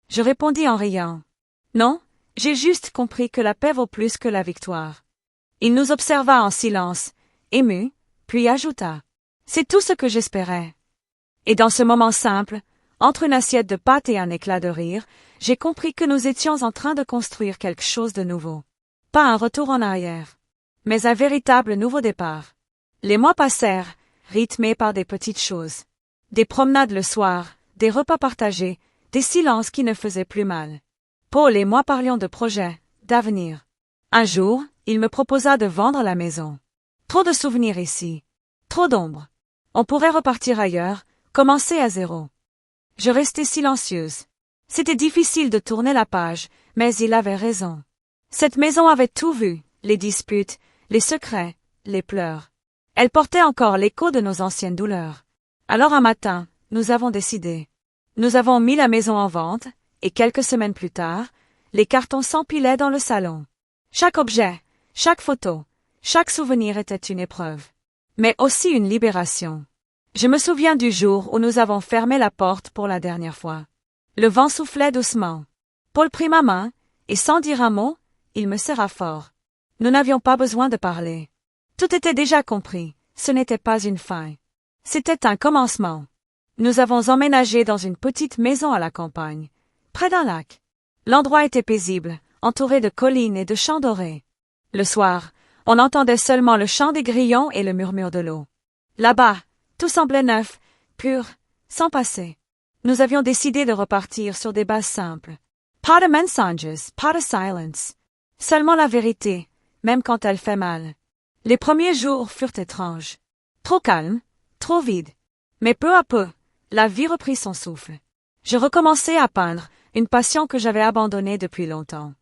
Je répondis en riant. Non, j'ai juste compris que la paix vaut plus que la victoire. Il nous observa en silence, ému, puis ajouta. C'est tout ce que j'espérais. Et dans ce moment simple, entre une assiette de pâtes et un éclat de rire, j'ai compris que nous étions en train de construire quelque chose de nouveau. Pas un retour en arrière, mais un véritable nouveau départ. Les mois passèrent, rythmés par des petites choses. Des promenades le soir, des repas partagés, des silences qui ne faisaient plus mal. Paul et moi parlions de projets, d'avenir. Un jour, il me proposa de vendre la maison. Trop de souvenirs ici. Trop d'ombre. On pourrait repartir ailleurs, commencer à zéro. Je restai silencieuse. C'était difficile de tourner la page, mais il avait raison. Cette maison avait tout vu, les disputes, les secrets, les pleurs. Elle portait encore l'écho de nos anciennes douleurs. Alors un matin, nous avons décidé. Nous avons mis la maison en vente, et quelques semaines plus tard, les cartons s'empilaient dans le salon. Chaque objet, chaque photo, chaque souvenir était une épreuve. Mais aussi une libération. Je me souviens du jour où nous avons fermé la porte pour la dernière fois. Le vent soufflait doucement. Paul prit ma main, et sans dire un mot, il me serra fort. Nous n'avions pas besoin de parler. Tout était déjà compris, ce n'était pas une fin. C'était un commencement. Nous avons emménagé dans une petite maison à la campagne, près d'un lac. L'endroit était paisible, entouré de collines et de champs dorés. Le soir, on entendait seulement le chant des grillons et le murmure de l'eau. Là-bas, tout semblait neuf, pur, sans passé. Nous avions décidé de repartir sur des bases simples. Pas de mensonges, pas de silence. Seulement la vérité, même quand elle fait mal. Les premiers jours furent étranges. Trop calmes, trop vides. Mais peu à peu, la vie reprit son souffle. Je recommençai à peindre, une passion que j'avais abandonnée depuis longtemps.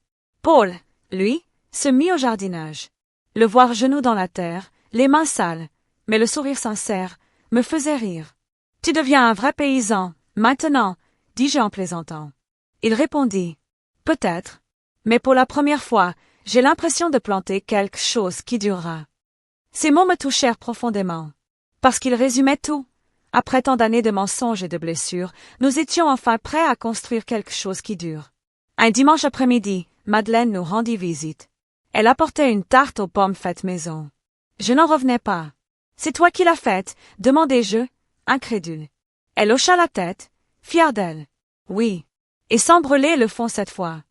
Paul, lui, se mit au jardinage. Le voir genou dans la terre, les mains sales, mais le sourire sincère, me faisait rire. « Tu deviens un vrai paysan, maintenant, dis-je en plaisantant. Il répondit. « Peut-être. Mais pour la première fois, j'ai l'impression de planter quelque chose qui durera. » Ces mots me touchèrent profondément. Parce qu'ils résumaient tout. Après tant d'années de mensonges et de blessures, nous étions enfin prêts à construire quelque chose qui dure. Un dimanche après-midi, Madeleine nous rendit visite. Elle apportait une tarte aux pommes faite maison. Je n'en revenais pas. « C'est toi qui l'as faite ?» demandai-je, incrédule. Elle hocha la tête, fière d'elle. « Oui. » Et sans brûler le fond cette fois.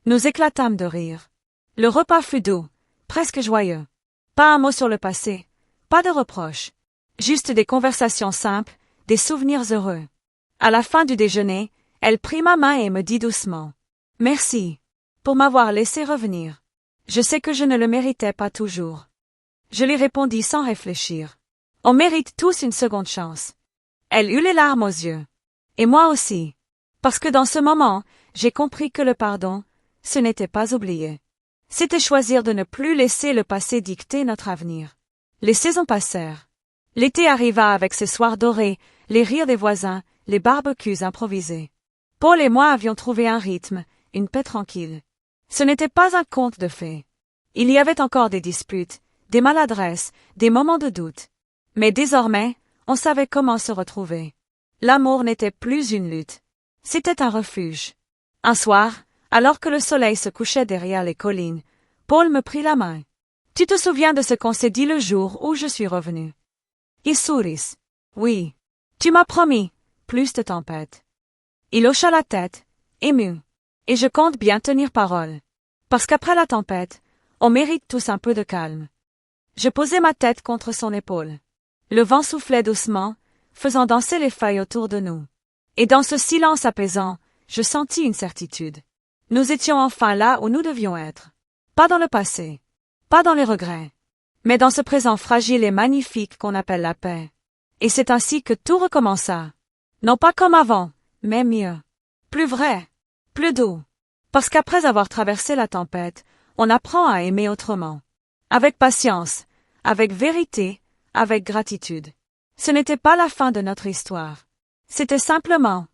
Nous éclatâmes de rire. Le repas fut doux, presque joyeux. Pas un mot sur le passé, pas de reproches. Juste des conversations simples, des souvenirs heureux. À la fin du déjeuner, elle prit ma main et me dit doucement. « Merci. Pour m'avoir laissé revenir. Je sais que je ne le méritais pas toujours. » Je lui répondis sans réfléchir. On mérite tous une seconde chance. Elle eut les larmes aux yeux. Et moi aussi. Parce que dans ce moment, j'ai compris que le pardon, ce n'était pas oublier. C'était choisir de ne plus laisser le passé dicter notre avenir. Les saisons passèrent. L'été arriva avec ses soirs dorés, les rires des voisins, les barbecues improvisés. Paul et moi avions trouvé un rythme, une paix tranquille. Ce n'était pas un conte de fées. Il y avait encore des disputes, des maladresses, des moments de doute. Mais désormais, on savait comment se retrouver. L'amour n'était plus une lutte. C'était un refuge. Un soir, alors que le soleil se couchait derrière les collines, Paul me prit la main. « Tu te souviens de ce qu'on s'est dit le jour où je suis revenu? » Il sourit. « Oui. Tu m'as promis, plus de tempêtes. » Il hocha la tête, ému. Et je compte bien tenir parole. Parce qu'après la tempête, on mérite tous un peu de calme. Je posai ma tête contre son épaule. Le vent soufflait doucement, faisant danser les feuilles autour de nous. Et dans ce silence apaisant, je sentis une certitude. Nous étions enfin là où nous devions être. Pas dans le passé, pas dans les regrets, mais dans ce présent fragile et magnifique qu'on appelle la paix. Et c'est ainsi que tout recommença. Non pas comme avant, mais mieux. Plus vrai, plus doux. Parce qu'après avoir traversé la tempête, on apprend à aimer autrement. Avec patience, avec vérité, avec gratitude. Ce n'était pas la fin de notre histoire. C'était simplement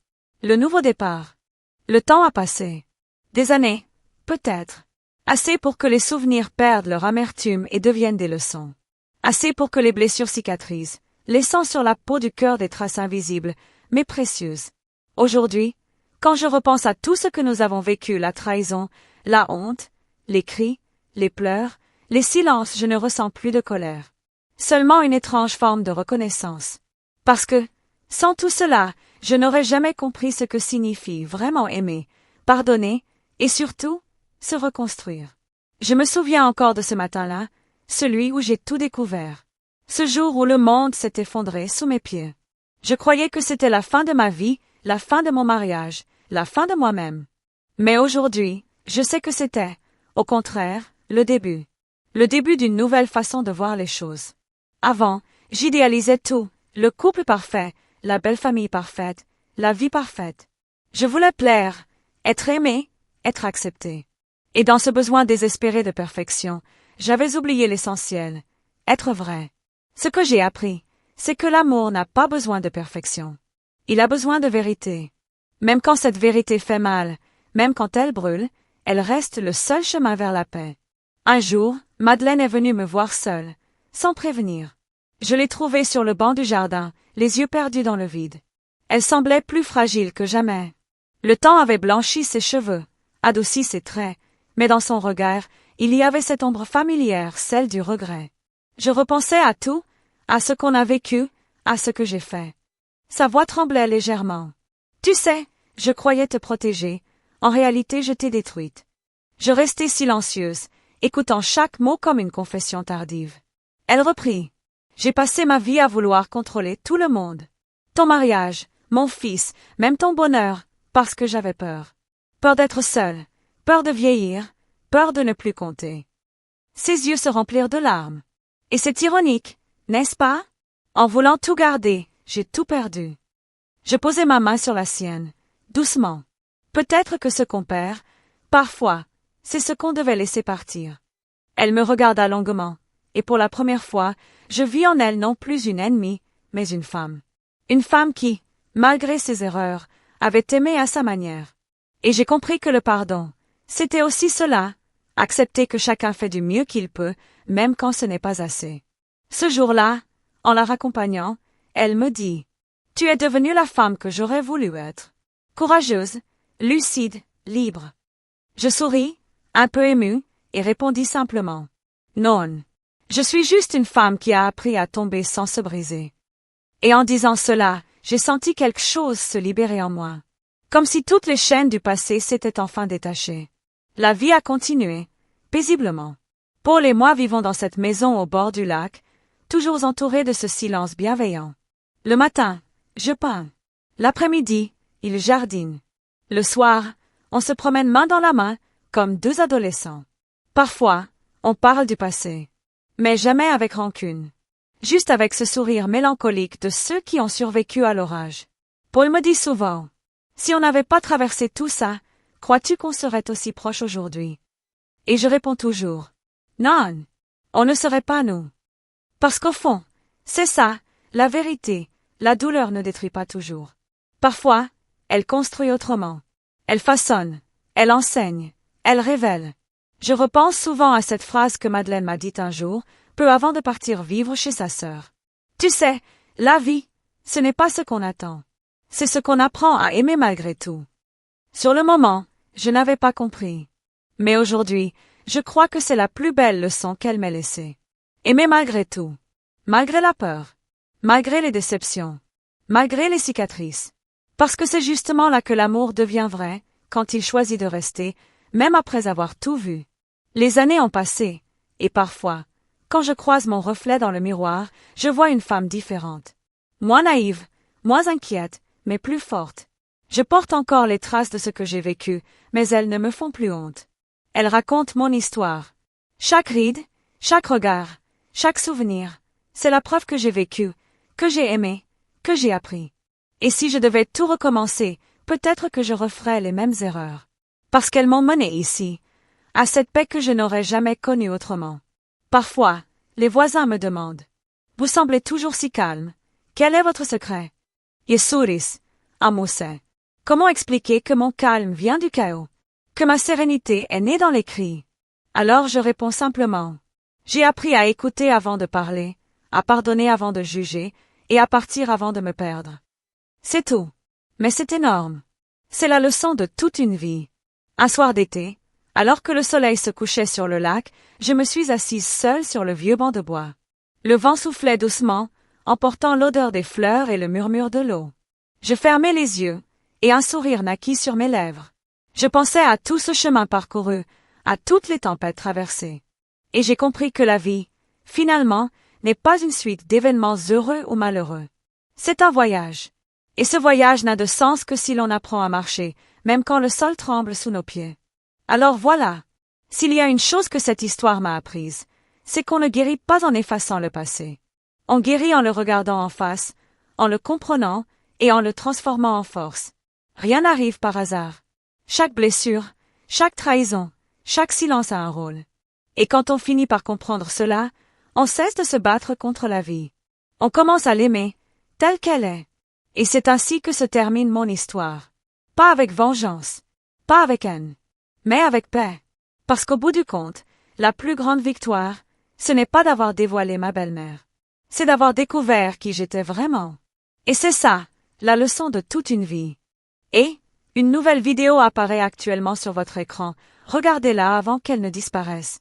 le nouveau départ. Le temps a passé. Des années, peut-être. Assez pour que les souvenirs perdent leur amertume et deviennent des leçons. Assez pour que les blessures cicatrisent, laissant sur la peau du cœur des traces invisibles, mais précieuses. Aujourd'hui, quand je repense à tout ce que nous avons vécu, la trahison, la honte, les cris, les pleurs, les silences, je ne ressens plus de colère. Seulement une étrange forme de reconnaissance. Parce que, sans tout cela, je n'aurais jamais compris ce que signifie vraiment aimer, pardonner, et surtout, se reconstruire. Je me souviens encore de ce matin-là, celui où j'ai tout découvert. Ce jour où le monde s'est effondré sous mes pieds. Je croyais que c'était la fin de ma vie, la fin de mon mariage, la fin de moi-même. Mais aujourd'hui, je sais que c'était, au contraire, le début. Le début d'une nouvelle façon de voir les choses. Avant, j'idéalisais tout, le couple parfait, la belle famille parfaite, la vie parfaite. Je voulais plaire, être aimé, être accepté. Et dans ce besoin désespéré de perfection, j'avais oublié l'essentiel, être vrai. Ce que j'ai appris, c'est que l'amour n'a pas besoin de perfection. Il a besoin de vérité. Même quand cette vérité fait mal, même quand elle brûle, elle reste le seul chemin vers la paix. Un jour, Madeleine est venue me voir seule, sans prévenir. Je l'ai trouvée sur le banc du jardin, les yeux perdus dans le vide. Elle semblait plus fragile que jamais. Le temps avait blanchi ses cheveux, adouci ses traits, mais dans son regard, il y avait cette ombre familière, celle du regret. Je repensais à tout, à ce qu'on a vécu, à ce que j'ai fait. Sa voix tremblait légèrement. « Tu sais, je croyais te protéger, en réalité je t'ai détruite. » Je restai silencieuse, écoutant chaque mot comme une confession tardive. Elle reprit. « J'ai passé ma vie à vouloir contrôler tout le monde. Ton mariage, mon fils, même ton bonheur, parce que j'avais peur. Peur d'être seule, peur de vieillir, peur de ne plus compter. » Ses yeux se remplirent de larmes. Et c'est ironique, n'est-ce pas? En voulant tout garder, j'ai tout perdu. Je posai ma main sur la sienne, doucement. Peut-être que ce qu'on perd, parfois, c'est ce qu'on devait laisser partir. Elle me regarda longuement, et pour la première fois, je vis en elle non plus une ennemie, mais une femme. Une femme qui, malgré ses erreurs, avait aimé à sa manière. Et j'ai compris que le pardon, c'était aussi cela, accepter que chacun fait du mieux qu'il peut, même quand ce n'est pas assez. Ce jour-là, en la raccompagnant, elle me dit « Tu es devenue la femme que j'aurais voulu être. Courageuse, lucide, libre. » Je souris, un peu émue, et répondis simplement « Non. Je suis juste une femme qui a appris à tomber sans se briser. » Et en disant cela, j'ai senti quelque chose se libérer en moi. Comme si toutes les chaînes du passé s'étaient enfin détachées. La vie a continué, paisiblement. Paul et moi vivons dans cette maison au bord du lac, toujours entourés de ce silence bienveillant. Le matin, je peins. L'après-midi, il jardine. Le soir, on se promène main dans la main, comme deux adolescents. Parfois, on parle du passé. Mais jamais avec rancune. Juste avec ce sourire mélancolique de ceux qui ont survécu à l'orage. Paul me dit souvent, « Si on n'avait pas traversé tout ça, crois-tu qu'on serait aussi proche aujourd'hui ?» Et je réponds toujours, « Non, on ne serait pas nous. » Parce qu'au fond, c'est ça, la vérité, la douleur ne détruit pas toujours. Parfois, elle construit autrement. Elle façonne, elle enseigne, elle révèle. Je repense souvent à cette phrase que Madeleine m'a dite un jour, peu avant de partir vivre chez sa sœur. Tu sais, la vie, ce n'est pas ce qu'on attend. C'est ce qu'on apprend à aimer malgré tout. Sur le moment, je n'avais pas compris. Mais aujourd'hui, je crois que c'est la plus belle leçon qu'elle m'ait laissée. Aimer malgré tout. Malgré la peur. Malgré les déceptions. Malgré les cicatrices. Parce que c'est justement là que l'amour devient vrai, quand il choisit de rester, même après avoir tout vu. Les années ont passé, et parfois, quand je croise mon reflet dans le miroir, je vois une femme différente. Moins naïve, moins inquiète, mais plus forte. Je porte encore les traces de ce que j'ai vécu, mais elles ne me font plus honte. Elles racontent mon histoire. Chaque ride, chaque regard, chaque souvenir, c'est la preuve que j'ai vécu, que j'ai aimé, que j'ai appris. Et si je devais tout recommencer, peut-être que je referais les mêmes erreurs. Parce qu'elles m'ont mené ici, à cette paix que je n'aurais jamais connue autrement. Parfois, les voisins me demandent « Vous semblez toujours si calme. Quel est votre secret ?» Yesuris, Amose. Comment expliquer que mon calme vient du chaos? Que ma sérénité est née dans les cris? Alors je réponds simplement « J'ai appris à écouter avant de parler, à pardonner avant de juger, et à partir avant de me perdre. » C'est tout. Mais c'est énorme. C'est la leçon de toute une vie. Un soir d'été, alors que le soleil se couchait sur le lac, je me suis assise seule sur le vieux banc de bois. Le vent soufflait doucement, emportant l'odeur des fleurs et le murmure de l'eau. Je fermai les yeux, et un sourire naquit sur mes lèvres. Je pensais à tout ce chemin parcouru, à toutes les tempêtes traversées. Et j'ai compris que la vie, finalement, n'est pas une suite d'événements heureux ou malheureux. C'est un voyage. Et ce voyage n'a de sens que si l'on apprend à marcher, même quand le sol tremble sous nos pieds. Alors voilà. S'il y a une chose que cette histoire m'a apprise, c'est qu'on ne guérit pas en effaçant le passé. On guérit en le regardant en face, en le comprenant et en le transformant en force. Rien n'arrive par hasard. Chaque blessure, chaque trahison, chaque silence a un rôle. Et quand on finit par comprendre cela, on cesse de se battre contre la vie. On commence à l'aimer, telle qu'elle est. Et c'est ainsi que se termine mon histoire. Pas avec vengeance, pas avec haine, mais avec paix. Parce qu'au bout du compte, la plus grande victoire, ce n'est pas d'avoir dévoilé ma belle-mère. C'est d'avoir découvert qui j'étais vraiment. Et c'est ça, la leçon de toute une vie. Et, une nouvelle vidéo apparaît actuellement sur votre écran, regardez-la avant qu'elle ne disparaisse.